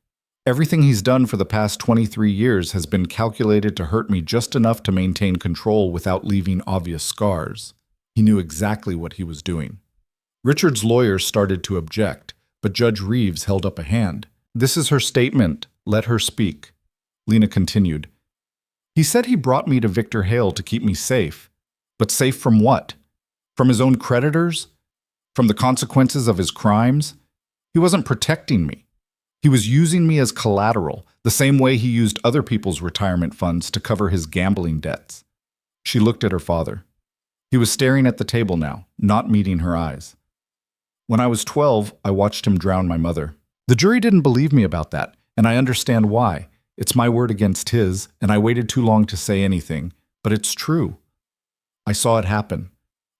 Everything he's done for the past 23 years has been calculated to hurt me just enough to maintain control without leaving obvious scars. He knew exactly what he was doing. Richard's lawyers started to object, but Judge Reeves held up a hand. This is her statement. Let her speak. Lena continued. He said he brought me to Victor Hale to keep me safe. But safe from what? From his own creditors? From the consequences of his crimes? He wasn't protecting me. He was using me as collateral, the same way he used other people's retirement funds to cover his gambling debts. She looked at her father. He was staring at the table now, not meeting her eyes. When I was 12, I watched him drown my mother. The jury didn't believe me about that, and I understand why. It's my word against his, and I waited too long to say anything, but it's true. I saw it happen.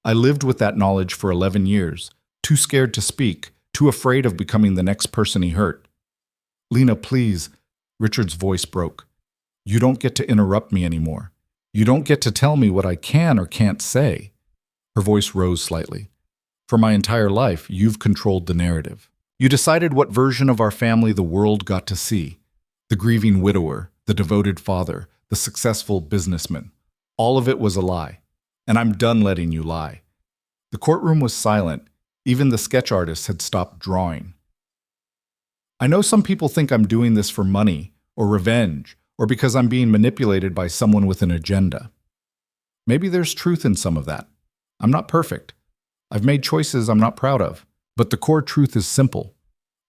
I lived with that knowledge for 11 years, too scared to speak, too afraid of becoming the next person he hurt. Lena, please. Richard's voice broke. You don't get to interrupt me anymore. You don't get to tell me what I can or can't say. Her voice rose slightly. For my entire life, you've controlled the narrative. You decided what version of our family the world got to see. The grieving widower, the devoted father, the successful businessman. All of it was a lie. And I'm done letting you lie. The courtroom was silent. Even the sketch artists had stopped drawing. I know some people think I'm doing this for money, or revenge, or because I'm being manipulated by someone with an agenda. Maybe there's truth in some of that. I'm not perfect. I've made choices I'm not proud of. But the core truth is simple.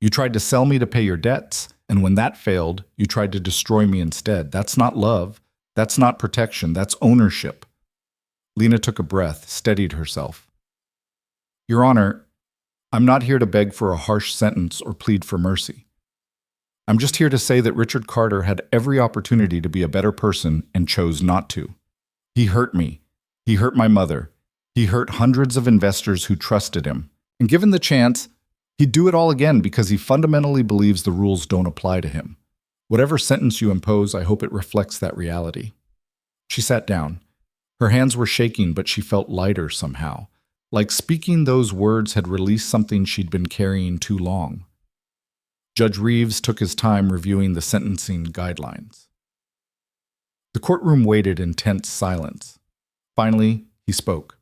You tried to sell me to pay your debts, and when that failed, you tried to destroy me instead. That's not love. That's not protection. That's ownership. Lena took a breath, steadied herself. Your Honor, I'm not here to beg for a harsh sentence or plead for mercy. I'm just here to say that Richard Carter had every opportunity to be a better person and chose not to. He hurt me. He hurt my mother. He hurt hundreds of investors who trusted him. And given the chance, he'd do it all again because he fundamentally believes the rules don't apply to him. Whatever sentence you impose, I hope it reflects that reality. She sat down. Her hands were shaking, but she felt lighter somehow. Like speaking those words had released something she'd been carrying too long. Judge Reeves took his time reviewing the sentencing guidelines. The courtroom waited in tense silence. Finally, he spoke.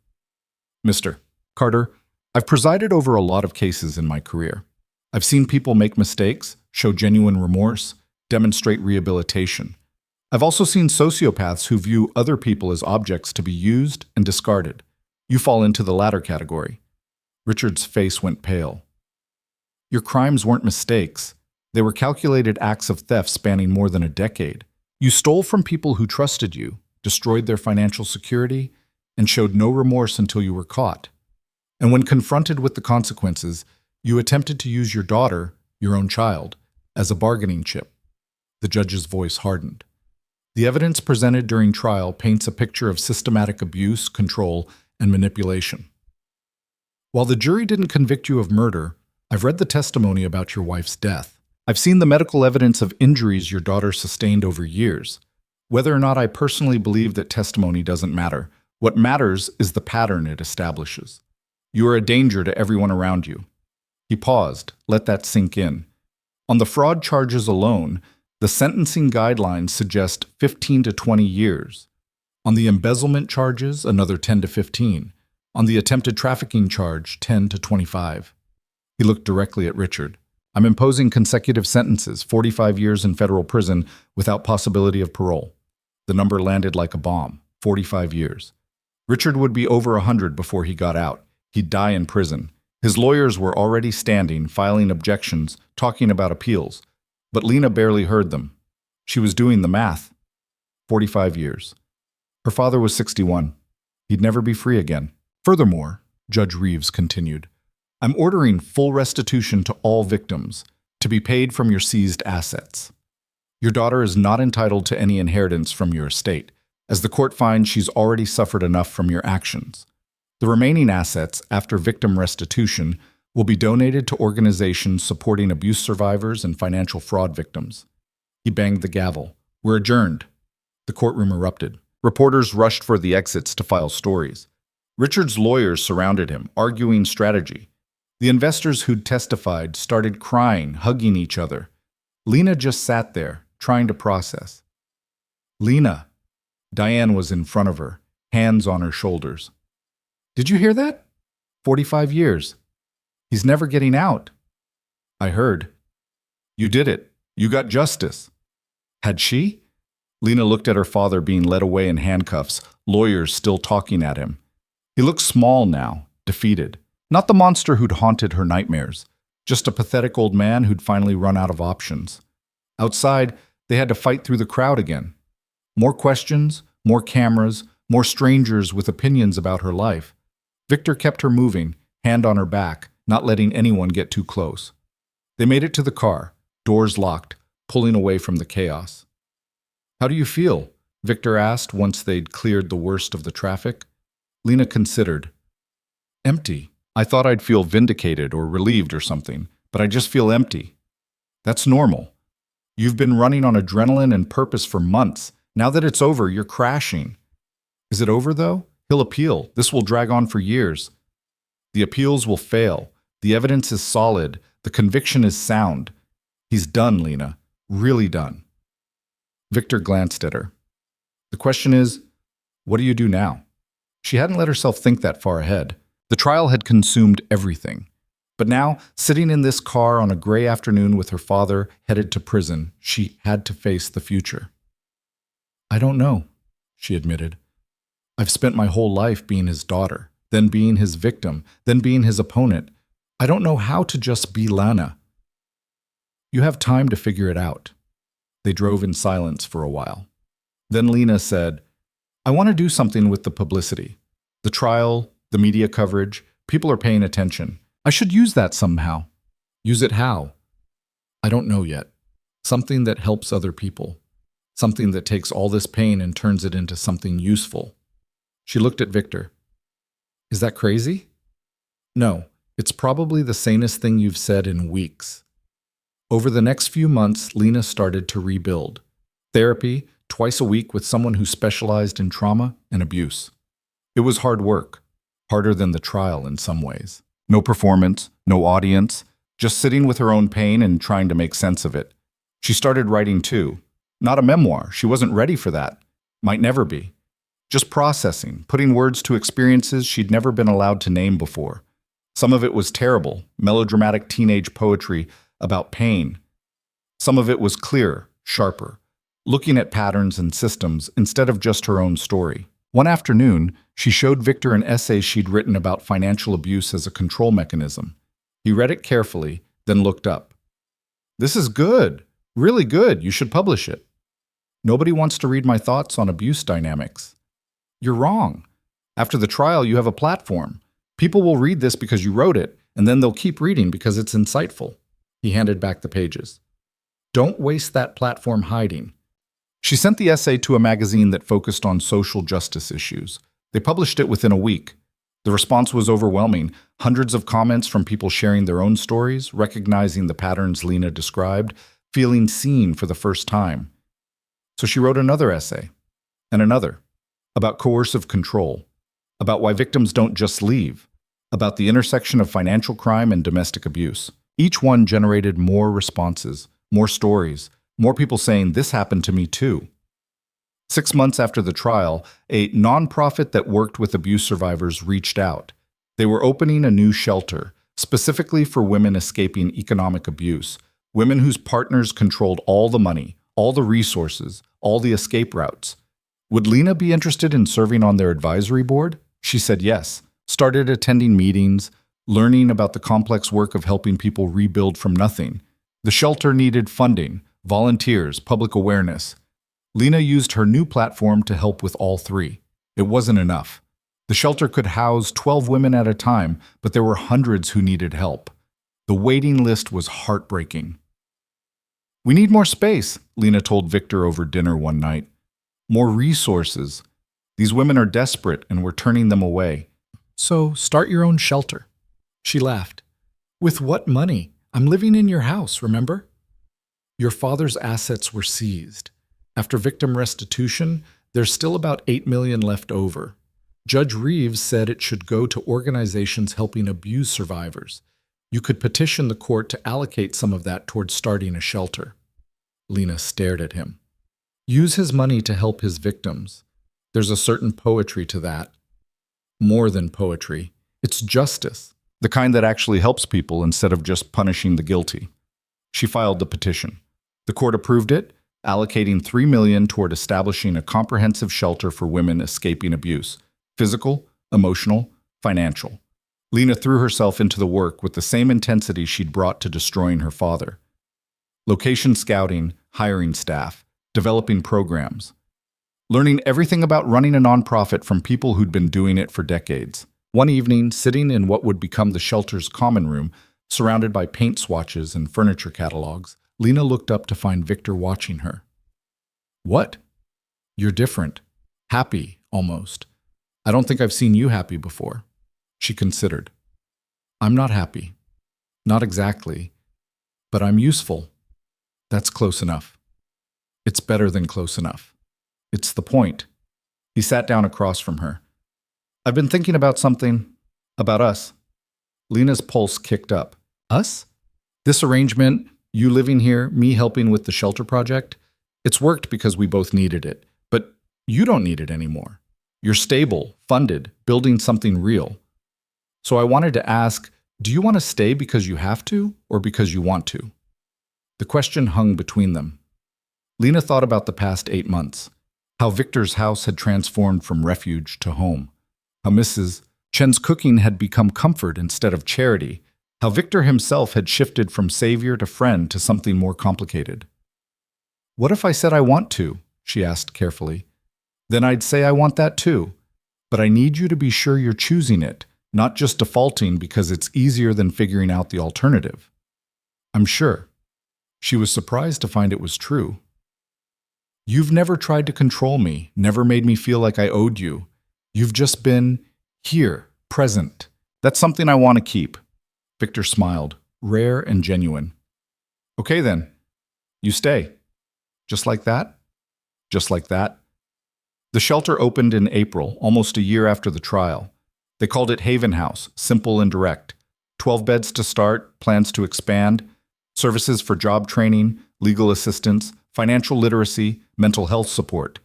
Mr. Carter, I've presided over a lot of cases in my career. I've seen people make mistakes, show genuine remorse, demonstrate rehabilitation. I've also seen sociopaths who view other people as objects to be used and discarded. You fall into the latter category. Richard's face went pale. Your crimes weren't mistakes. They were calculated acts of theft spanning more than a decade. You stole from people who trusted you, destroyed their financial security, and showed no remorse until you were caught. And when confronted with the consequences, you attempted to use your daughter, your own child, as a bargaining chip. The judge's voice hardened. The evidence presented during trial paints a picture of systematic abuse, control, and manipulation. While the jury didn't convict you of murder, I've read the testimony about your wife's death. I've seen the medical evidence of injuries your daughter sustained over years. Whether or not I personally believe that testimony doesn't matter. What matters is the pattern it establishes. You are a danger to everyone around you. He paused. Let that sink in. On the fraud charges alone, the sentencing guidelines suggest 15 to 20 years. On the embezzlement charges, another 10 to 15. On the attempted trafficking charge, 10 to 25. He looked directly at Richard. I'm imposing consecutive sentences, 45 years in federal prison without possibility of parole. The number landed like a bomb, 45 years. Richard would be over 100 before he got out. He'd die in prison. His lawyers were already standing, filing objections, talking about appeals. But Lena barely heard them. She was doing the math. 45 years. Her father was 61. He'd never be free again. Furthermore, Judge Reeves continued, I'm ordering full restitution to all victims, to be paid from your seized assets. Your daughter is not entitled to any inheritance from your estate, as the court finds she's already suffered enough from your actions. The remaining assets, after victim restitution, will be donated to organizations supporting abuse survivors and financial fraud victims. He banged the gavel. We're adjourned. The courtroom erupted. Reporters rushed for the exits to file stories. Richard's lawyers surrounded him, arguing strategy. The investors who'd testified started crying, hugging each other. Lena just sat there, trying to process. Lena. Diane was in front of her, hands on her shoulders. Did you hear that? 45 years. He's never getting out. I heard. You did it. You got justice. Had she? Lena looked at her father being led away in handcuffs, lawyers still talking at him. He looked small now, defeated. Not the monster who'd haunted her nightmares, just a pathetic old man who'd finally run out of options. Outside, they had to fight through the crowd again. More questions, more cameras, more strangers with opinions about her life. Victor kept her moving, hand on her back, not letting anyone get too close. They made it to the car, doors locked, pulling away from the chaos. How do you feel? Victor asked once they'd cleared the worst of the traffic. Lena considered. Empty. I thought I'd feel vindicated or relieved or something, but I just feel empty. That's normal. You've been running on adrenaline and purpose for months. Now that it's over, you're crashing. Is it over, though? He'll appeal. This will drag on for years. The appeals will fail. The evidence is solid. The conviction is sound. He's done, Lena. Really done. Victor glanced at her. The question is, what do you do now? She hadn't let herself think that far ahead. The trial had consumed everything. But now, sitting in this car on a gray afternoon with her father headed to prison, she had to face the future. I don't know, she admitted. I've spent my whole life being his daughter, then being his victim, then being his opponent. I don't know how to just be Lena. You have time to figure it out. They drove in silence for a while. Then Lena said, I want to do something with the publicity. The trial, the media coverage, people are paying attention. I should use that somehow. Use it how? I don't know yet. Something that helps other people. Something that takes all this pain and turns it into something useful. She looked at Victor. Is that crazy? No, it's probably the sanest thing you've said in weeks. Over the next few months, Lena started to rebuild. Therapy, twice a week with someone who specialized in trauma and abuse. It was hard work, harder than the trial in some ways. No performance, no audience, just sitting with her own pain and trying to make sense of it. She started writing too. Not a memoir, she wasn't ready for that. Might never be. Just processing, putting words to experiences she'd never been allowed to name before. Some of it was terrible, melodramatic teenage poetry about pain. Some of it was clearer, sharper, looking at patterns and systems instead of just her own story. One afternoon, she showed Victor an essay she'd written about financial abuse as a control mechanism. He read it carefully, then looked up. This is good, really good, you should publish it. Nobody wants to read my thoughts on abuse dynamics. You're wrong. After the trial, you have a platform. People will read this because you wrote it, and then they'll keep reading because it's insightful. He handed back the pages. Don't waste that platform hiding. She sent the essay to a magazine that focused on social justice issues. They published it within a week. The response was overwhelming. Hundreds of comments from people sharing their own stories, recognizing the patterns Lena described, feeling seen for the first time. So she wrote another essay, and another, about coercive control, about why victims don't just leave, about the intersection of financial crime and domestic abuse. Each one generated more responses, more stories, more people saying, "This happened to me too." 6 months after the trial, a nonprofit that worked with abuse survivors reached out. They were opening a new shelter, specifically for women escaping economic abuse, women whose partners controlled all the money, all the resources, all the escape routes. Would Lena be interested in serving on their advisory board? She said yes, started attending meetings, learning about the complex work of helping people rebuild from nothing. The shelter needed funding, volunteers, public awareness. Lena used her new platform to help with all three. It wasn't enough. The shelter could house 12 women at a time, but there were hundreds who needed help. The waiting list was heartbreaking. "We need more space," Lena told Victor over dinner one night. "More resources. These women are desperate and we're turning them away. So start your own shelter." She laughed. "With what money? I'm living in your house, remember?" "Your father's assets were seized. After victim restitution, there's still about $8 million left over. Judge Reeves said it should go to organizations helping abuse survivors. You could petition the court to allocate some of that towards starting a shelter." Lena stared at him. "Use his money to help his victims. There's a certain poetry to that. More than poetry. It's justice. The kind that actually helps people instead of just punishing the guilty." She filed the petition. The court approved it, allocating $3 million toward establishing a comprehensive shelter for women escaping abuse, physical, emotional, financial. Lena threw herself into the work with the same intensity she'd brought to destroying her father. Location scouting, hiring staff, developing programs. Learning everything about running a nonprofit from people who'd been doing it for decades. One evening, sitting in what would become the shelter's common room, surrounded by paint swatches and furniture catalogs, Lena looked up to find Victor watching her. "What? You're different. Happy, almost. I don't think I've seen you happy before." She considered. "I'm not happy. Not exactly. But I'm useful. That's close enough. It's better than close enough. It's the point." He sat down across from her. "I've been thinking about something. About us." Lena's pulse kicked up. "Us? This arrangement, you living here, me helping with the shelter project, it's worked because we both needed it. But you don't need it anymore. You're stable, funded, building something real. So I wanted to ask, do you want to stay because you have to, or because you want to?" The question hung between them. Lena thought about the past 8 months, how Victor's house had transformed from refuge to home, how Mrs. Chen's cooking had become comfort instead of charity, how Victor himself had shifted from savior to friend to something more complicated. "What if I said I want to?" she asked carefully. "Then I'd say I want that too. But I need you to be sure you're choosing it, not just defaulting because it's easier than figuring out the alternative." "I'm sure." She was surprised to find it was true. "You've never tried to control me, never made me feel like I owed you. You've just been here, present. That's something I want to keep." Victor smiled, rare and genuine. "Okay then, you stay. Just like that? Just like that?" The shelter opened in April, almost a year after the trial. They called it Haven House, simple and direct. 12 beds to start, plans to expand, services for job training, legal assistance, financial literacy, mental health support.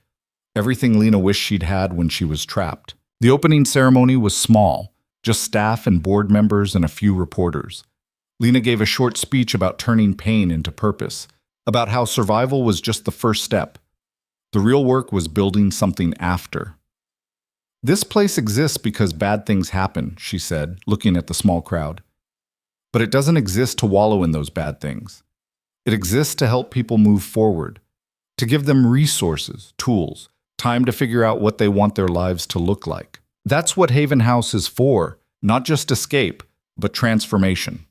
Everything Lena wished she'd had when she was trapped. The opening ceremony was small, just staff and board members and a few reporters. Lena gave a short speech about turning pain into purpose, about how survival was just the first step. The real work was building something after. "This place exists because bad things happen," she said, looking at the small crowd. "But it doesn't exist to wallow in those bad things. It exists to help people move forward, to give them resources, tools, time to figure out what they want their lives to look like. That's what Haven House is for, not just escape, but transformation."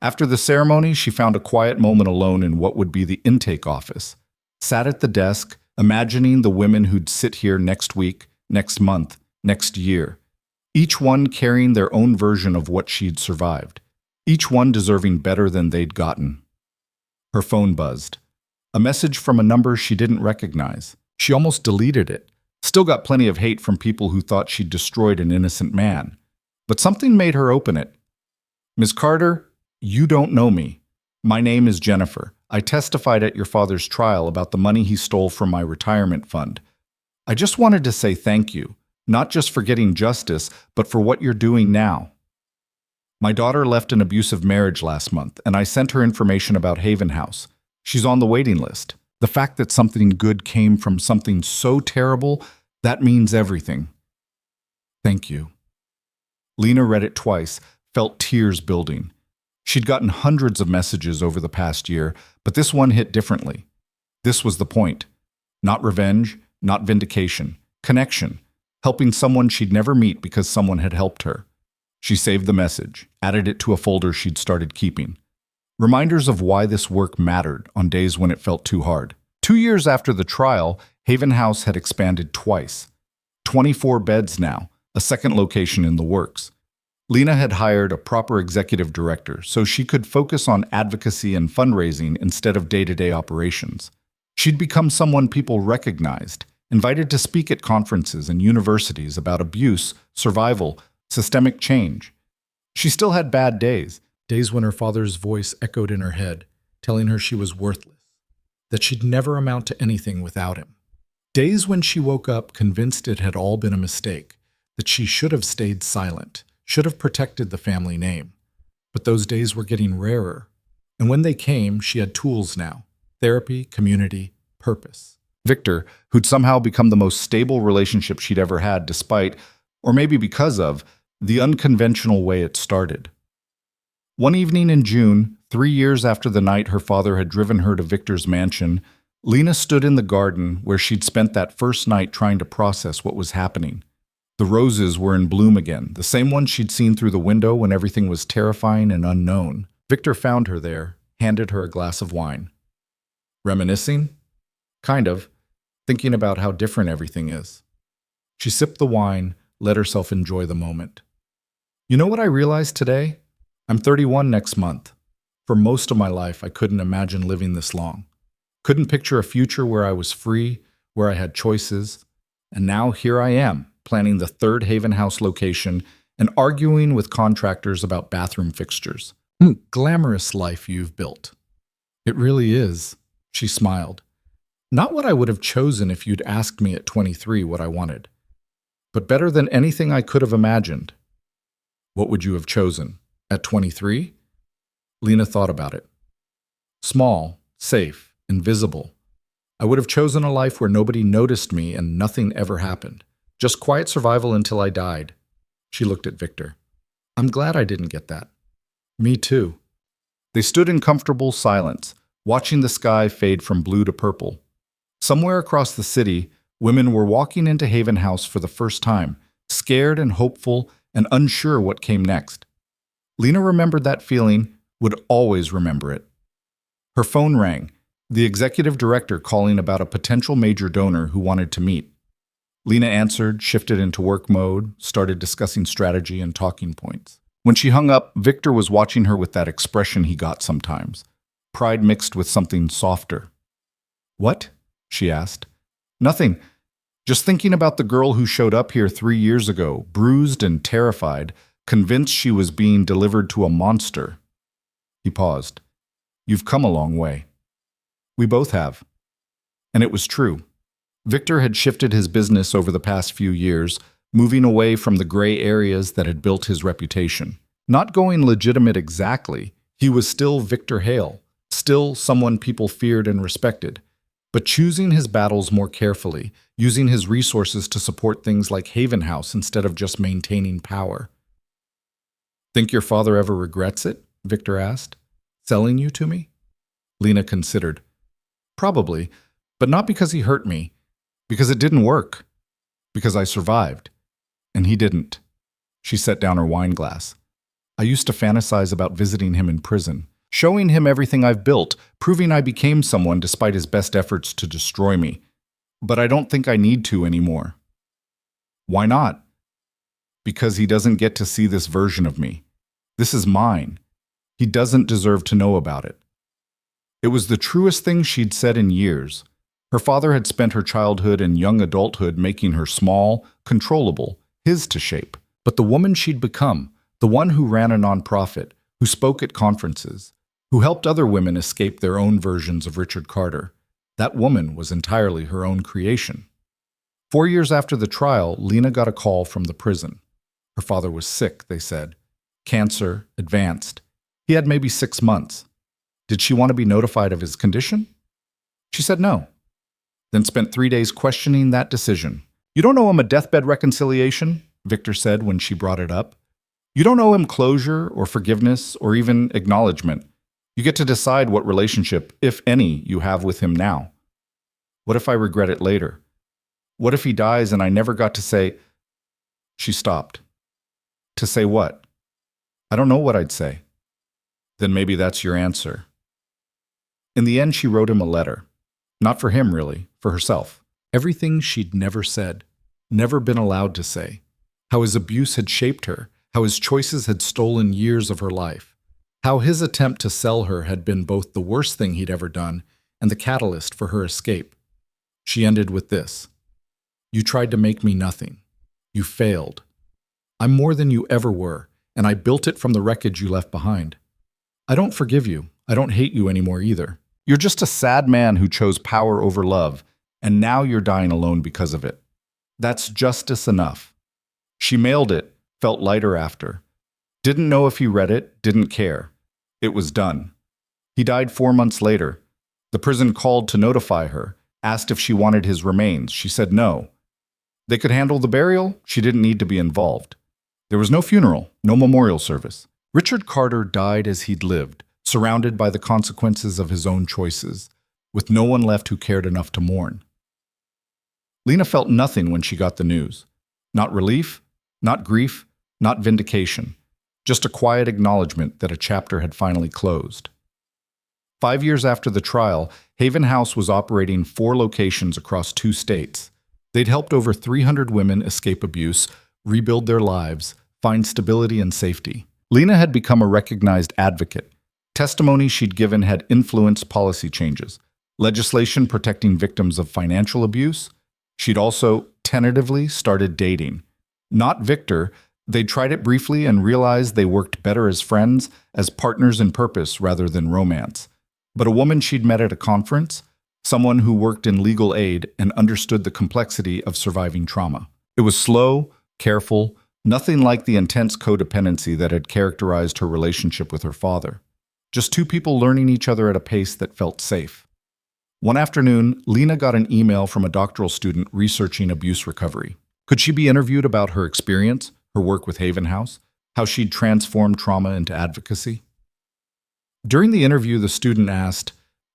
After the ceremony, she found a quiet moment alone in what would be the intake office. Sat at the desk, imagining the women who'd sit here next week, next month, next year. each one carrying their own version of what she'd survived, each one deserving better than they'd gotten. Her phone buzzed. A message from a number she didn't recognize. She almost deleted it. Still got plenty of hate from people who thought she'd destroyed an innocent man. But something made her open it. "Ms. Carter, you don't know me. My name is Jennifer. I testified at your father's trial about the money he stole from my retirement fund. I just wanted to say thank you, not just for getting justice, but for what you're doing now. My daughter left an abusive marriage last month, and I sent her information about Haven House. She's on the waiting list. The fact that something good came from something so terrible, that means everything. Thank you." Lena read it twice, felt tears building. She'd gotten hundreds of messages over the past year, but this one hit differently. This was the point. Not revenge, not vindication. Connection. Helping someone she'd never meet because someone had helped her. She saved the message, added it to a folder she'd started keeping. Reminders of why this work mattered on days when it felt too hard. 2 years after the trial, Haven House had expanded twice. 24 beds now, a second location in the works. Lena had hired a proper executive director so she could focus on advocacy and fundraising instead of day-to-day operations. She'd become someone people recognized, invited to speak at conferences and universities about abuse, survival, systemic change. She still had bad days, days when her father's voice echoed in her head, telling her she was worthless, that she'd never amount to anything without him. Days when she woke up convinced it had all been a mistake, that she should have stayed silent, should have protected the family name. But those days were getting rarer. And when they came, she had tools now: therapy, community, purpose. Victor, who'd somehow become the most stable relationship she'd ever had despite, or maybe because of, the unconventional way it started. One evening in June, 3 years after the night her father had driven her to Victor's mansion, Lena stood in the garden where she'd spent that first night trying to process what was happening. The roses were in bloom again, the same ones she'd seen through the window when everything was terrifying and unknown. Victor found her there, handed her a glass of wine. Reminiscing? Kind of, thinking about how different everything is. She sipped the wine, let herself enjoy the moment. "You know what I realized today? I'm 31 next month. For most of my life, I couldn't imagine living this long. Couldn't picture a future where I was free, where I had choices. And now here I am, planning the third Haven House location and arguing with contractors about bathroom fixtures. Glamorous life you've built." "It really is," she smiled. "Not what I would have chosen if you'd asked me at 23 what I wanted, but better than anything I could have imagined." "What would you have chosen? At 23? Lena thought about it. "Small, safe, invisible. I would have chosen a life where nobody noticed me and nothing ever happened. Just quiet survival until I died." She looked at Victor. "I'm glad I didn't get that." "Me too." They stood in comfortable silence, watching the sky fade from blue to purple. Somewhere across the city, women were walking into Haven House for the first time, scared and hopeful and unsure what came next. Lena remembered that feeling, would always remember it. Her phone rang, the executive director calling about a potential major donor who wanted to meet. Lena answered, shifted into work mode, started discussing strategy and talking points. When she hung up, Victor was watching her with that expression he got sometimes, pride mixed with something softer. "What?" she asked. "Nothing. Just thinking about the girl who showed up here 3 years ago, bruised and terrified, convinced she was being delivered to a monster." He paused. "You've come a long way." "We both have." And it was true. Victor had shifted his business over the past few years, moving away from the gray areas that had built his reputation. Not going legitimate exactly, he was still Victor Hale, still someone people feared and respected, but choosing his battles more carefully, using his resources to support things like Haven House instead of just maintaining power. "Think your father ever regrets it?" Victor asked. "Selling you to me?" Lena considered. "Probably, but not because he hurt me. Because it didn't work. Because I survived. And he didn't." She set down her wine glass. "I used to fantasize about visiting him in prison, showing him everything I've built, proving I became someone despite his best efforts to destroy me. But I don't think I need to anymore." "Why not?" because he doesn't get to see this version of me. This is mine. He doesn't deserve to know about it. It was the truest thing she'd said in years. Her father had spent her childhood and young adulthood making her small, controllable, his to shape. But the woman she'd become, the one who ran a nonprofit, who spoke at conferences, who helped other women escape their own versions of Richard Carter, that woman was entirely her own creation. 4 years after the trial, Lena got a call from the prison. Her father was sick, they said. Cancer, advanced. He had maybe 6 months. Did she want to be notified of his condition? She said no. Then spent 3 days questioning that decision. You don't owe him a deathbed reconciliation, Victor said when she brought it up. You don't owe him closure or forgiveness or even acknowledgement. You get to decide what relationship, if any, you have with him now. What if I regret it later? What if he dies and I never got to say... She stopped. To say what? I don't know what I'd say. Then maybe that's your answer. In the end, she wrote him a letter. Not for him, really, for herself. Everything she'd never said, never been allowed to say. How his abuse had shaped her, how his choices had stolen years of her life. How his attempt to sell her had been both the worst thing he'd ever done and the catalyst for her escape. She ended with this. You tried to make me nothing. You failed. I'm more than you ever were, and I built it from the wreckage you left behind. I don't forgive you. I don't hate you anymore either. You're just a sad man who chose power over love, and now you're dying alone because of it. That's justice enough. She mailed it, felt lighter after. Didn't know if he read it, didn't care. It was done. He died 4 months later. The prison called to notify her, asked if she wanted his remains. She said no. They could handle the burial. She didn't need to be involved. There was no funeral, no memorial service. Richard Carter died as he'd lived, surrounded by the consequences of his own choices, with no one left who cared enough to mourn. Lena felt nothing when she got the news. Not relief, not grief, not vindication. Just a quiet acknowledgement that a chapter had finally closed. 5 years after the trial, Haven House was operating 4 locations across 2 states. They'd helped over 300 women escape abuse, rebuild their lives, find stability and safety. Lena had become a recognized advocate. Testimony she'd given had influenced policy changes, legislation protecting victims of financial abuse. She'd also, tentatively, started dating. Not Victor. They'd tried it briefly and realized they worked better as friends, as partners in purpose rather than romance. But a woman she'd met at a conference, someone who worked in legal aid and understood the complexity of surviving trauma. It was slow, careful, nothing like the intense codependency that had characterized her relationship with her father. Just 2 people learning each other at a pace that felt safe. One afternoon, Lena got an email from a doctoral student researching abuse recovery. Could she be interviewed about her experience, her work with Haven House, how she'd transformed trauma into advocacy? During the interview, the student asked,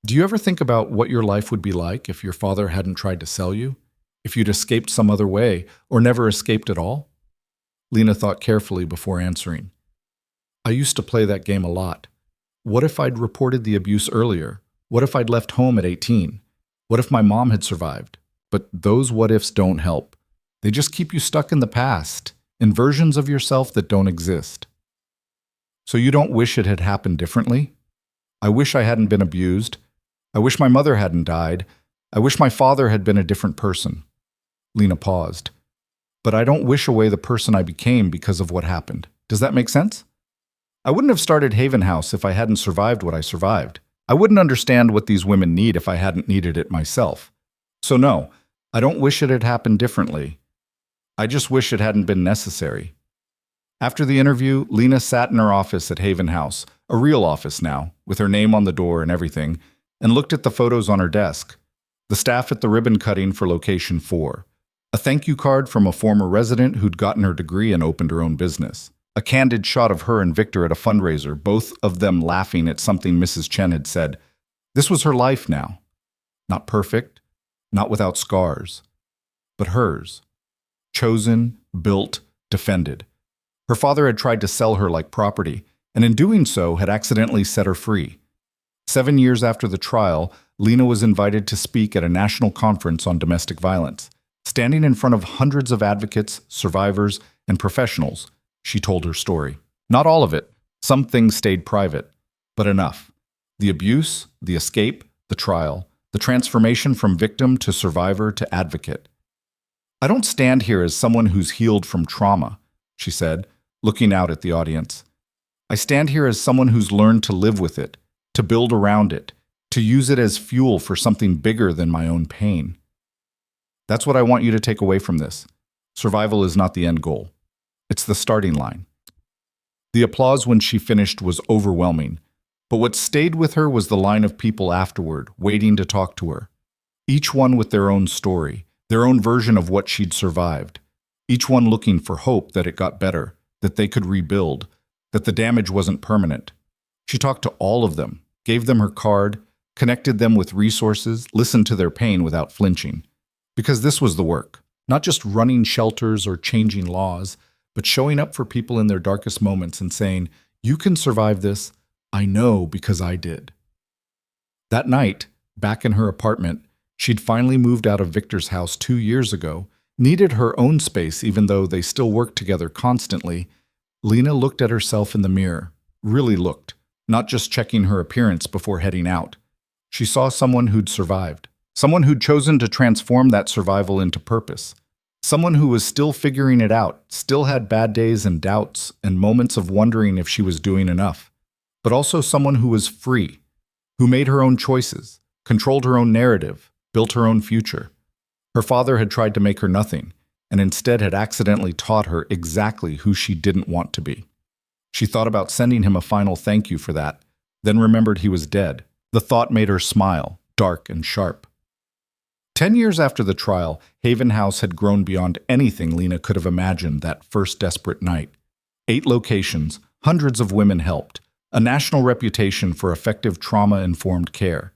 "Do you ever think about what your life would be like if your father hadn't tried to sell you? If you'd escaped some other way, or never escaped at all?" Lena thought carefully before answering. "I used to play that game a lot. What if I'd reported the abuse earlier? What if I'd left home at 18? What if my mom had survived? But those what-ifs don't help. They just keep you stuck in the past, in versions of yourself that don't exist." "So you don't wish it had happened differently?" "I wish I hadn't been abused. I wish my mother hadn't died. I wish my father had been a different person." Lena paused. "But I don't wish away the person I became because of what happened. Does that make sense? I wouldn't have started Haven House if I hadn't survived what I survived. I wouldn't understand what these women need if I hadn't needed it myself. So no, I don't wish it had happened differently. I just wish it hadn't been necessary." After the interview, Lena sat in her office at Haven House, a real office now, with her name on the door and everything, and looked at the photos on her desk. The staff at the ribbon cutting for Location 4. A thank you card from a former resident who'd gotten her degree and opened her own business. A candid shot of her and Victor at a fundraiser, both of them laughing at something Mrs. Chen had said. This was her life now. Not perfect, not without scars, but hers. Chosen, built, defended. Her father had tried to sell her like property, and in doing so had accidentally set her free. 7 years after the trial, Lena was invited to speak at a national conference on domestic violence. Standing in front of hundreds of advocates, survivors, and professionals, she told her story. Not all of it. Some things stayed private, but enough. The abuse, the escape, the trial, the transformation from victim to survivor to advocate. I don't stand here as someone who's healed from trauma, she said, looking out at the audience. I stand here as someone who's learned to live with it, to build around it, to use it as fuel for something bigger than my own pain. That's what I want you to take away from this. Survival is not the end goal. It's the starting line. The applause when she finished was overwhelming, but what stayed with her was the line of people afterward, waiting to talk to her. Each one with their own story, their own version of what she'd survived. Each one looking for hope that it got better, that they could rebuild, that the damage wasn't permanent. She talked to all of them, gave them her card, connected them with resources, listened to their pain without flinching. Because this was the work, not just running shelters or changing laws, but showing up for people in their darkest moments and saying, "You can survive this. I know because I did." That night, back in her apartment, she'd finally moved out of Victor's house 2 years ago, needed her own space even though they still worked together constantly. Lena looked at herself in the mirror, really looked, not just checking her appearance before heading out. She saw someone who'd survived, someone who'd chosen to transform that survival into purpose, someone who was still figuring it out, still had bad days and doubts and moments of wondering if she was doing enough, but also someone who was free, who made her own choices, controlled her own narrative, built her own future. Her father had tried to make her nothing, and instead had accidentally taught her exactly who she didn't want to be. She thought about sending him a final thank you for that, then remembered he was dead. The thought made her smile, dark and sharp. 10 years after the trial, Haven House had grown beyond anything Lena could have imagined that first desperate night. 8 locations, hundreds of women helped, a national reputation for effective trauma-informed care.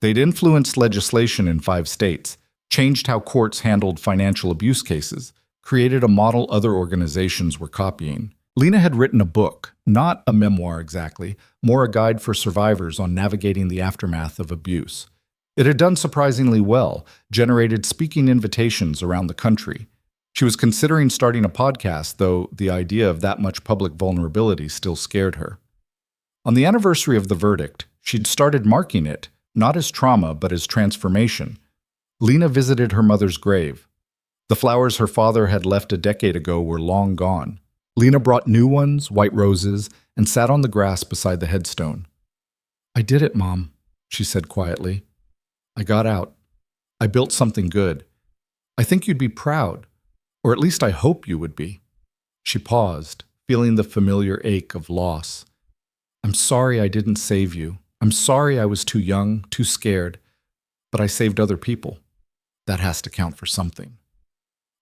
They'd influenced legislation in 5 states, changed how courts handled financial abuse cases, created a model other organizations were copying. Lena had written a book, not a memoir exactly, more a guide for survivors on navigating the aftermath of abuse. It had done surprisingly well, generated speaking invitations around the country. She was considering starting a podcast, though the idea of that much public vulnerability still scared her. On the anniversary of the verdict, she'd started marking it, not as trauma but as transformation. Lena visited her mother's grave. The flowers her father had left a decade ago were long gone. Lena brought new ones, white roses, and sat on the grass beside the headstone. "I did it, Mom," she said quietly. "I got out. I built something good. I think you'd be proud, or at least I hope you would be." She paused, feeling the familiar ache of loss. "I'm sorry I didn't save you. I'm sorry I was too young, too scared, but I saved other people. That has to count for something."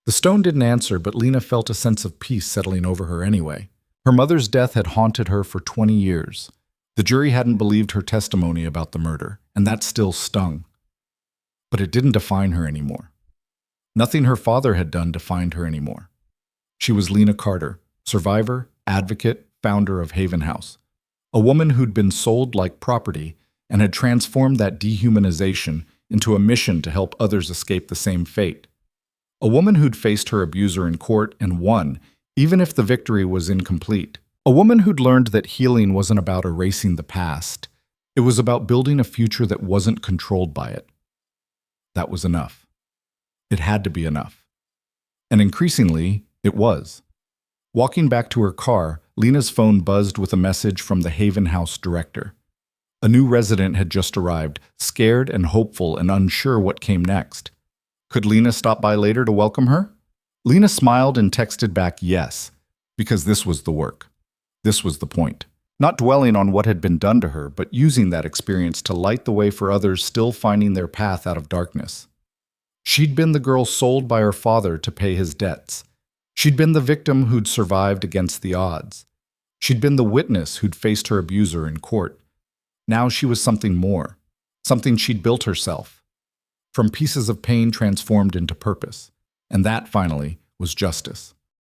The stone didn't answer, but Lena felt a sense of peace settling over her anyway. Her mother's death had haunted her for 20 years. The jury hadn't believed her testimony about the murder, and that still stung. But it didn't define her anymore. Nothing her father had done defined her anymore. She was Lena Carter, survivor, advocate, founder of Haven House. A woman who'd been sold like property and had transformed that dehumanization into a mission to help others escape the same fate. A woman who'd faced her abuser in court and won, even if the victory was incomplete. A woman who'd learned that healing wasn't about erasing the past. It was about building a future that wasn't controlled by it. That was enough. It had to be enough. And increasingly, it was. Walking back to her car, Lena's phone buzzed with a message from the Haven House director. A new resident had just arrived, scared and hopeful and unsure what came next. Could Lena stop by later to welcome her? Lena smiled and texted back yes, because this was the work. This was the point. Not dwelling on what had been done to her, but using that experience to light the way for others still finding their path out of darkness. She'd been the girl sold by her father to pay his debts. She'd been the victim who'd survived against the odds. She'd been the witness who'd faced her abuser in court. Now she was something more, something she'd built herself, from pieces of pain transformed into purpose. And that, finally, was justice.